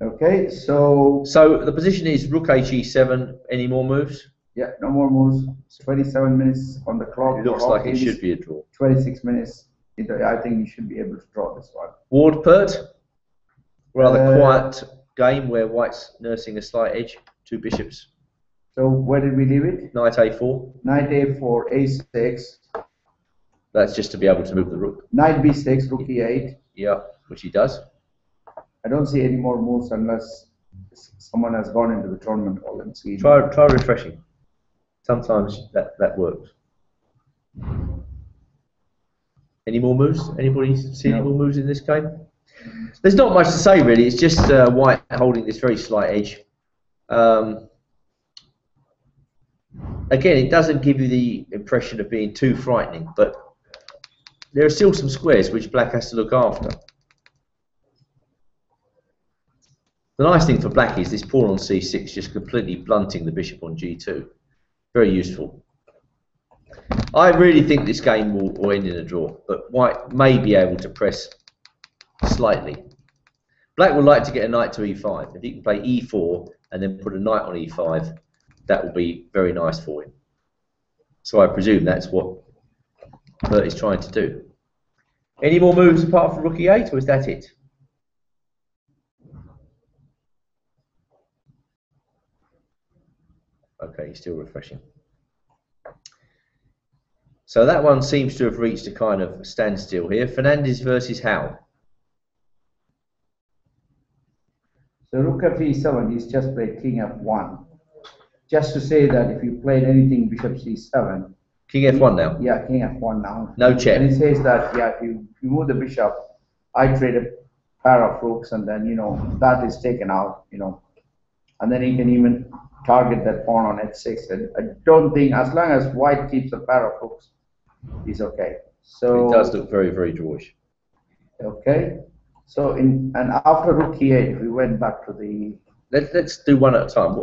Okay, so the position is rook h7. Any more moves? yeah, no more moves. 27 minutes on the clock. It looks like it should be a draw. 26 minutes. I think you should be able to draw this one. Ward Pert. Rather quiet game where white's nursing a slight edge. Two bishops. So where did we leave it? Knight a4. Knight a4, a6. That's just to be able to move the rook. Knight b6, rook e8. Yeah, which he does. I don't see any more moves unless someone has gone into the tournament hall and seen. Try refreshing. Sometimes that works. Any more moves? Anybody see any more moves in this game? There's not much to say really. It's just white holding this very slight edge. Again, it doesn't give you the impression of being too frightening, but there are still some squares which black has to look after. The nice thing for black is this pawn on c6 just completely blunting the bishop on g2. Very useful. I really think this game will end in a draw, but white may be able to press slightly. Black would like to get a knight to e5. If he can play e4 and then put a knight on e5, that will be very nice for him. So I presume that's what Bert is trying to do. Any more moves apart from rook e8, or is that it? Okay, he's still refreshing. So that one seems to have reached a kind of standstill here. Fernandez versus Howell. So rook f7, he's just played king f1. Just to say that if you played anything bishop c7. King f1 now? Yeah, king f1 now. No check. And it says that, yeah, if you move the bishop, I trade a pair of rooks, and then, you know, that is taken out, you know. And then he can even target that pawn on h6. And I don't think, as long as white keeps a pair of rooks, he's okay. So it does look very, very drawish. Okay. So and after rook e8, if we went back to the. Let's do one at a time.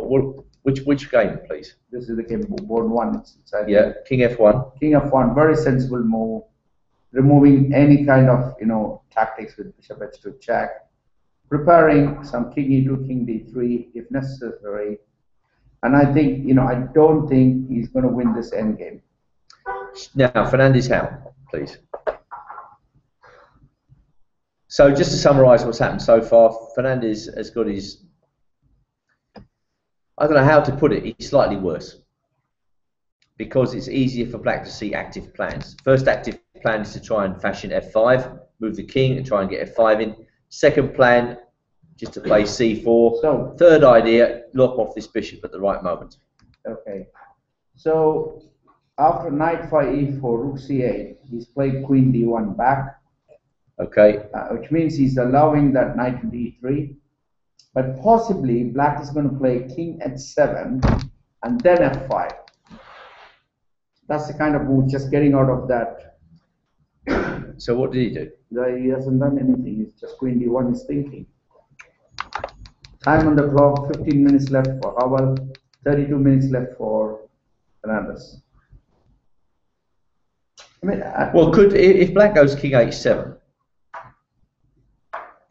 Which game, please? This is the game board one. It's yeah, king f1. King f1, very sensible move. Removing any kind of, you know, tactics with bishop h2 check. Preparing some king e2, king d3 if necessary. And I think, you know, I don't think he's going to win this endgame. Now, Fernandez Howell, please. So just to summarise what's happened so far, Fernandez has got his, I don't know how to put it, he's slightly worse. Because it's easier for black to see active plans. First active plan is to try and fashion f5, move the king and try and get f5 in. Second plan, just to play c4. So, third idea, lock off this bishop at the right moment. Okay. So after knight 5 e4, rook c8, he's played queen d1 back. Okay. Which means he's allowing that knight to d3. But possibly black is going to play king h7 and then f5. That's the kind of move, just getting out of that. So what did he do? He hasn't done anything. He's just queen d1 is thinking. Time on the clock, 15 minutes left for Howell, 32 minutes left for Fernandez. I mean, well, if black goes king h7,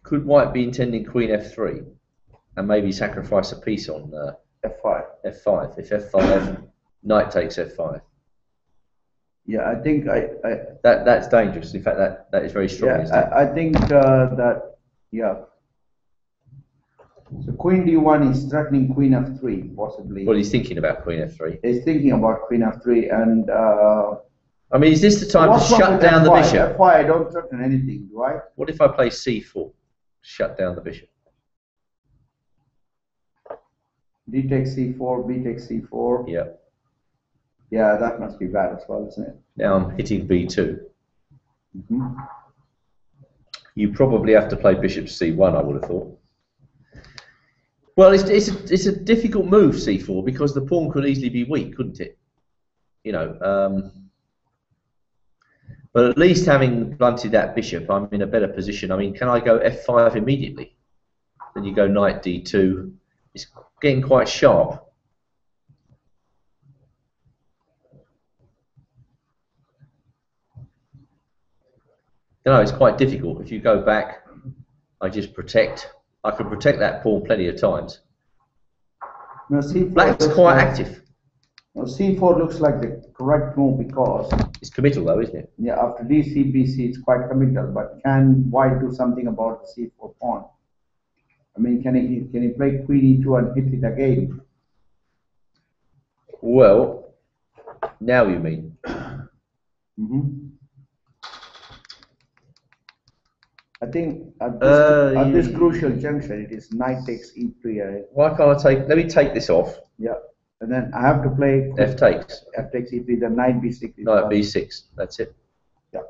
could white be intending queen f3 and maybe sacrifice a piece on f5? F5. If f5, knight takes f5. Yeah, I think that's dangerous. In fact, that is very strong. Yeah, I think that, yeah. So queen d1 is threatening queen f3, possibly. Well, he's thinking about queen f3. He's thinking about queen f3, and I mean, is this the time to shut down the bishop? f5, I don't threaten anything, do I? What if I play c4? Shut down the bishop. D takes C4, B takes C4. Yeah. Yeah, that must be bad as well, isn't it? Now I'm hitting B2. Mm-hmm. You probably have to play bishop C1, I would have thought. Well, it's a difficult move, C4, because the pawn could easily be weak, couldn't it? You know, but at least having blunted that bishop, I'm in a better position. I mean, can I go F5 immediately? Then you go knight D2. It's getting quite sharp. No, it's quite difficult. If you go back, I just protect. I can protect that pawn plenty of times. Now, C4 Black's looks quite like, active. Now, C4 looks like the correct move because It's committal though, isn't it? yeah, after DC, BC, it's quite committal. But can White do something about the C4 pawn? I mean, can he play Queen E2 and hit it again? Well, now you mean. Mm-hmm. I think at this crucial junction, it is knight takes E3. Why can't I take? Let me take this off. Yeah, and then I have to play F takes. F takes E3. Then knight B6. Knight B6. That's it. Yeah.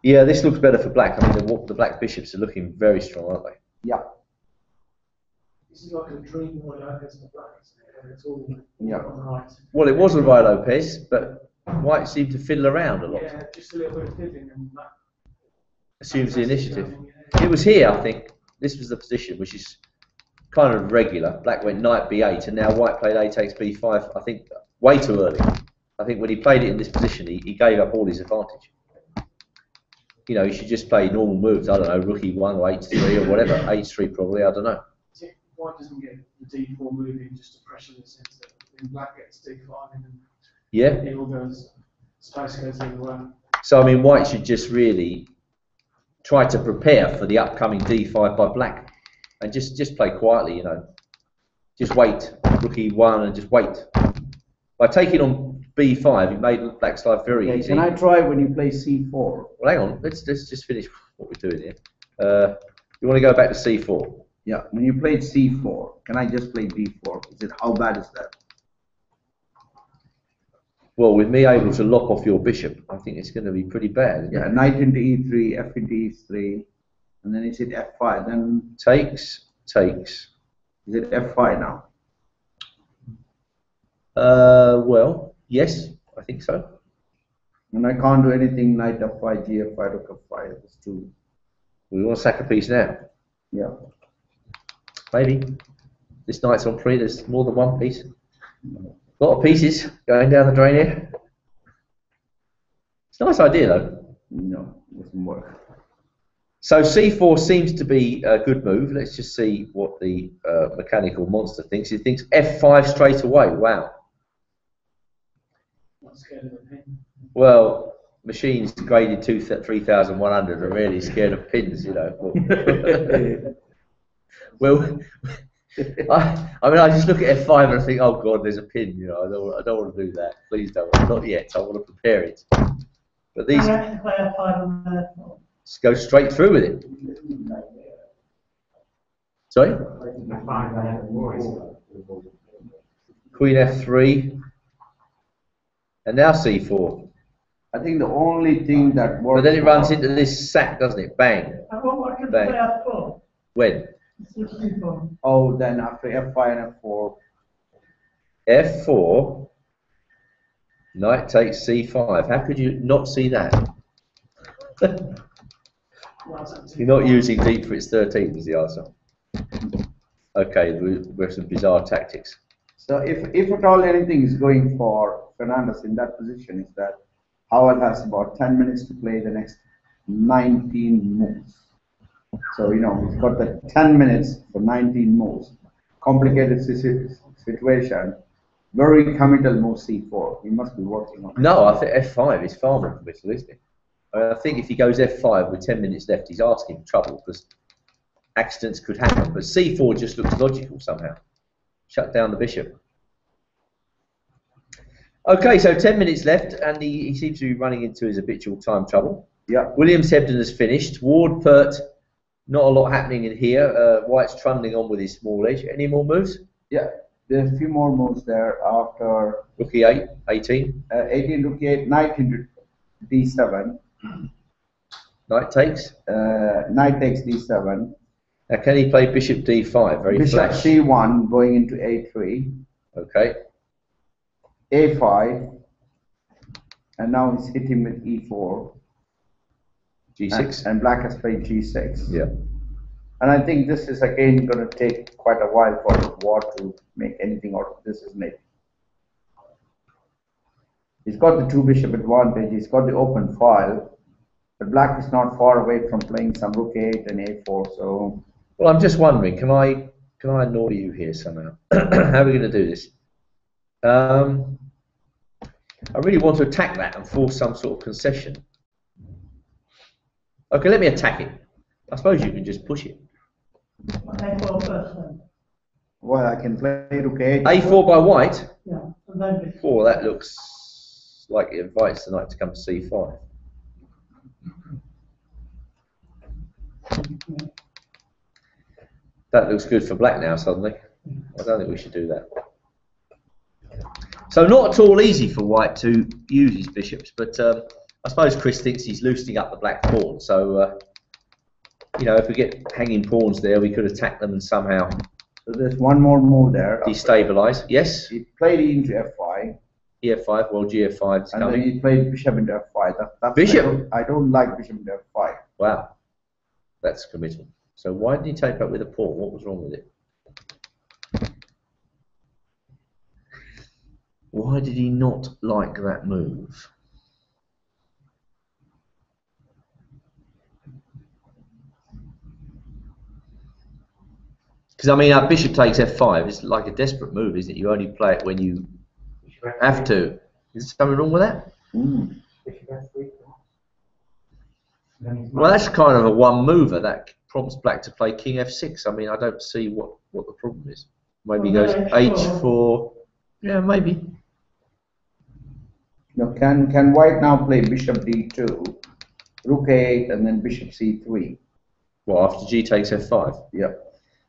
Yeah, this looks better for black. I mean, the black bishops are looking very strong, aren't they? Yeah. This is like a dream way against the black, isn't it? It's all Yeah. on the right. Well, it was Levi Lopez, but White seemed to fiddle around a lot. Yeah, just a little bit of fiddling and that. Assumes the initiative. It was here, I think. This was the position, which is kind of regular. Black went knight B8, and now White played A takes B5. I think way too early. I think when he played it in this position, he gave up all his advantage. You know, he should just play normal moves. I don't know, rook E1 or H3 or whatever. H3 probably. I don't know. White doesn't get the D4 moving just to pressure the sense that when black gets D5 and then Yeah. it all goes, space goes everywhere. So I mean, White should just really try to prepare for the upcoming D5 by black, and just play quietly. You know, just wait. Rook E1 and just wait. By taking on B5, he made black's life very easy. Can I try when you play C4? Well, hang on. Let's just finish what we're doing here. You want to go back to C4? Yeah. When you played C4, can I just play D4? Is it how bad is that? Well, with me able to lock off your bishop, I think it's going to be pretty bad. Isn't Yeah. it? Knight into E3, F into E3, and then is it F5? Then Takes. is it F5 now? Well, yes, I think so. And I can't do anything. Knight F5, G F5, Rook F5. It's too. We want to sack a piece now. Yeah. Maybe. This knight's on free. There's more than one piece. A lot of pieces going down the drain here. It's a nice idea though. No, it doesn't work. So C4 seems to be a good move. Let's just see what the mechanical monster thinks. He thinks F5 straight away. Wow. Not scared of the pin. Well, machines graded 3,100 are really scared of pins, you know. Well, I mean, I just look at F5 and I think, oh God, there's a pin. You know, I don't want to do that. Please don't. Not yet. I want to prepare it. But these just go straight through with it. Sorry. Queen F3, and now C4. I think the only thing that works. But then it runs into this sack, doesn't it? Bang. Bang. When? Oh, then after F5 and F4. F4, knight takes C5. How could you not see that? You're not using deep for its 13 is the answer. Okay, we have some bizarre tactics. So if at all anything is going for Fernandez in that position, is that Howell has about 10 minutes to play the next 19 moves. So, you know, he's got the 10 minutes for 19 moves. Complicated situation. Very committal move C4. He must be working on it. No, I think F5 is far more committal, isn't it? I think if he goes F5 with 10 minutes left, he's asking for trouble because accidents could happen. But C4 just looks logical somehow. Shut down the bishop. Okay, so 10 minutes left, and he seems to be running into his habitual time trouble. Yeah. Williams Hebden has finished. Ward Pert, not a lot happening in here. White's trundling on with his small edge. Any more moves? Yeah, there's a few more moves there after Rook E8, 18. 18 rook 8, knight into d7, Knight takes. knight takes d7, Now, can he play bishop d5? Very bishop flash. c1 going into a3, Okay. a5, and now he's hitting with e4. G6. And black has played g6. Yeah. And I think this is again going to take quite a while for War to make anything out of this, isn't it? He's got the two bishop advantage, he's got the open file, but black is not far away from playing some rook 8 and a4, so... Well, I'm just wondering, can I annoy you here somehow? How are we going to do this? I really want to attack that and force some sort of concession. Okay, let me attack it. I suppose you can just push it. A4 first then. Well, I can play rook 8. A4 by white? Yeah, and then bishop. Oh, that looks like it invites the knight to come to c5. That looks good for black now suddenly. I don't think we should do that. So not at all easy for white to use his bishops, but I suppose Chris thinks he's loosening up the black pawn. So, you know, if we get hanging pawns there, we could attack them and somehow So there's one more move there. destabilise. Yes, He played e into f5, E5, well G5 is and then coming. he played bishop into f5. That's Bishop? I don't like bishop into f5. Wow, that's committal. So why did he take up with a pawn? What was wrong with it? Why did he not like that move? Because I mean, our bishop takes f5. It's like a desperate move, isn't it? You only play it when you have to. Is there something wrong with that? Mm. Well, that's kind of a one mover. That prompts black to play king f6. I mean, I don't see what the problem is. Maybe he goes h4. Yeah, maybe. Now, can white now play bishop d2, rook 8, and then bishop c3? Well, after g takes f5. Yep.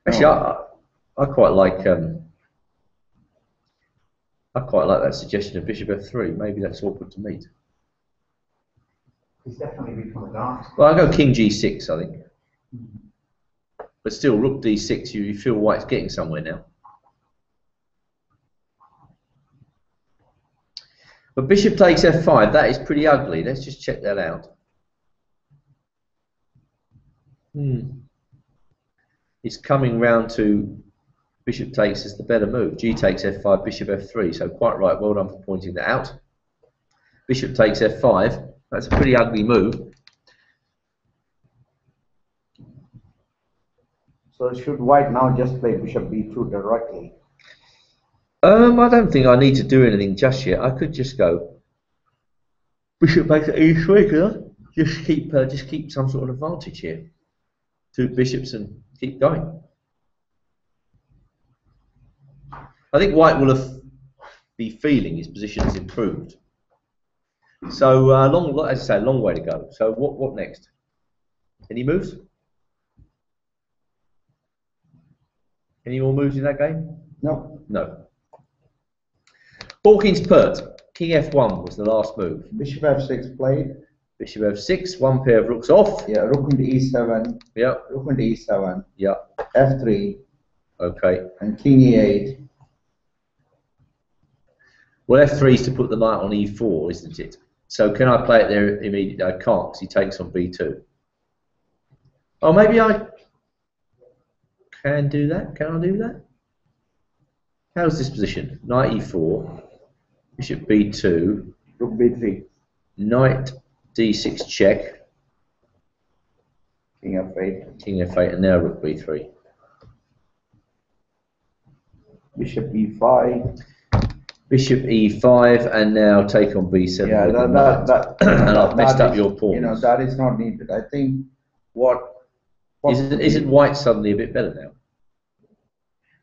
Actually, I quite like that suggestion of bishop f3. Maybe that's awkward to meet. He's definitely become a dark. Well, I'll go king g6, I think. But still, rook d6, you feel white's getting somewhere now. But bishop takes f5, that is pretty ugly. Let's just check that out. It's coming round to bishop takes as the better move. G takes f5, bishop f3. So quite right, well done for pointing that out. Bishop takes f5. That's a pretty ugly move. So should white now just play bishop b2 directly? I don't think I need to do anything just yet. I could just go bishop takes e3, could I? Just keep some sort of advantage here. Two bishops and keep going. I think white will be feeling his position has improved. So as I say, a long way to go. So what next? Any moves? Any more moves in that game? No. No. Hawkins Pert. King f1 was the last move. Bishop f6 played. Bishop f6, one pair of rooks off. Yeah, rook into e7. Yeah. Rook into e7. Yeah. f3. Okay. And king e8. Well, f3 is to put the knight on e4, isn't it? So can I play it there immediately? I can't, because he takes on b2. Oh, maybe I can do that. Can I do that? How's this position? Knight e4, bishop b2, Rook b3. knight d6 check, King f8. king f8, and now rook b3. Bishop e5. Bishop e5, and now take on b7. Yeah, and I've messed up is, your pawns. You know, that is not needed. I think what Isn't white suddenly a bit better now?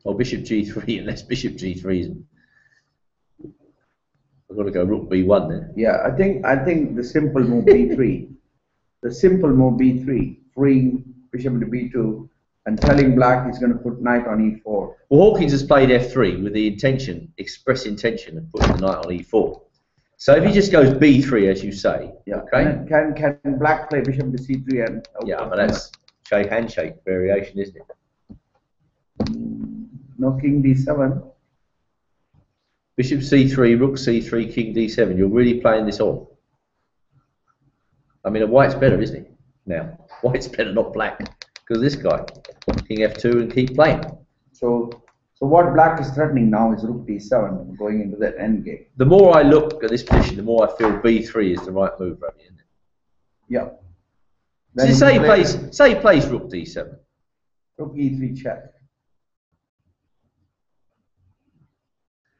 Or bishop g3, unless bishop g3 isn't. I've got to go rook b1 then. Yeah, I think the simple move b3, the simple move b3, freeing bishop into b2, and telling black he's going to put knight on e4. Well, Hawkins has played f3 with the intention, express intention of putting the knight on e4. So if he just goes b3, as you say, Yeah. okay. And can black play bishop to c3 and? Yeah, but that's handshake variation, isn't it? No, king d7. Bishop c3, rook c3, king d7. You're really playing this on. I mean, white's better, isn't he? Now, white's better, not black, because this guy, king f2, and keep playing. So what black is threatening now is rook d7 going into that endgame. the more I look at this position, the more I feel b3 is the right move, Ravi, isn't it? Yeah. So say he plays rook d7. Rook e3 check.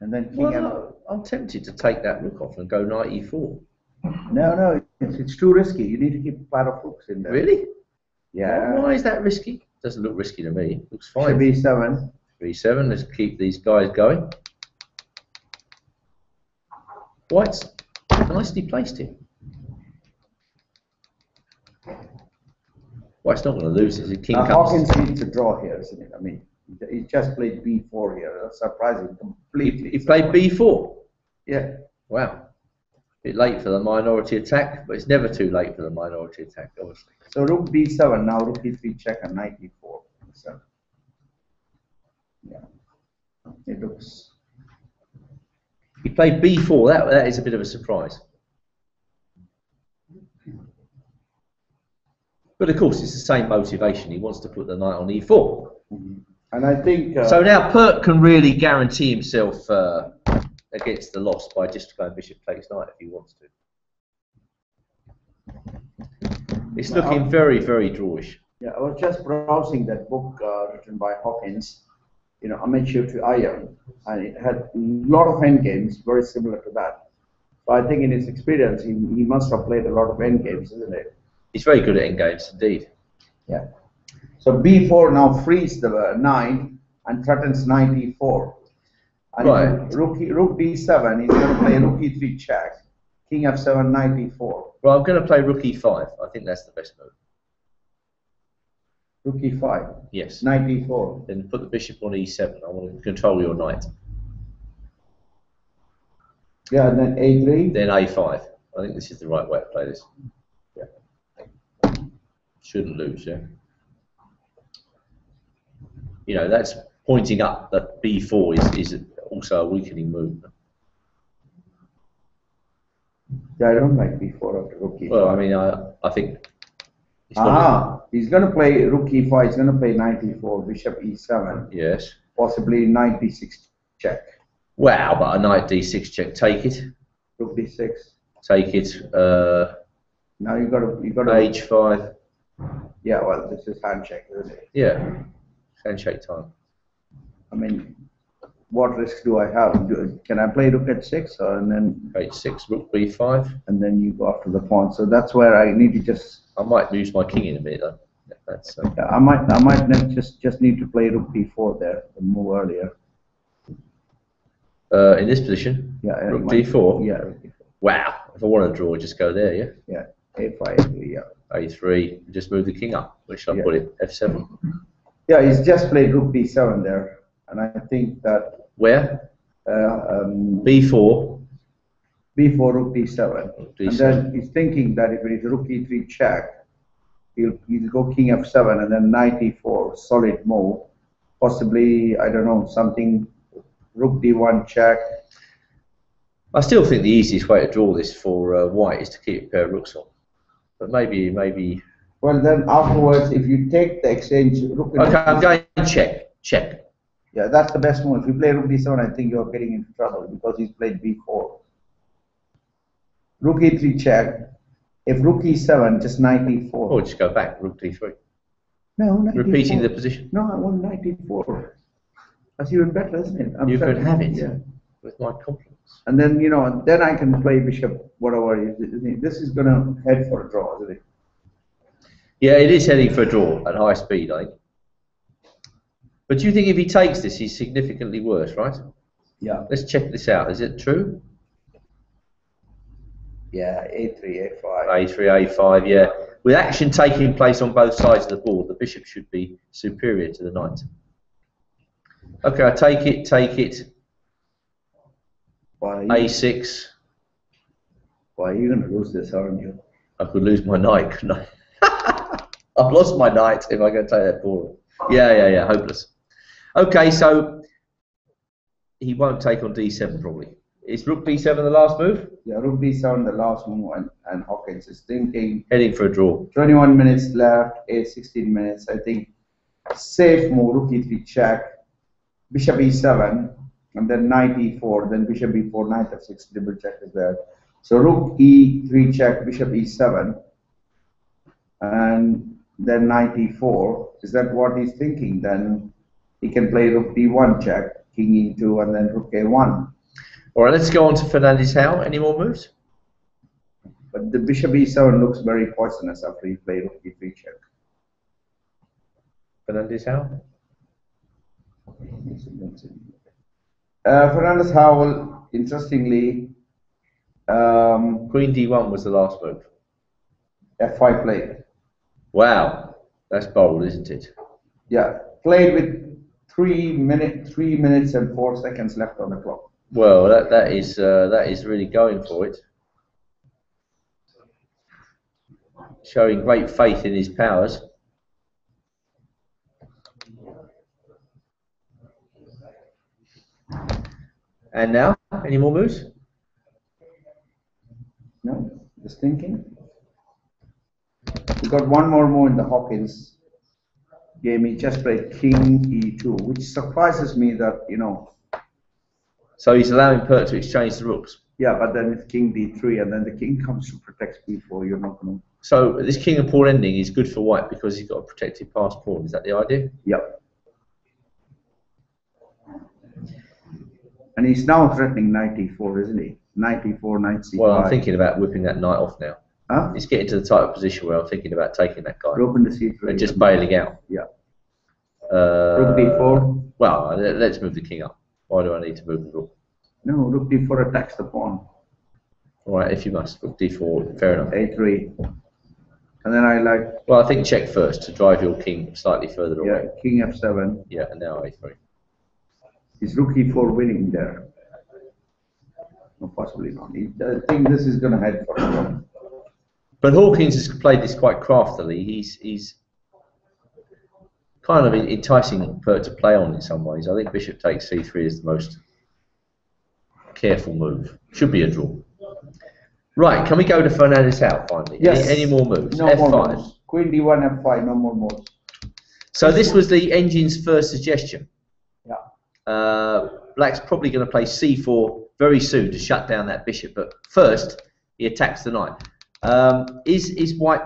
And then king Well, f. no, I'm tempted to take that rook off and go knight e4. No, it's too risky. You need to keep a pair of rooks in there. Really? Yeah. Why is that risky? Doesn't look risky to me. Looks fine. b7. b7. Let's keep these guys going. White's nicely placed here. White's not going to lose this. The king comes. Hawkins needs to draw here, isn't it? I mean, he just played b4 here. That's surprising completely. He played b4. Yeah. Wow. Bit late for the minority attack, but it's never too late for the minority attack, obviously. So rook b7 now, rook e3 check and knight e4. So, yeah, it looks. He played b4. That is a bit of a surprise. But of course, it's the same motivation. He wants to put the knight on e4. And I think. So now Pert can really guarantee himself against the loss by just going bishop takes knight if he wants to. It's looking very, very drawish. Yeah, I was just browsing that book written by Hawkins, you know, Amateur to Iron, and it had a lot of endgames very similar to that. So I think in his experience, he must have played a lot of endgames, isn't it? He's very good at endgames, indeed. Yeah. So b4 now frees the knight and threatens knight e4. And Right. rook d7, he's going to play rook e3 check, king f7, knight e4. Well, I'm going to play rook e5. I think that's the best move. Rook e5, Yes. knight e4. Then put the bishop on e7. I want to control your knight. Yeah, and then a3. Then a5. I think this is the right way to play this. Yeah. Shouldn't lose, yeah. You know, that's pointing up that b4 is also a weakening move. Yeah, I don't like b4 after rook e5. Well, I mean, I think. He's going to play rook e5. He's going to play knight e4, bishop e7. Yes. Possibly knight d6 check. Wow, but a knight d6 check. Take it. Rook d6. Take it. Now you got to h5. Yeah, well, this is handshake, isn't it? Yeah. Handshake time. I mean, what risk do I have? Can I play rook h6 and then h6, rook b5. and then you go after the pawn? So that's where I need to just. I might lose my king in a minute though. Yeah, that's. I might just need to play rook b4 there and move earlier. In this position. Yeah. Rook d4. Yeah. Rook d4. Wow. If I want to draw, just go there. Yeah. Yeah. a5. Yeah. a3. Just move the king up. Where should I put it? f7. Yeah, he's just played rook b7 there, and I think that. Where? b4. b4 rook d7. D7. And then he's thinking that if it is rook e3 check, he'll go king f7 and then knight e4, solid move. Possibly, I don't know, something rook d1 check. I still think the easiest way to draw this for white is to keep a pair of rooks on. But maybe. Well, then afterwards, if you take the exchange rook. Okay, I'm going check. Yeah, that's the best move. If you play rook d7, I think you're getting into trouble because he's played b4. Rook e3 check. If rook e7, just knight e4. Or just go back, rook d3. No, knight Repeating e4. the position. No, I want knight e4. That's even better, isn't it? You can have it. Yeah. With my compliments. And then, you know, then I can play bishop, whatever. This is going to head for a draw, isn't it? Yeah, it is heading for a draw at high speed, I think. But do you think if he takes this, he's significantly worse, right? Yeah. Let's check this out. Is it true? Yeah, a3, a5. a3, a5, yeah. With action taking place on both sides of the board, the bishop should be superior to the knight. Okay, I take it. A6. Why, you're going to lose this, aren't you? I could lose my knight, couldn't I? I've lost my knight if I go take that pawn. Yeah, hopeless. Okay, so he won't take on d7 probably. Is rook b7 the last move? Yeah, rook b7 the last move, and Hawkins is thinking. Heading for a draw. 21 minutes left, 16 minutes. I think safe move, rook e3 check, bishop e7, and then knight e4, then bishop e4, knight f6, double check is there. So rook e3 check, bishop e7, and then knight e4. Is that what he's thinking? Then he can play rook d1 check, king e2, and then rook a1. All right, let's go on to Fernandez Howell. Any more moves? But the bishop e7 looks very poisonous after he played rook e3 check. Fernandez Howell? Fernandez Howell, interestingly, Queen d1 was the last move. f5 played. Wow, that's bold, isn't it? Yeah, played with 3 minutes and 4 seconds left on the clock. Well, that is really going for it. Showing great faith in his powers. And now, any more moves? No, just thinking. We got one more move in the Hawkins game. He just played king e2, which surprises me that, you know. So he's allowing Pert to exchange the rooks. Yeah, but then it's king d3, and then the king comes to protect b4. You're not going to. So this king and pawn ending is good for white because he's got a protected passed pawn. Is that the idea? Yep. And he's now threatening knight e4, isn't he? Knight e4, knight c5. Well, I'm thinking about whipping that knight off now. Huh? It's getting to the type of position where I'm thinking about taking that guy. Rook into c3. And just bailing out. Yeah. Rook d4. Well, let's move the king up. Why do I need to move the rook? No, rook d4 attacks the pawn. All right, if you must. Rook d4, fair enough. a3. And then I like. Well, I think check first to drive your king slightly further away. Yeah, king f7. Yeah, and now a3. Is rook e4 winning there? No, possibly not. I think this is going to head for a draw. But Hawkins has played this quite craftily. He's kind of enticing Pert to play on in some ways. I think bishop takes c3 is the most careful move. Should be a draw. Right, can we go to Fernandez Howell finally? Yes. Any more moves? No F5. more moves. Queen d1, f5, no more moves. So this was the engine's first suggestion. Yeah. Black's probably going to play c4 very soon to shut down that bishop, but first he attacks the knight. Is white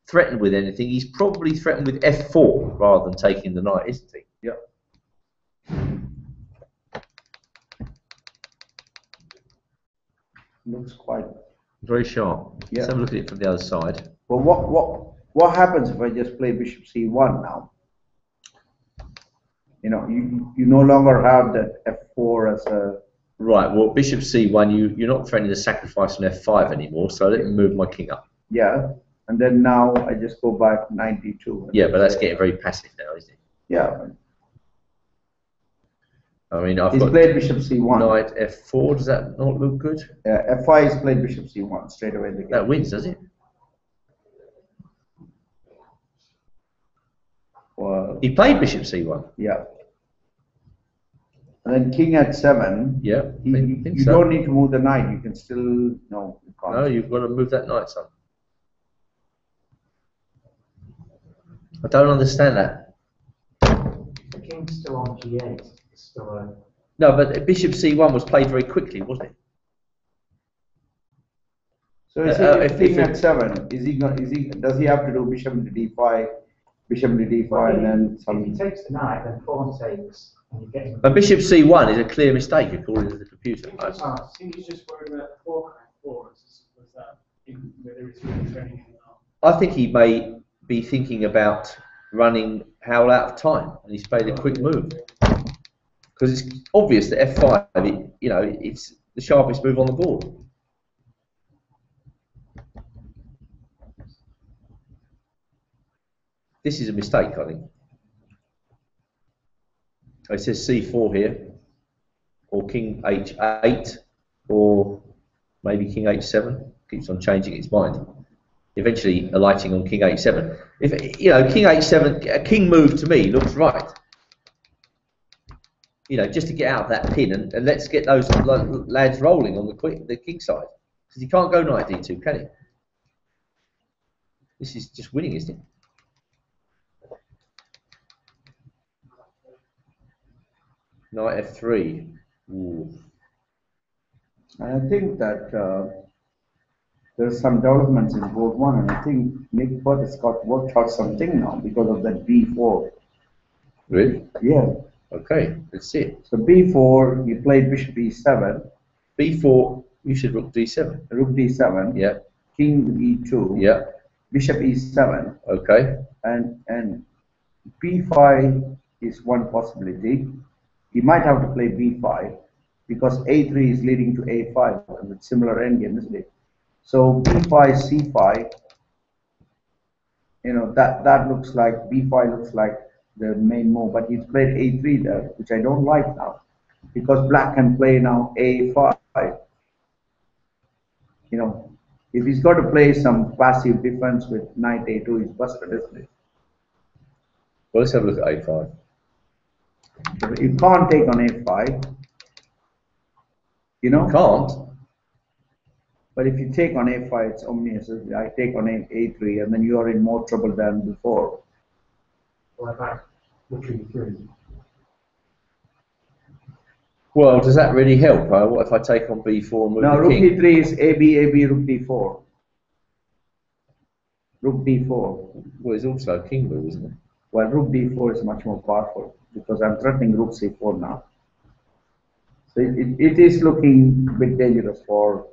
threatened with anything? He's probably threatened with f4 rather than taking the knight, isn't he? Yeah. Looks quite. Very sharp. Yeah. Let's have a look at it from the other side. Well, what happens if I just play bishop c1 now? You know, you no longer have that f4 as a. Right. Well, bishop c1. You're not threatening to sacrifice on f5 anymore. So let me move my king up. Yeah. And then now I just go back 92. Yeah, but that's getting very passive now, isn't it? Yeah. I mean, I've He's got played bishop c1. knight f4. Does that not look good? f5 is played bishop c1 straight away. That wins, does it? Well, He played bishop c1. yeah. And then king at 7. Yeah. You so. don't need to move the knight. You can still no. You can't. No, you've got to move that knight, son. I don't understand that. The king's still on g8. It's still a... No, but bishop c1 was played very quickly, wasn't it? So is if king it- at 7? Does he have to do bishop to d5, bishop to d5, and then some? If he takes the knight, then pawn takes, and you get him. But bishop c1 is a clear mistake according to the computer. I think he's just worried about the foreground was that whether it's really turning in or not. I think he may be thinking about running Howell out of time, and he's played a quick move because it's obvious that f5, it's the sharpest move on the board. This is a mistake, I think. It says c4 here, or king h8, or maybe king h7. Keeps on changing its mind. Eventually alighting on king h7. If you know, king h7, a king move to me looks right. You know, just to get out of that pin and let's get those lads rolling on the king side, because he can't go knight d2, can he? This is just winning, isn't it? Knight f3. Ooh. And I think that there's some developments in board one, and I think Nick Butt has got worked out something now because of that b4. Really? Yeah. Okay, let's see it. So b4, you played bishop e7. b4, you should rook d7. Rook d7. Yeah. King e2. Yeah. Bishop e7. Okay. And b5 is one possibility. You might have to play b5 because a3 is leading to a5 with similar endgame, isn't it? So b5, c5. You know, that looks like b5 looks like the main move, but he's played a3 there, which I don't like now, because black can play now a5. You know, if he's got to play some passive defense with knight a2, he's busted, isn't it? Well, let's have a look at a5. You can't take on a5. You know? Can't. But if you take on a5, it's ominous. I take on a3, and then you are in more trouble than before. Like that, looking through. Well, does that really help? What if I take on b4 and move Now, the rook king? e3 is ab, rook d4. Rook d4. Well, it's also a king move, isn't it? Well, rook d4 is much more powerful because I'm threatening rook c4 now. So it is looking a bit dangerous for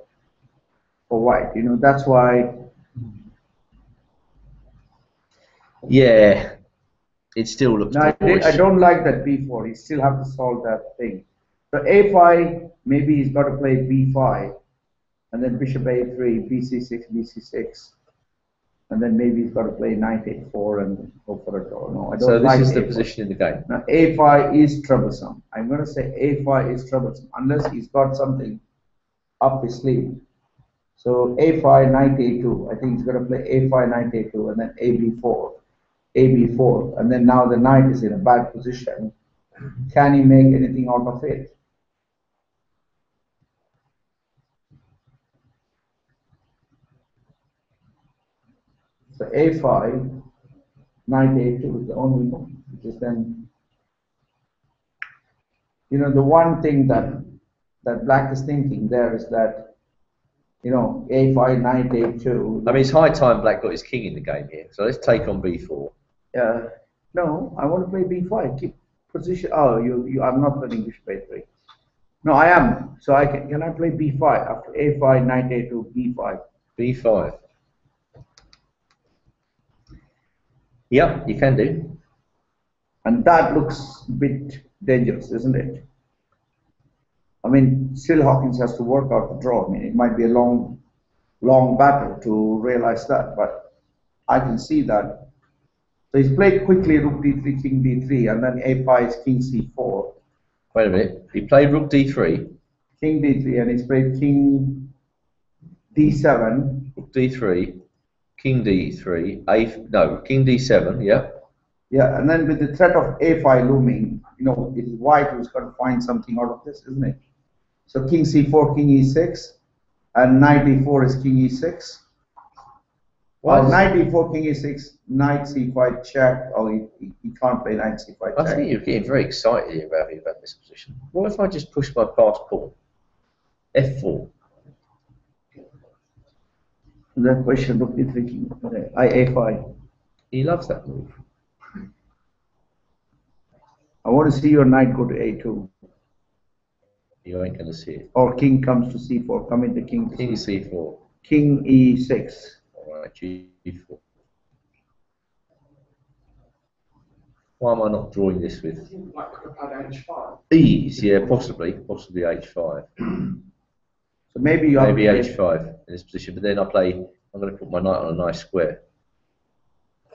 white. You know, that's why. Yeah. It still looks Now, boyish. I don't like that b4. You still have to solve that thing. So a5, maybe he's got to play b5, and then bishop a3, bc6, bc6, and then maybe he's got to play knight a4 and go for a draw. No, I don't So this like is the a4. position in the game. Now a5 is troublesome. I'm going to say a5 is troublesome unless he's got something up his sleeve. So a5, knight a2. I think he's going to play a5, knight a2, and then ab4. AB4, and then now the knight is in a bad position. Can he make anything out of it? So A5, knight A2 is the only one, which is then, you know, the one thing that black is thinking there is that, you know, A5, knight A2. I mean, it's high time black got his king in the game here. So let's take on b4. No, I want to play B5. Keep position. Oh, I'm not playing bishop A3. No, I am. So I can I play B5 after A5, knight A2, B5? b5. Yep, you can do. And that looks a bit dangerous, isn't it? I mean, still Hawkins has to work out the draw. I mean, it might be a long battle to realize that, but I can see that. So he's played quickly rook d3, king d3, and then a5 is king c4. Wait a minute. He played rook d3. King d3, and he's played king d7. Rook d3. King d3. King d7. Yeah. Yeah, and then with the threat of a5 looming, you know, it is white who's got to find something out of this, isn't it? So king c4, king e6, and knight d4 is king e6. Well, knight d4, king e6, knight c5 check. Oh, he can't play knight c5 check. I think you're getting very excited here about this position. What if I just push my passed pawn? f4. That question rook d3, king a5. He loves that move. I want to see your knight go to a2. You ain't going to see it. Or king comes to c4. Come into king. King c4. King e6. All right, g4. Why am I not drawing this with Like could have had h5. ease? Yeah, possibly h5. So maybe you have Maybe to play, h5 in this position, but then I'm going to put my knight on a nice square.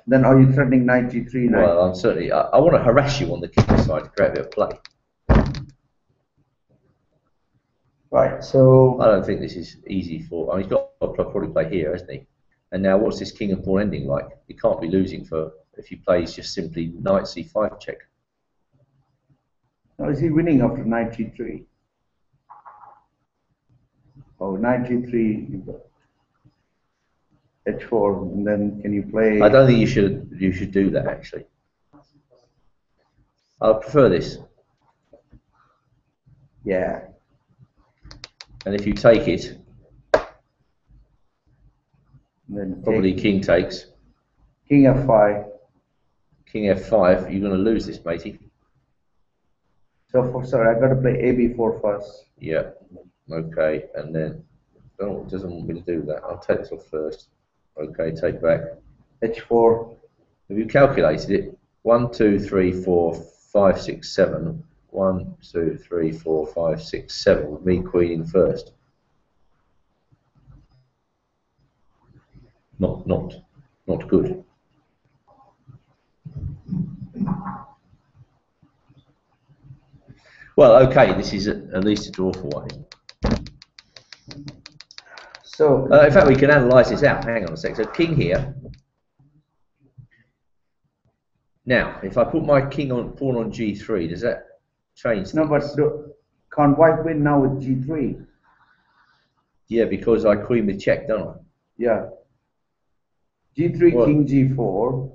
Then are you threatening knight g3 now? Well, I'm certainly. I want to harass you on the king side to create a bit of play. Right, so I don't think this is easy for. I mean, he's got to probably play here, hasn't he? And now, what's this king and pawn ending like? He can't be losing for if he plays just simply knight c5 check. now is he winning after knight g3? Oh, knight g3, h4, and then can you play? I don't think you should do that actually. I prefer this. Yeah. And if you take it, Then probably take king takes. king f5. King f5. You're going to lose this, matey. So sorry, I got to play ab4 first. Yeah. Okay. And then doesn't want me to do that. I'll take this off first. Okay. Take back. h4. Have you calculated it? 1, 2, 3, 4, 5, 6, 7. 1, 2, 3, 4, 5, 6, 7. With me queening first. Not good. Well, okay. This is at least a draw for one. So In fact, we can analyse this out. Hang on a sec. So king here. Now, if I put my pawn on g3, does that change? no, but can't white win now with g3? Yeah, because I queen with check, don't I? Yeah. g3 Well, king g4.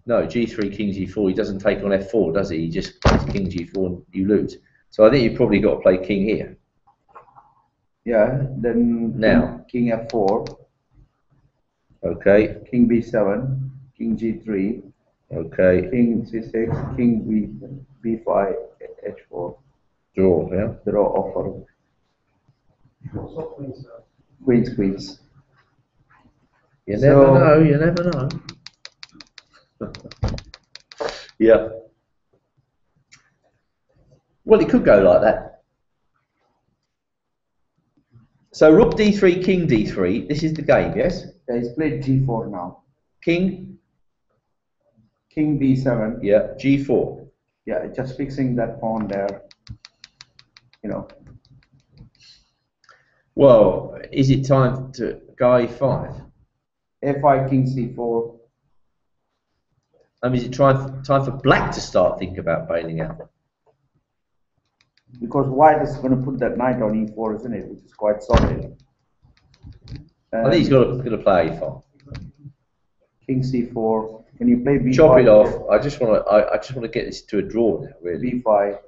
No, g3 king g4. He doesn't take on f4, does he? He just plays king g4 and you lose. So I think you've probably got to play king here. Yeah. Then Now. king f4. Okay. King b7. King g3. Okay. King c6. King b5. h4. Draw. Yeah. Draw offer. Queen squeeze. You never know. You never know. Yeah. Well, it could go like that. So rook d3, king d3. This is the game, yes? Yeah, he's played g4 now. King. King b7. Yeah. G4. Yeah, just fixing that pawn there. You know. Well, is it time to go a5? f5 king c4. I mean, is it time for black to start thinking about bailing out? Because white is going to put that knight on e4, isn't it? Which is quite solid. I think he's got to play a5. King c4. Can you play b5? Chop it off. I just want to get this to a draw now, really. b5.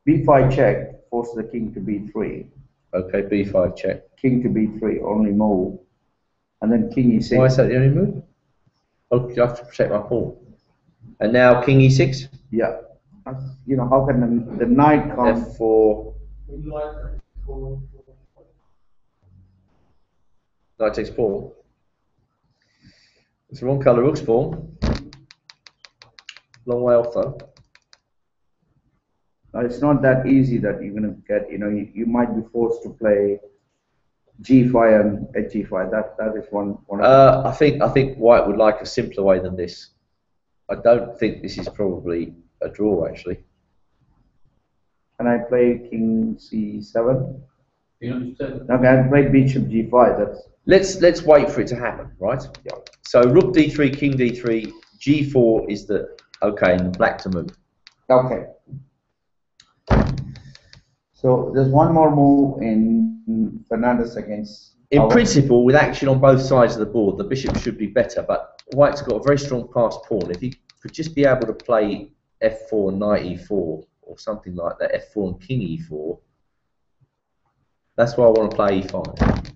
b5 check. Force the king to b3. Okay, b5 check. King to b3. Only move. And then king e6. Why is that the only move? Oh, you have to protect my pawn. And now king e6. Yeah. You know, how can the knight come? f4. Knight takes pawn. It's the wrong colour rook's pawn. Long way off though. It's not that easy that you're going to get. You know, you might be forced to play g5 and h5. That is one. I think white would like a simpler way than this. I don't think this is probably a draw actually. Can I play king c7? Okay, Okay, I play bishop g5. That's Let's wait for it to happen, right? Yeah. So rook d3, king d3, g4 is the okay, and black to move. okay. So there's one more move in Fernandez against. In Howell. principle, with action on both sides of the board, the bishop should be better, but white's got a very strong passed pawn. If he could just be able to play f4, knight e4, or something like that, f4 and king e4, that's why I want to play e5.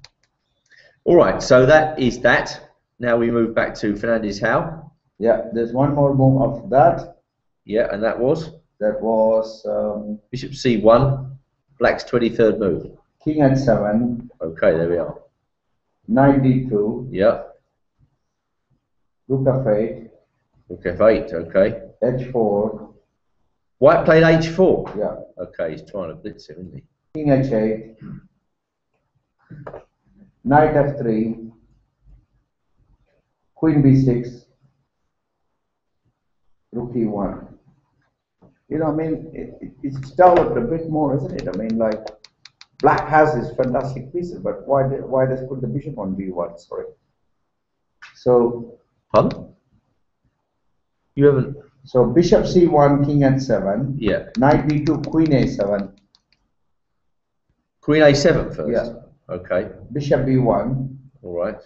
All right, so that is that. Now we move back to Fernandez Howell. Yeah, there's one more move after that. Yeah, and that was That was bishop c1, black's 23rd move. king h7, Okay, there we are. knight d2, Yeah, rook f8, rook f8, okay. h4. White played h4. Yeah, Okay, he's trying to blitz it, isn't he? king h8, knight f3, Queen B6, Rook E1. You know, I mean, it's developed a bit more, isn't it? I mean, like, Black has this fantastic pieces, but why does put the bishop on B1? Sorry. So. Pardon? You haven't. So bishop C1, king H7. Yeah. Knight B2, queen A7. Queen A7 first. Yeah. Okay. Bishop B1. All right.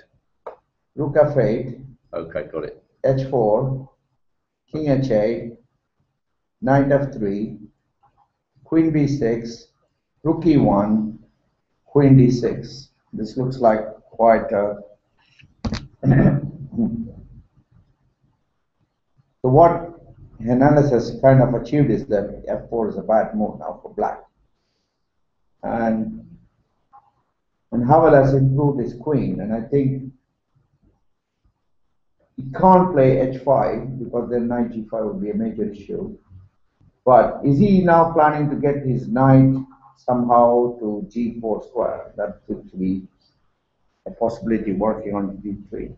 Rook F8. Okay, got it. H4. King H8. Knight F3. Queen B6. Rook E1. Queen D6. This looks like quite a. So what Hernandez has kind of achieved is that F4 is a bad move now for Black. And Howell has improved his queen, and I think he can't play H5 because then Knight G5 would be a major issue. But is he now planning to get his knight somehow to G4 square? That could be a possibility working on D3.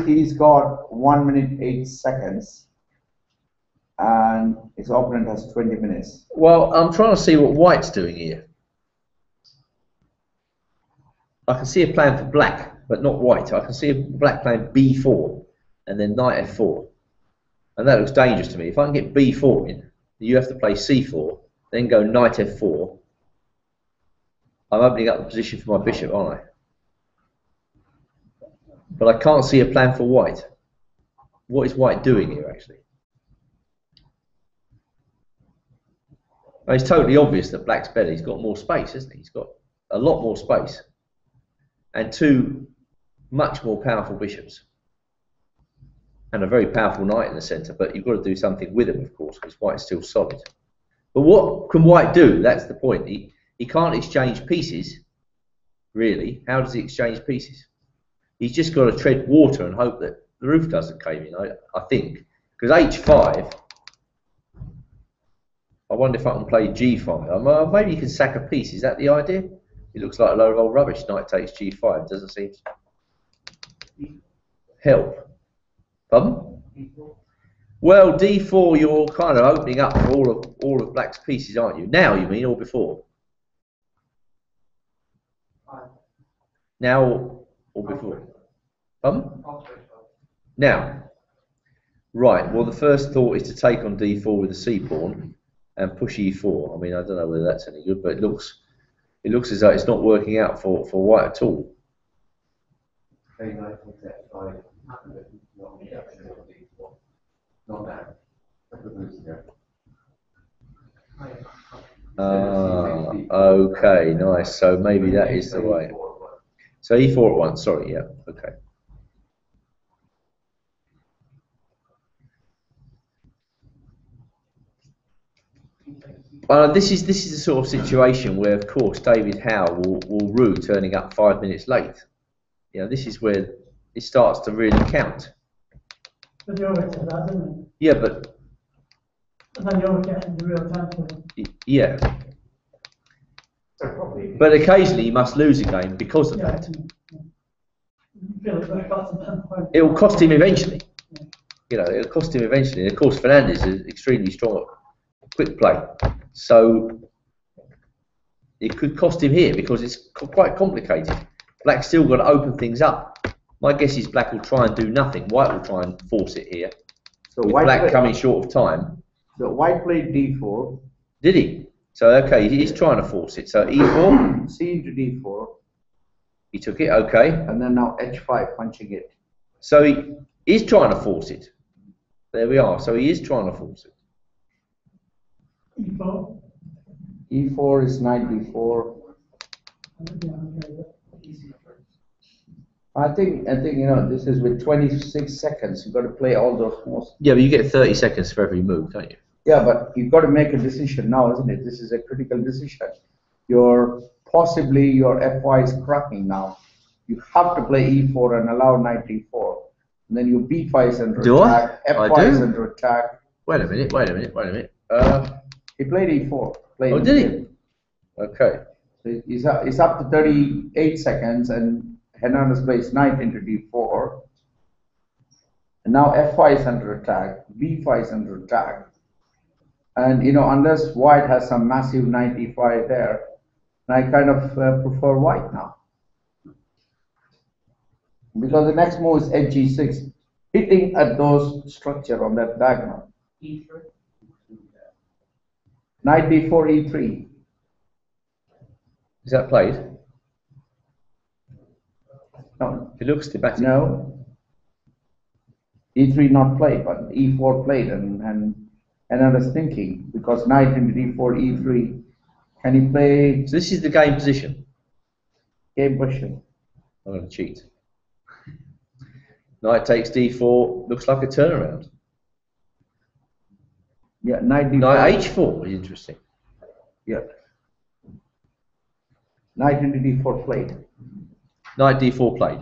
He's got 1 minute 8 seconds, and his opponent has 20 minutes. Well, I'm trying to see what White's doing here. I can see a plan for Black, but not White. I can see a Black playing B4 and then Knight F4, and that looks dangerous to me. If I can get B4 in, you have to play C4, then go Knight F4. I'm opening up the position for my bishop, aren't I? But I can't see a plan for White. What is White doing here, actually? Well, it's totally obvious that Black's better. He's got more space, hasn't he? He's got a lot more space. And two much more powerful bishops. And a very powerful knight in the centre. But you've got to do something with him, of course, because White's still solid. But what can White do? That's the point. He can't exchange pieces, really. How does he exchange pieces? He's just got to tread water and hope that the roof doesn't cave in, I think. Because H5, I wonder if I can play G5. Maybe you can sack a piece. Is that the idea? It looks like a load of old rubbish. Knight takes G5. Doesn't seem to help. Pardon? Well, D4, you're kind of opening up for all of Black's pieces, aren't you? Now, you mean, or before? Now or before? Now, right. Well, the first thought is to take on D4 with the C pawn and push E4. I mean, I don't know whether that's any good, but it looks as though it's not working out for White at all. Okay, nice. So maybe that is the way. So E4 at once. Sorry, yeah. Okay. This is the sort of situation where, of course, David Howell will rue turning up 5 minutes late. You know, this is where it starts to really count. But you're always that, isn't it? Yeah, but. And then you're getting the real time. Yeah. But occasionally you must lose a game because of that. It will cost him eventually. You know, it'll cost him eventually. And of course, Fernandez is extremely strong at quick play. So it could cost him here because it's quite complicated. Black's still got to open things up. My guess is Black will try and do nothing. White will try and force it here. So with Black coming short of time. So White played D4. Did he? So okay, he's trying to force it. So E4. C into D4. He took it, okay. And then now H5 punching it. So he is trying to force it. There we are. So he is trying to force it. E4. E4 is knight D4. I think you know, this is with 26 seconds. You've got to play all those moves. Yeah, but you get 30 seconds for every move, don't you? Yeah, but you've got to make a decision now, isn't it? This is a critical decision. Possibly your FY is cracking now. You have to play E4 and allow knight D4. And then your B5 is under attack. F5 is under attack. Wait a minute. He played E4. Oh, did he? Okay. So he's up to 38 seconds, and Hernandez plays knight into D4. And now f5 is under attack, b5 is under attack. And unless white has some massive knight e5 there, I kind of prefer white now. Because the next move is edge g6, hitting at those structure on that diagonal. E3. Knight d4, e3. Is that played? No. It looks thematic. No. e3 not played, but e4 played, and I was thinking, because knight into d4, e3, can he play So this is the game position. game position? I'm going to cheat. Knight takes d4, looks like a turnaround. Yeah, knight d4. Knight h4 is interesting. Yeah. Knight into d4 played. Knight d4 played.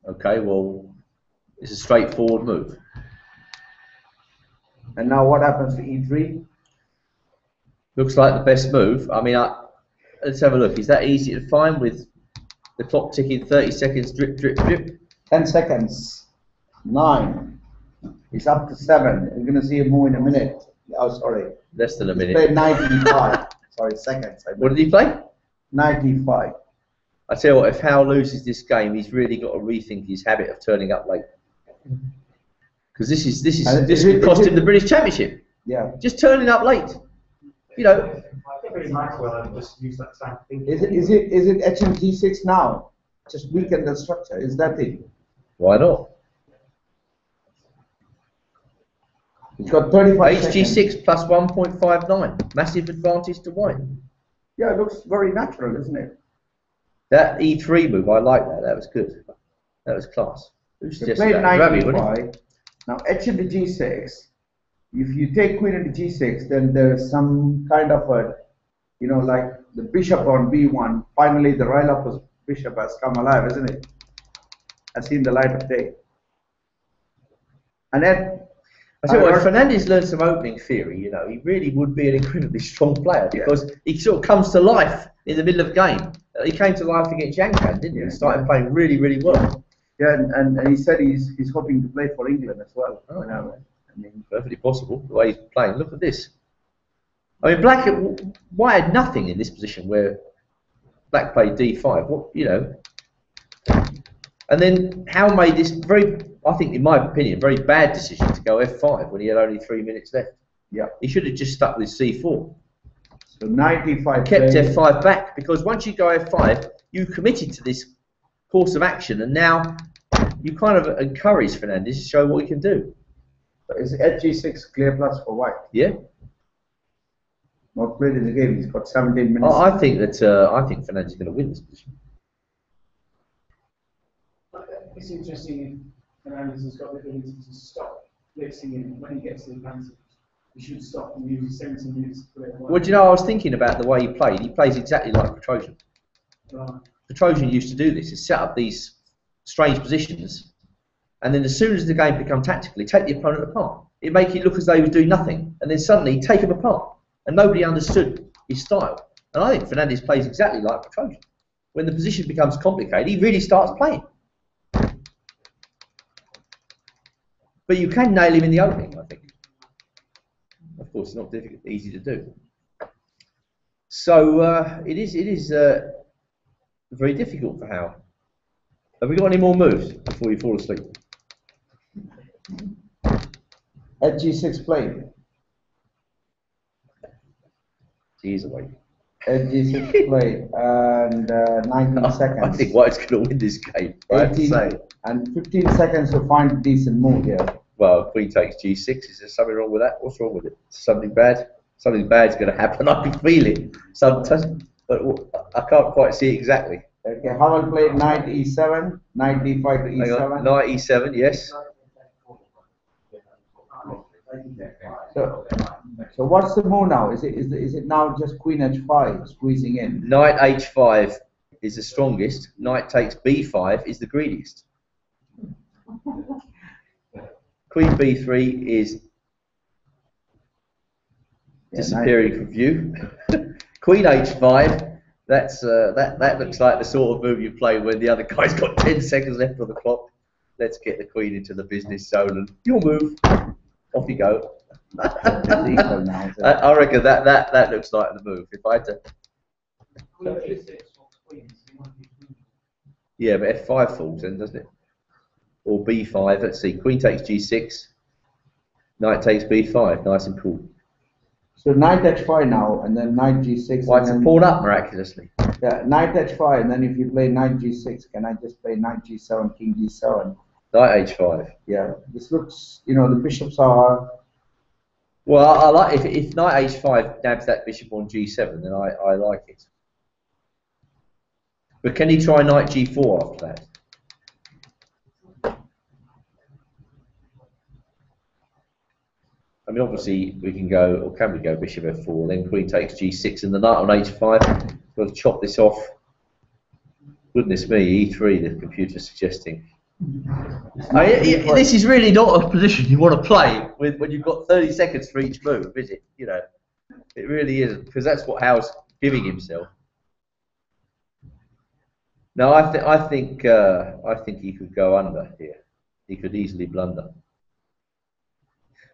Okay, well, it's a straightforward move. And now what happens to e3? Looks like the best move. I mean, let's have a look. Is that easy to find with the clock ticking 30 seconds, drip, drip, drip? 10 seconds. 9. It's up to 7. You're going to see a move in a minute. Oh, sorry. Less than a He minute. played knight e5. Sorry, seconds. What did he play? Knight e5. I tell you what, if Howell loses this game, he's really got to rethink his habit of turning up late. Because this could cost him the British Championship. Yeah. Just turning up late. I think really Maxwell just use that same thing. Is it HMG6 now? Just weaken the structure. Is that it? Why not? It's got 35 seconds. HG6 plus 1.59. Massive advantage to white. Yeah, it looks very natural, isn't it? That E3 move, I like that. That was good. That was class. Who They suggested played that? knight Ravi, wasn't it? e5. Now h into g6. If you take queen into g6, then there's some kind of a, like the bishop on b1. Finally, the Railapus bishop has come alive, isn't it? Has seen the light of day. And then I tell you what, if Fernandez learned some opening theory, he really would be an incredibly strong player because he sort of comes to life in the middle of the game. He came to life against Yankan, didn't he? He started playing really, really well. Yeah, and he said he's hoping to play for England as well. Oh, I mean, perfectly possible the way he's playing. Look at this. I mean, White had nothing in this position where Black played d5. What and then Howell made this I think in my opinion, very bad decision to go f5 when he had only 3 minutes left. Yeah. He should have just stuck with c4. So knight e5 Kept f5 back because once you go f5, you committed to this course of action, and now you kind of encourage Fernandez to show what he can do. Is edge g6 clear plus for white? Yeah. Not played in the game. He's got 17 minutes. I think Fernandez is going to win this position. It's interesting if Fernandez has got the ability to stop blitzing him when he gets the advantage. He should stop and use 17 minutes to play. Well, do you know, I was thinking about the way he played. He plays exactly like Petrosian. Right. Petrosian used to do this, is set up these strange positions, and then as soon as the game becomes tactical, he take the opponent apart. It make it look as though he was doing nothing, and then suddenly take him apart, and nobody understood his style. And I think Fernandez plays exactly like Petrosian. When the position becomes complicated, he really starts playing. But you can nail him in the opening, I think. Of course, it's not difficult, easy to do. So it is very difficult for Howell. Have we got any more moves before you fall asleep? At g6 played. He is awake. At g6 played and 19 seconds. I think White's going to win this game. I have to say. And 15 seconds to find a decent move here. Well, Queen takes g6. Is there something wrong with that? What's wrong with it? Something bad? Something bad's going to happen. I can feel it. Sometimes, but I can't quite see it exactly. Okay, Howell played knight e7, knight d5 to e7. Knight e7, yes. So what's the move now? Is it now just queen h5 squeezing in? Knight h5 is the strongest. Knight takes b5 is the greediest. Queen b3 is disappearing from view. Queen h5. That looks like the sort of move you play when the other guy's got 10 seconds left on the clock. Let's get the queen into the business zone and your move. Off you go. It's equal now. So. I reckon that looks like the move. If I had to, yeah, but F5 falls then, doesn't it? Or B5. Let's see. Queen takes G6. Knight takes B5. Nice and cool. So knight H5 now, and then knight G6. Why, it's a pawn up miraculously. Yeah, knight H5, and then if you play knight G6, can I just play knight G7, king G7? Knight H5. Yeah, this looks, you know, the bishops are. Well, I like if knight H5 nabs that bishop on G7, then I like it. But can he try knight G4 after that? I mean, obviously we can go, or can we go bishop F4, then queen takes G6, and the knight on H5. We'll chop this off. Goodness me, E3, the computer's suggesting. This is really not a position you want to play with when you've got 30 seconds for each move, is it? You know, it really isn't, because that's what Howell's giving himself. No, I think he could go under here. He could easily blunder.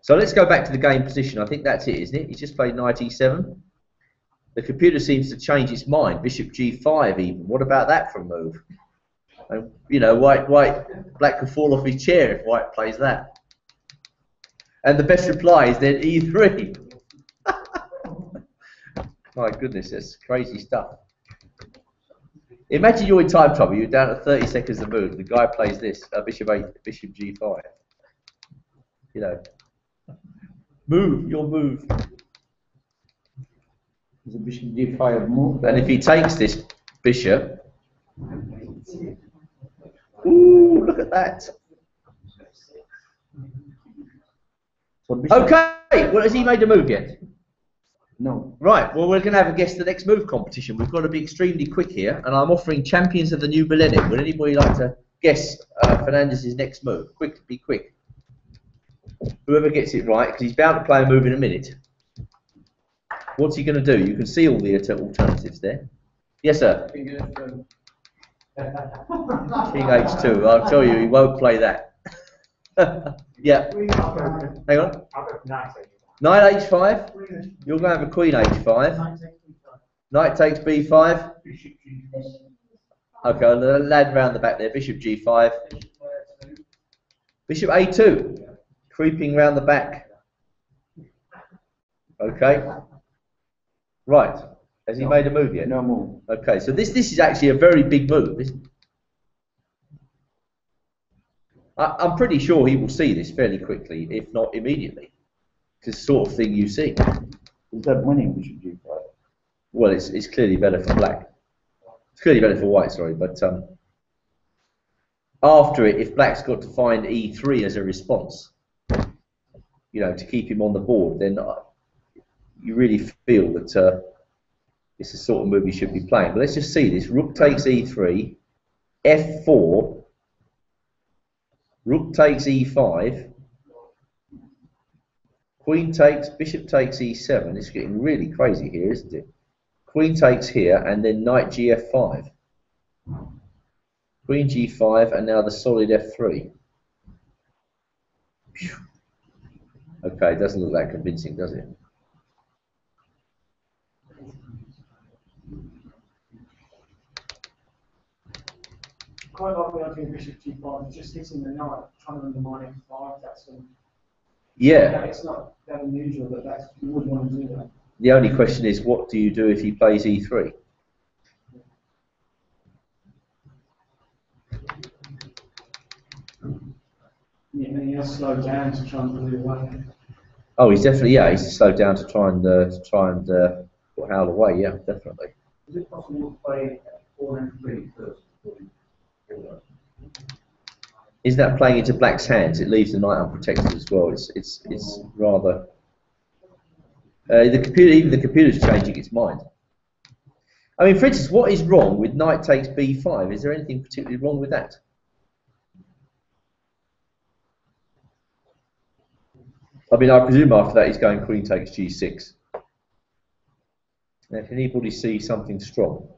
So let's go back to the game position. I think that's it, isn't it? He's just played knight E7. The computer seems to change its mind. Bishop G5 even. What about that for a move? And, you know, black could fall off his chair if white plays that. And the best reply is then E3. My goodness, that's crazy stuff. Imagine you're in time trouble. You're down to 30 seconds to move. The guy plays this, bishop G5. You know. Move, your move. Is a bishop G5 move? And if he takes this bishop, ooh, look at that. So bishop, Okay, well, has he made a move yet? no. Right, well, we're going to have a guess the next move competition. We've got to be extremely quick here, and I'm offering champions of the new millennium. Would anybody like to guess Fernandez's next move? Quick, be quick. Whoever gets it right, because he's bound to play a move in a minute. What's he going to do? You can see all the alternatives there. Yes, sir. King H2. I'll tell you, he won't play that. Yeah. Hang on. Knight H5. You're going to have a queen H5. Knight takes B5. Okay, the lad round the back there. Bishop G5. Bishop A2. Creeping round the back. Okay. Right. Has he made a move yet? No move. Okay, so this is actually a very big move, isn't it? I'm pretty sure he will see this fairly quickly, if not immediately. It's the sort of thing you see. Is that winning bishop G5? Well, it's clearly better for black. It's clearly better for white, sorry, but after it, if black's got to find E3 as a response, you know, to keep him on the board, then you really feel that it's the sort of move he should be playing. But let's just see this. Rook takes E3, F4, Rook takes E5, Queen takes, Bishop takes E7. It's getting really crazy here, isn't it? Queen takes here, and then Knight GF5. Queen G5, and now the solid F3. Phew. Okay, it doesn't look that convincing, does it? Quite like the idea of bishop G5, just hitting the knight, trying to undermine F5. That's yeah. It's not that unusual that you would want to do that. The only question is, what do you do if he plays E3? Yeah, and he has slowed down to try and pull it away. Oh, he's definitely, yeah, he's slowed down to try and put Howell away, yeah, definitely. Is it possible to play 4 and 3 first? Is that playing into black's hands? It leaves the knight unprotected as well. It's rather even the computer's changing its mind. I mean, for instance, what is wrong with knight takes B5? Is there anything particularly wrong with that? I mean, I presume after that he's going queen takes G6. Now, can anybody see something strong?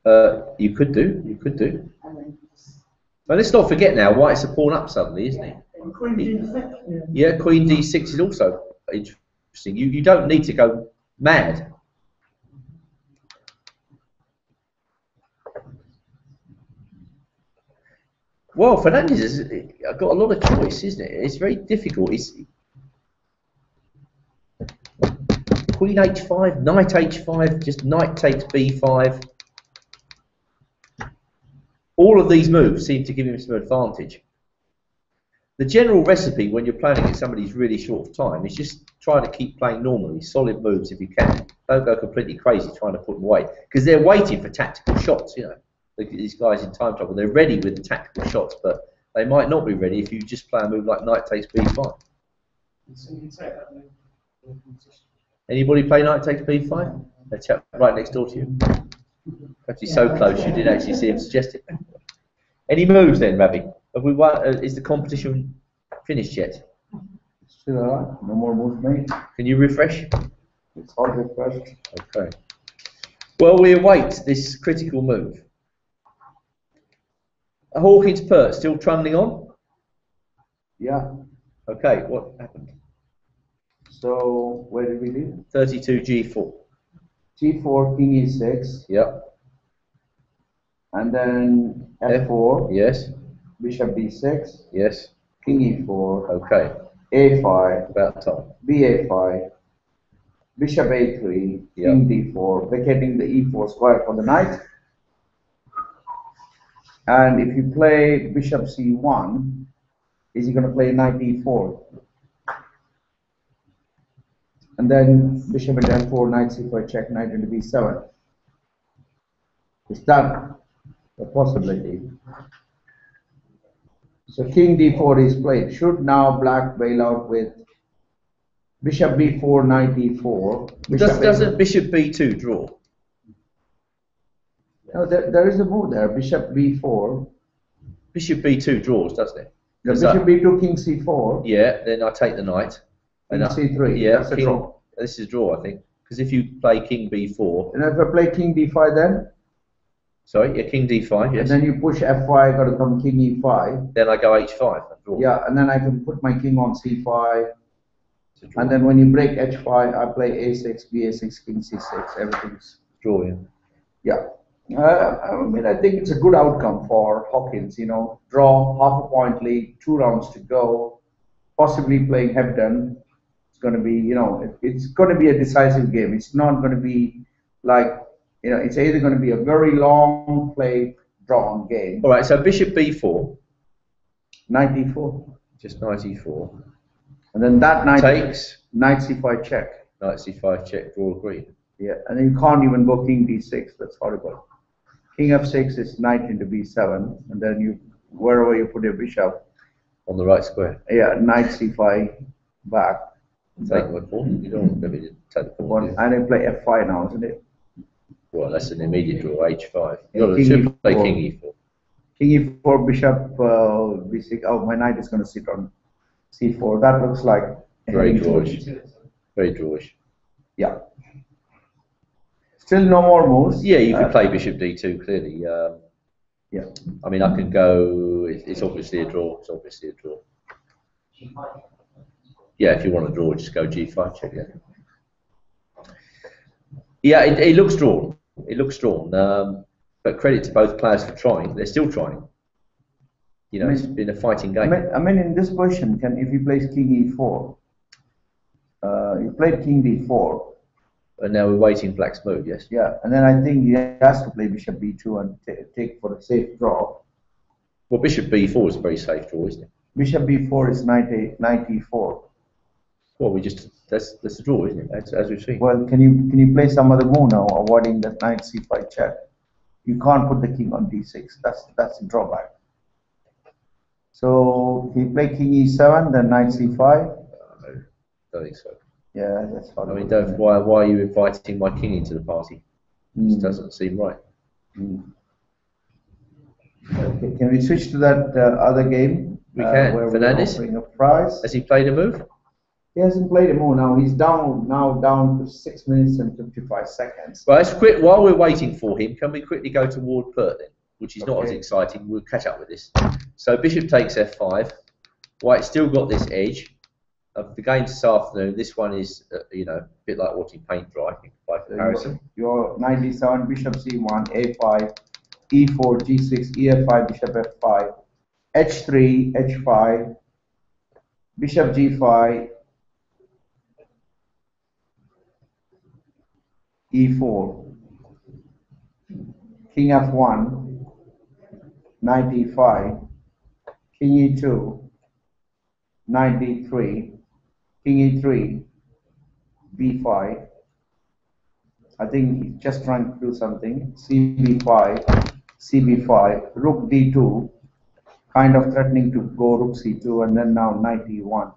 You could do. You could do. And then just, But let's not forget now, White's a pawn up suddenly, isn't he? And Queen D6, yeah. Yeah, Queen D6 is also interesting. You don't need to go mad. Well, Fernandez has got a lot of choice, isn't it? It's very difficult. It's Queen H5, Knight H5, just Knight takes B5. All of these moves seem to give him some advantage. The general recipe when you're playing against somebody who's really short of time is just try to keep playing normally, solid moves if you can. Don't go completely crazy trying to put them away, because they're waiting for tactical shots, you know. Look at these guys in time trouble. They're ready with the tactical shots, but they might not be ready if you just play a move like Knight takes B5. So you can say that. Anybody play Knight takes B5? That chap right next door to you. Actually, so close you didn't actually see him suggest it. Any moves then, Ravi? Have we won? Is the competition finished yet? Still alright. No more moves made. Can you refresh? It's all refreshed. Okay. Well, we await this critical move. Hawkins Pert still trundling on? Yeah. Okay, what happened? So where did we leave? 32 G4. G4, King E6, Yep. and then F4, Yes. Bishop D6, Yes. King E4, Okay. A5, About time. BA5, Bishop A3, King D4, vacating the E4 square for the knight. And if you play Bishop C1, is he going to play Knight E4? And then Bishop into F4, Knight C4 check, Knight into B7. Is that a possibility? So King D4 is played. Should now Black bail out with Bishop B4, Knight E4? Doesn't Bishop B2 draw? No, there is a move there. Bishop B4. Bishop B2 draws, doesn't it? The Does Bishop that- B2, King C4, Yeah, then I take the knight. King I- C3. Yeah, That's a King, draw. this is a draw, I think. Because if you play King B4, And if I play King D5 then, sorry, yeah, King D5, and yes. then you push F5, got to come King E5. Then I go H5. I draw. Yeah, and then I can put my King on C5. It's a draw. And then when you break H5, I play A6, BA6, King C6. Everything's Draw, yeah. yeah. I mean, I think it's a good outcome for Hawkins. You know, draw, half a point lead, 2 rounds to go, possibly playing Hebden. It's going to be, you know, it's going to be a decisive game. It's not going to be like, you know, it's either going to be a very long play, drawn game. All right, so Bishop B4, Knight D4, just Knight E4. and then that knight Takes, Knight C5 check. Knight C5 check, draw agreed. Yeah, and then you can't even go King D6. That's horrible. King F6 is Knight into B7, and then you wherever you put your bishop, On the right square. yeah, Knight C5 back. Take my pawn. You don't want me to take the pawn. do you? And then play F5 now, isn't it? Well, that's an immediate draw, H5. Yeah, You King should play E4. King E4. King E4, Bishop B6. Oh, my knight is going to sit on C4. That looks like Very heading towards- drawish. Very drawish. Yeah. Still no more moves. Yeah, you could play Bishop D2 clearly. Yeah. I mean, I can go. It's obviously a draw. It's obviously a draw. Yeah, if you want to draw, just go G5 check. Yeah. Yeah, it looks drawn. It looks drawn. But credit to both players for trying. They're still trying. You know, it's been a fighting game. I mean, in this position, if he plays King E4, he played King D4. And now we're waiting Black's move. Yes. Yeah, and then I think he has to play Bishop B2 and take for a safe draw. Well, Bishop B4 is a very safe draw, isn't it? Bishop B4 is Knight E4. Well, that's the draw, isn't it? As we've seen. Well, can you play some other move now, avoiding that Knight C5 check? You can't put the king on D6. That's a drawback. So if you play King E7, then Knight C5. I don't think so. Yeah, that's fine. I mean, why are you inviting my king into the party? This doesn't seem right. Okay, can we switch to that other game? We can. Where Fernandez? we're offering a prize. Has he played a move? He hasn't played a move now. He's down to 6 minutes and 55 seconds. Well, let's quick. While we're waiting for him, can we quickly go toward Pert then, which is not as Okay. exciting. We'll catch up with this. So Bishop takes f5. White's still got this edge. Of the games this afternoon, this one is you know, a bit like watching paint dry by comparison. Your 97, Bishop C1, A5, E4, G6, EF5, Bishop F5, H3, H5, Bishop G5, E4, King F1, Knight E5, King E2, Knight D3, King E3, B5. I think he's just trying to do something. CB5, CB5, Rook D2, kind of threatening to go Rook C2, and then now Knight E1.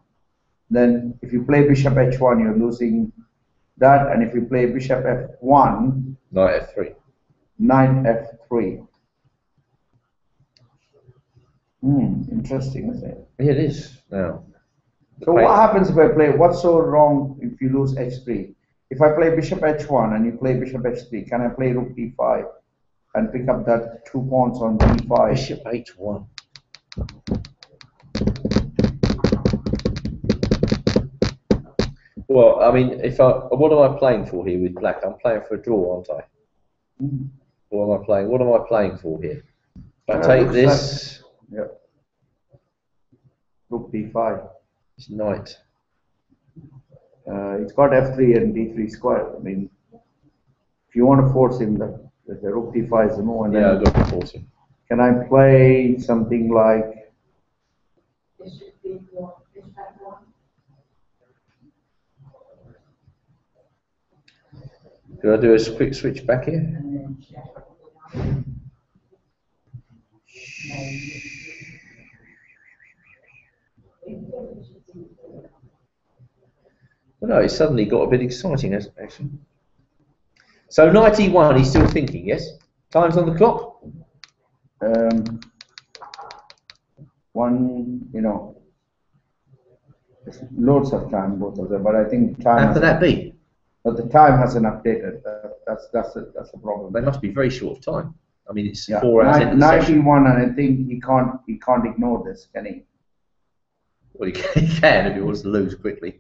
Then if you play Bishop H1, you're losing that, and if you play Bishop F1, Knight f3. Knight F3. Interesting, isn't it? Yeah, it is now. So what happens if I play, what's so wrong if you lose H3? If I play Bishop H1 and you play Bishop H3, can I play Rook D5 and pick up that 2 pawns on D5? Bishop H1. Well, I mean, what am I playing for here with black? I'm playing for a draw, aren't I? What am I playing? What am I playing for here? If I take this, Yep. Rook D5. it's knight. It's got F3 and D3 square. I mean, if you want to force him, the Rook D5 is the move. And Yeah, then I've got to force him. can I play something like Bishop B1, Bishop F1. Do I do a quick switch back here? And then check. Well, no, it's suddenly got a bit exciting, hasn't it, actually? So knight E1, he's still thinking, yes? Time's on the clock? one, you know, there's loads of time, both of them, but I think time. How can that be? But the time hasn't updated. That's the problem. They must be very short of time. I mean, it's Yeah, 4 hours into the session. 91, and I think he can't ignore this, can he? Well, he can if he wants to lose quickly.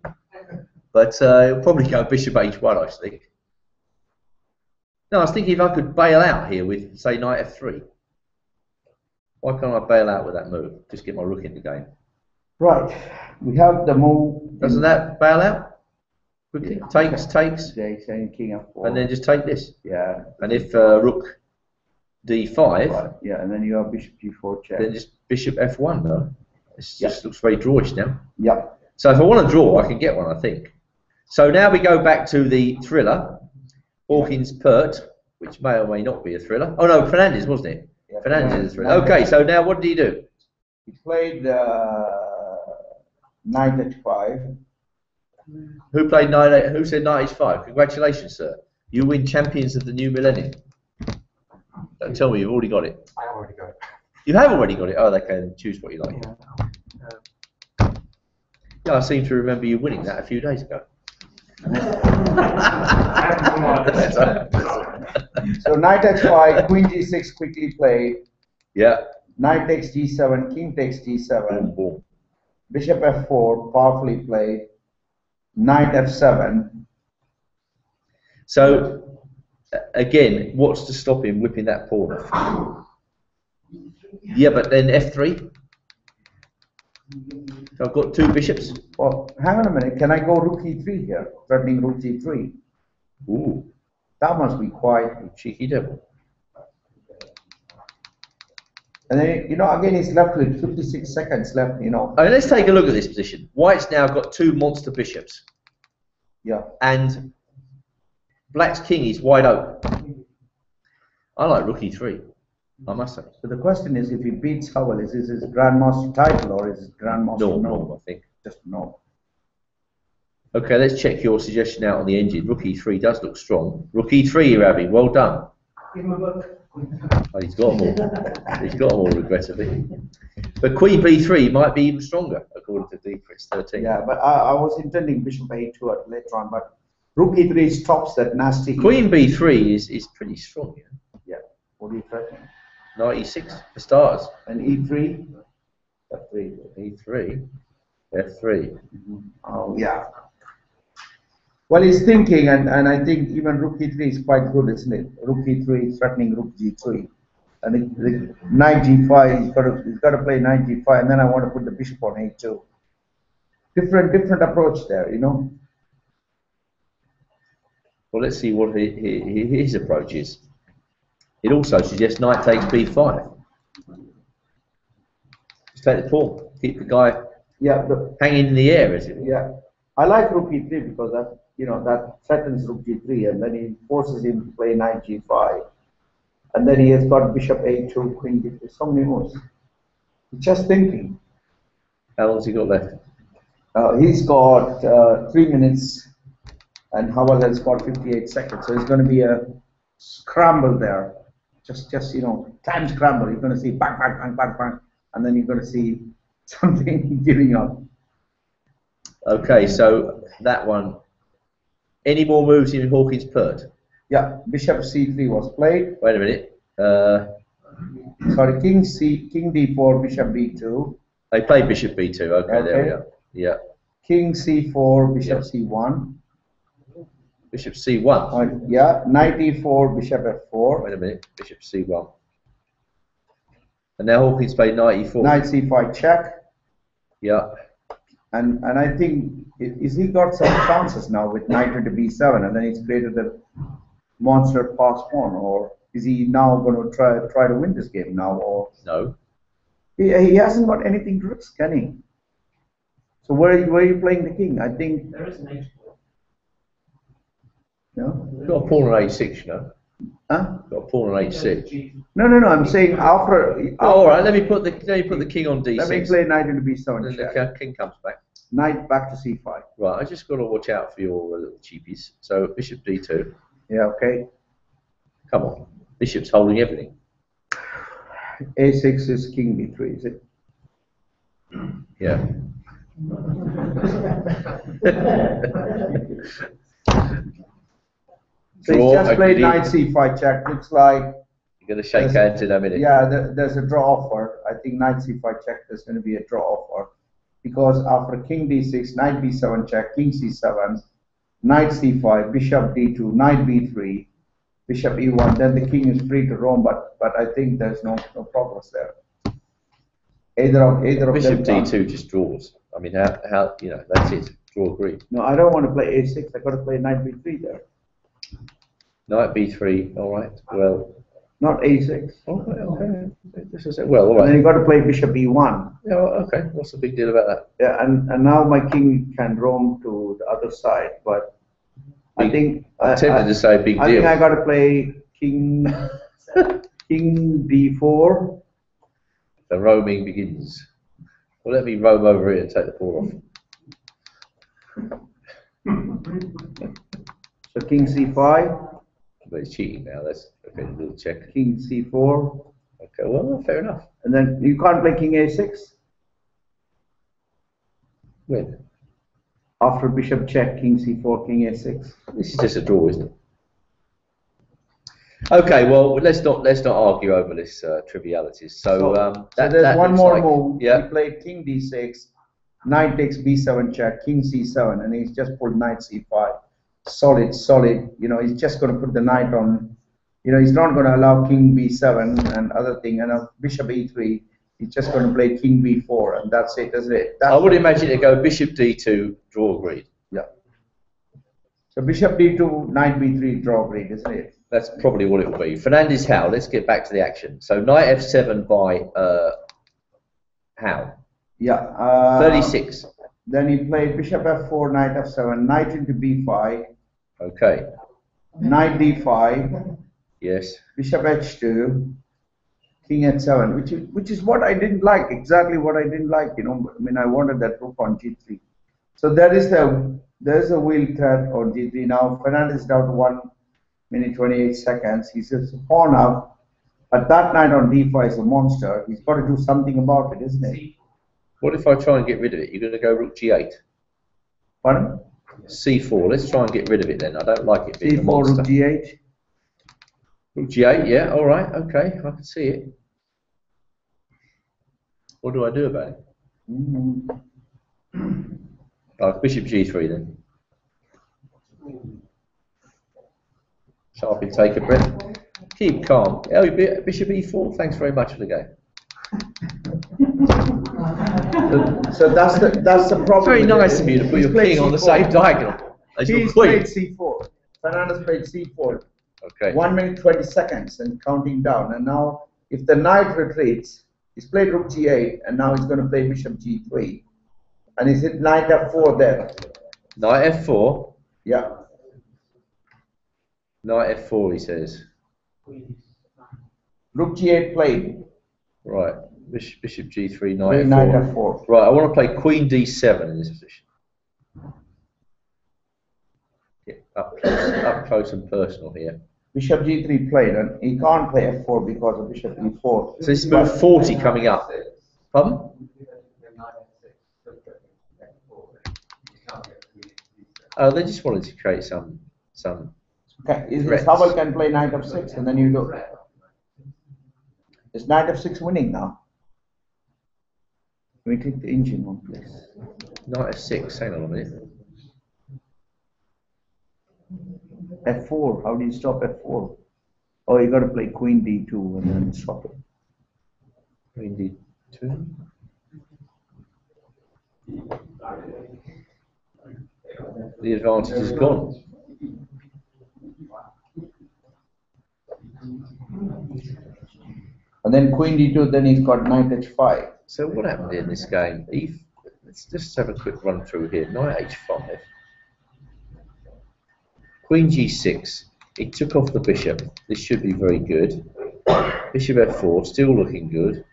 But he'll probably go Bishop H1, I think. No, I was thinking if I could bail out here with, say, Knight F3. Why can't I bail out with that move? Just get my rook in the game. Right. We have the move. Doesn't that bail out? Quickly. Yeah. Takes. Saying King F4. And then just take this. Yeah. And if Rook D5, Right. Yeah, and then you have Bishop G4 check. then just Bishop F1, though. It just looks very drawish now. Yep. So if I want to draw, I can get one, I think. So now we go back to the thriller, Hawkins Pert, which may or may not be a thriller. Oh no, Fernandez, wasn't it? Yeah, Fernandez is a thriller. Okay, so now what did he do? He played Knight H5. Who played knight? Who said knight H5? Congratulations, sir. You win Champions of the New Millennium. Don't tell me you've already got it. I already got it. You have already got it. Oh, they can choose what you like. Yeah, I seem to remember you winning that a few days ago. So Knight H5, Queen G6 quickly played. Yeah. Knight takes G7, King takes G7. Boom, boom. Bishop F4, powerfully played. Knight F7. So, again, what's to stop him whipping that pawn off? Yeah, but then F3? So I've got 2 bishops. Well, hang on a minute. Can I go Rook E3 here? Threatening Rook G3. Ooh, That must be quite. cheeky devil. And then, you know, again, he's left with 56 seconds left, you know. I mean, let's take a look at this position. White's now got 2 monster bishops. Yeah. And Black's king is wide open. I like Rook E3, I must say. So the question is, if he beats Howell, is this his Grandmaster title or is it Grandmaster No, I think. Just no. Okay, let's check your suggestion out on the engine. Rook E3 does look strong. Rook E3, Ravi, well done. Give him a book. Oh, he's got them all. He's got them all, regrettably. But Queen B3 might be even stronger, according to Decrypts 13. Yeah, but I was intending Bishop A2 at later on, but Rook E3 stops that nasty. Queen B3 is pretty strong. Yeah. Yeah. What do you think? 96 for starters. And E3? F3. E3. F3. Oh, yeah. Well, he's thinking, and I think even Rook E3 is quite good, isn't it? Rook E3 threatening Rook G3. And the Knight G5, he's got to play Knight G5, and then I want to put the Bishop on A2. Different approach there, you know? Well, let's see what his approach is. It also suggests Knight takes B5. Just take the pawn. Keep the guy hanging in the air, is it? Yeah. I like Rook E3 because that, you know, that threatens Rook G3, and then he forces him to play Knight G5. And then he has got Bishop A2, Queen D3, so many moves. Just thinking. How long's he got left? He's got 3 minutes, and Howell has got 58 seconds. So it's going to be a scramble there. Just you know, time scramble. You're going to see bang, bang, bang, bang, bang, and then you're going to see something giving up. Okay, so that one. Any more moves in Hawkins Pert? Yeah, Bishop C3 was played. Wait a minute. Sorry, King D4, Bishop B2. They played Bishop B2. Okay, there we are. Yeah. King C4, Bishop C1. Bishop C1. Yeah, Knight E4, Bishop F4. Wait a minute. Bishop C1. And now Hawkins played Knight E4. Knight C5 check. Yeah. And I think is he got some chances now with Knight into B7, and then he's created a monster pass pawn, or is he now going to try to win this game now? Or no, he hasn't got anything to risk, can he? So where are you playing the king? I think There is an H4. No. You've got a pawn on A6, you know. Huh? Got a pawn on H6. No. I'm saying after. Oh, all right. Let me put the king on D6. Let me play Knight into B7. Then check. the king comes back. Knight back to C5. Right. I just got to watch out for your little cheapies. So Bishop D2. Yeah. Okay. Come on. Bishop's holding everything. A6 is King B3, is it? Yeah. So he's just played Knight C5 check. Looks like you're going to shake hands in a minute. Yeah, there's a draw offer. I think Knight C5 check. There's going to be a draw offer because after King D6, Knight B7 check, King C7, Knight C5, Bishop D2, Knight B3, Bishop E1. Then the king is free to roam, but I think there's no progress there. Either of Bishop them. D2 just draws. I mean, how you know that's it. Draw agreed. No, I don't want to play A6. I got to play Knight B3 there. Knight B3. All right. Well. Not A6. Okay. Well, all right. And then you got to play Bishop E1. Yeah. Okay. What's the big deal about that? Yeah, and now my king can roam to the other side, but I think I'm tempted to say big deal. I think I got to play King D4. The roaming begins. Well, let me roam over here and take the pawn off. So King C5. But it's cheating now. That's okay. A little check. King C4. Okay. Well, fair enough. And then you can't play King A6. When? After Bishop check, King C4, King A6. This is just a draw, isn't it? Okay. Well, let's not argue over this trivialities. So, there's one more move. Yeah. He played King D6, Knight takes B7 check, King C7, and he's just pulled Knight C5. Solid. You know, he's just going to put the knight on. You know, he's not going to allow King B7 and other thing. And Bishop E3, he's just going to play King B4, and that's it, isn't it? I would imagine it go Bishop D2, draw agreed. Yeah. So Bishop D2, Knight B3, draw agreed, isn't it? That's probably what it will be. Fernandez Howell. Let's get back to the action. So Knight F7 by Howell. Yeah. 36. Then he played Bishop F4, Knight F7, Knight into B5. Okay. Knight D5. Yes. Bishop H2. King H7, which is what I didn't like. Exactly what I didn't like. You know, I mean, I wanted that rook on G3. So there's a wheel threat on G3 now. Fernandez is down to 1 minute 28 seconds. He says pawn up. But that knight on d5 is a monster. He's got to do something about it, isn't it? What if I try and get rid of it? You're going to go rook g8. Pardon? c4. Let's try and get rid of it then. I don't like it being a c4, monster. rook g8. Rook g8, yeah, all right, okay, I can see it. What do I do about it? Oh, bishop g3 then. Sharpie, take a breath. Keep calm. Oh, bishop e4. Thanks very much for the game. So that's the problem. Very nice of you to put your king on the same diagonal as your He's queen. played c4. Fernandez played c4. Okay. 1 minute 20 seconds and counting down. And now, if the knight retreats, he's played rook g8, and now he's going to play bishop g3. And is it knight f4 there? Knight f4. Yeah. Knight f4, he says. Rook g8 played. Right. Bishop g3, Play knight f4. knight f4. Right, I want to play queen d7 in this position. Get up close and personal here. Bishop g3 played, and he can't play f4 because of bishop e4. So this is move 40 coming up. Pardon? Oh, they just wanted to create some. Okay, threats. Howell can play knight f6, and then you do. Is knight f6 winning now? Can we click the engine one, please? Knight f6. Hang on a minute. f4. How do you stop f4? Oh, you got to play queen d2 and then stop it. Queen d2. The advantage is gone. And then queen d2, then he's got knight h5. So what happened in this game? Let's just have a quick run through here. Knight h5. Queen g6. He took off the bishop. This should be very good. Bishop f4, still looking good.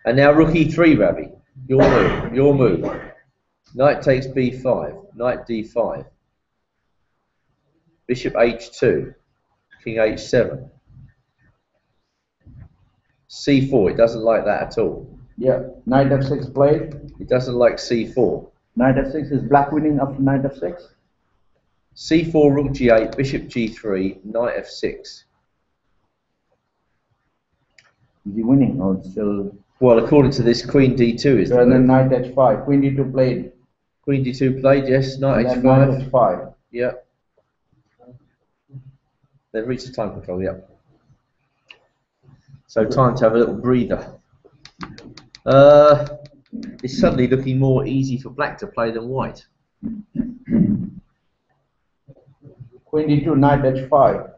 And now rook e3, Ravi. Your move. Your move. Knight takes b5. Knight d5. Bishop h2. King h7. c4. It doesn't like that at all. Yeah, knight f6 played. It doesn't like c4. Knight f6 is black winning after knight f6. c4, rook g8, bishop g3, knight f6. Is he winning or still? Well, according to this, queen d2 is the And then move. knight h5. Queen d2 played. Queen d2 played, yes. Knight And then h5. knight h5. Yeah. They've reached the time control, yeah. So time to have a little breather. It's suddenly looking more easy for black to play than white. Queen d2, knight h5.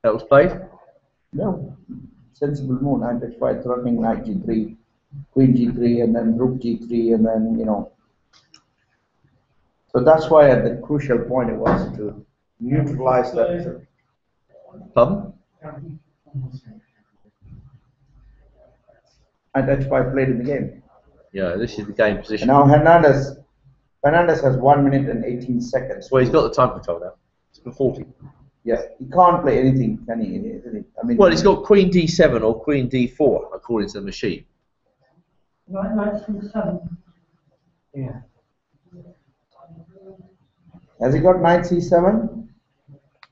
That was played? No. Sensible move, knight h5, threatening knight g3, queen g3, and then rook g3, and then, you know. So that's why at the crucial point it was to neutralize that. Pardon? Knight h5 played in the game. Yeah, this is the game position. And now Fernandez has 1 minute and 18 seconds. Well, he's got the time control now. It's been 40. Yeah, he can't play anything, can he? I mean, Well, he's got queen d7 or queen d4, according to the machine. Right, knight c7. Yeah. Has he got knight c7?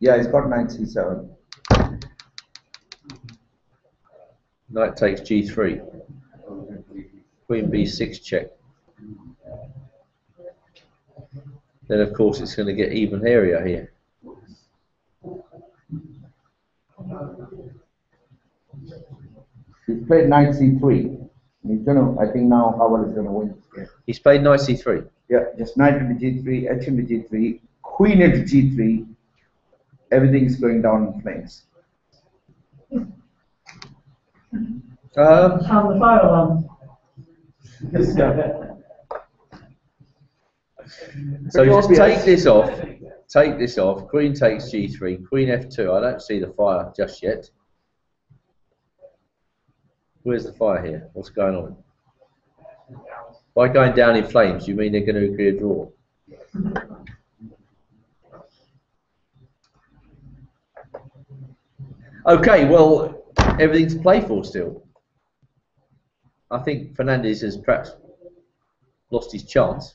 Yeah, he's got knight c7. Knight takes g3. Queen b6 check. Then, of course, it's going to get even area here. He's played knight c3. He's gonna. I think now Howell is gonna win. Yeah. He's played knight c3. Yeah, just knight into g3, h into g3, queen into g3. Everything's going down in flames. Sound the fire alarm. So just take this off. Take this off. Queen takes g3. Queen f2. I don't see the fire just yet. Where's the fire here? What's going on? By going down in flames, you mean they're going to agree a draw? Okay, well, everything to play for still. I think Fernandez has perhaps lost his chance.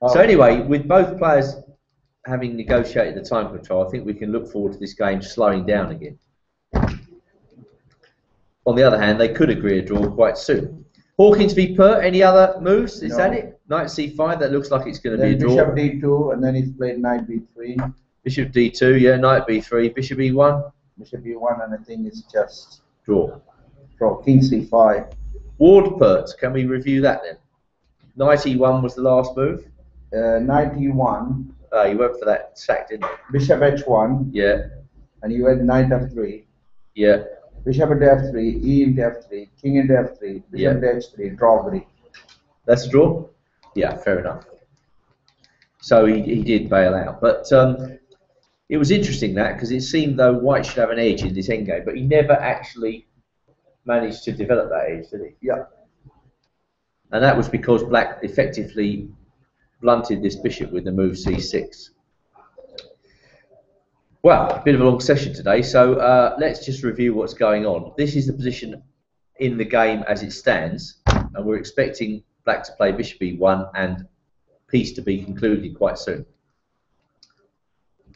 So anyway, with both players having negotiated the time control, I think we can look forward to this game slowing down again. On the other hand, they could agree a draw quite soon. Hawkins v Pert, any other moves? Is that it? Knight c5, that looks like it's going to be a draw. Bishop d2, and then he's played knight b3. Bishop d2, yeah, knight b3, bishop e1. Bishop e1, and I think it's just draw. Draw, king c5. Ward Pert, can we review that then? Knight e1 was the last move. Knight e1. You went for that sack, didn't you? Bishop h1. Yeah. And you went knight f3. Yeah. Bishop into f3, e into f3, king into f3, bishop into h3, draw Greek. That's a draw? Yeah, fair enough. So he did bail out. But it was interesting that, because it seemed though White should have an edge in this endgame, but he never actually managed to develop that edge, did he? Yeah. And that was because Black effectively blunted this bishop with the move c6. Well, a bit of a long session today, so let's just review what's going on. This is the position in the game as it stands, and we're expecting Black to play bishop e1 and piece to be concluded quite soon.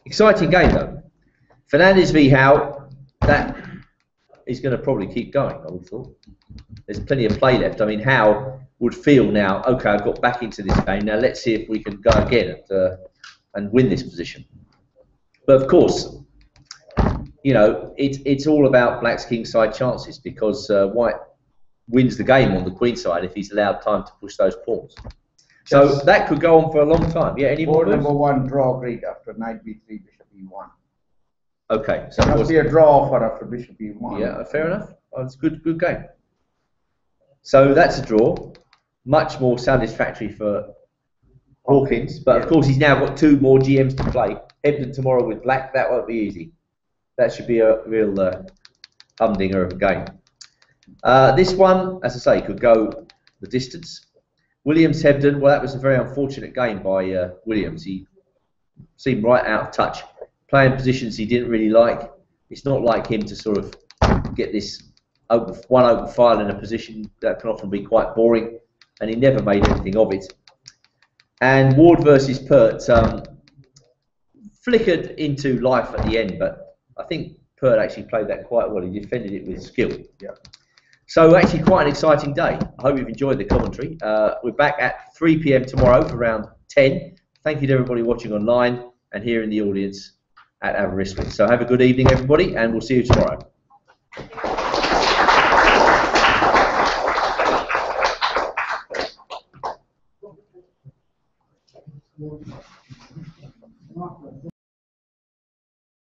Exciting game though. Fernandez v Howell, that is going to probably keep going, I would have thought. There's plenty of play left. I mean, Howell would feel now, okay, I've got back into this game, now let's see if we can go again and win this position. But of course, you know, it's all about Black's kingside chances, because White wins the game on the queen side if he's allowed time to push those pawns. So that could go on for a long time. Yeah, any more Board moves? number 1, draw Greek after knight b3, bishop e1. Okay, so There must be a draw for after bishop e1. yeah, fair enough. Oh, it's a good game. So that's a draw. Much more satisfactory for Hawkins, but of course he's now got 2 more GMs to play. Hebden tomorrow with Black, that won't be easy. That should be a real humdinger of a game. This one, as I say, could go the distance. Williams-Hebden, well, that was a very unfortunate game by Williams. He seemed right out of touch, playing positions he didn't really like. It's not like him to sort of get this one open file in a position that can often be quite boring, and he never made anything of it. And Ward versus Pert flickered into life at the end, but I think Pert actually played that quite well. He defended it with skill. Yeah. So actually quite an exciting day. I hope you've enjoyed the commentary. We're back at 3 PM tomorrow for round 10. Thank you to everybody watching online and here in the audience at Aberystwyth. So have a good evening, everybody, and we'll see you tomorrow.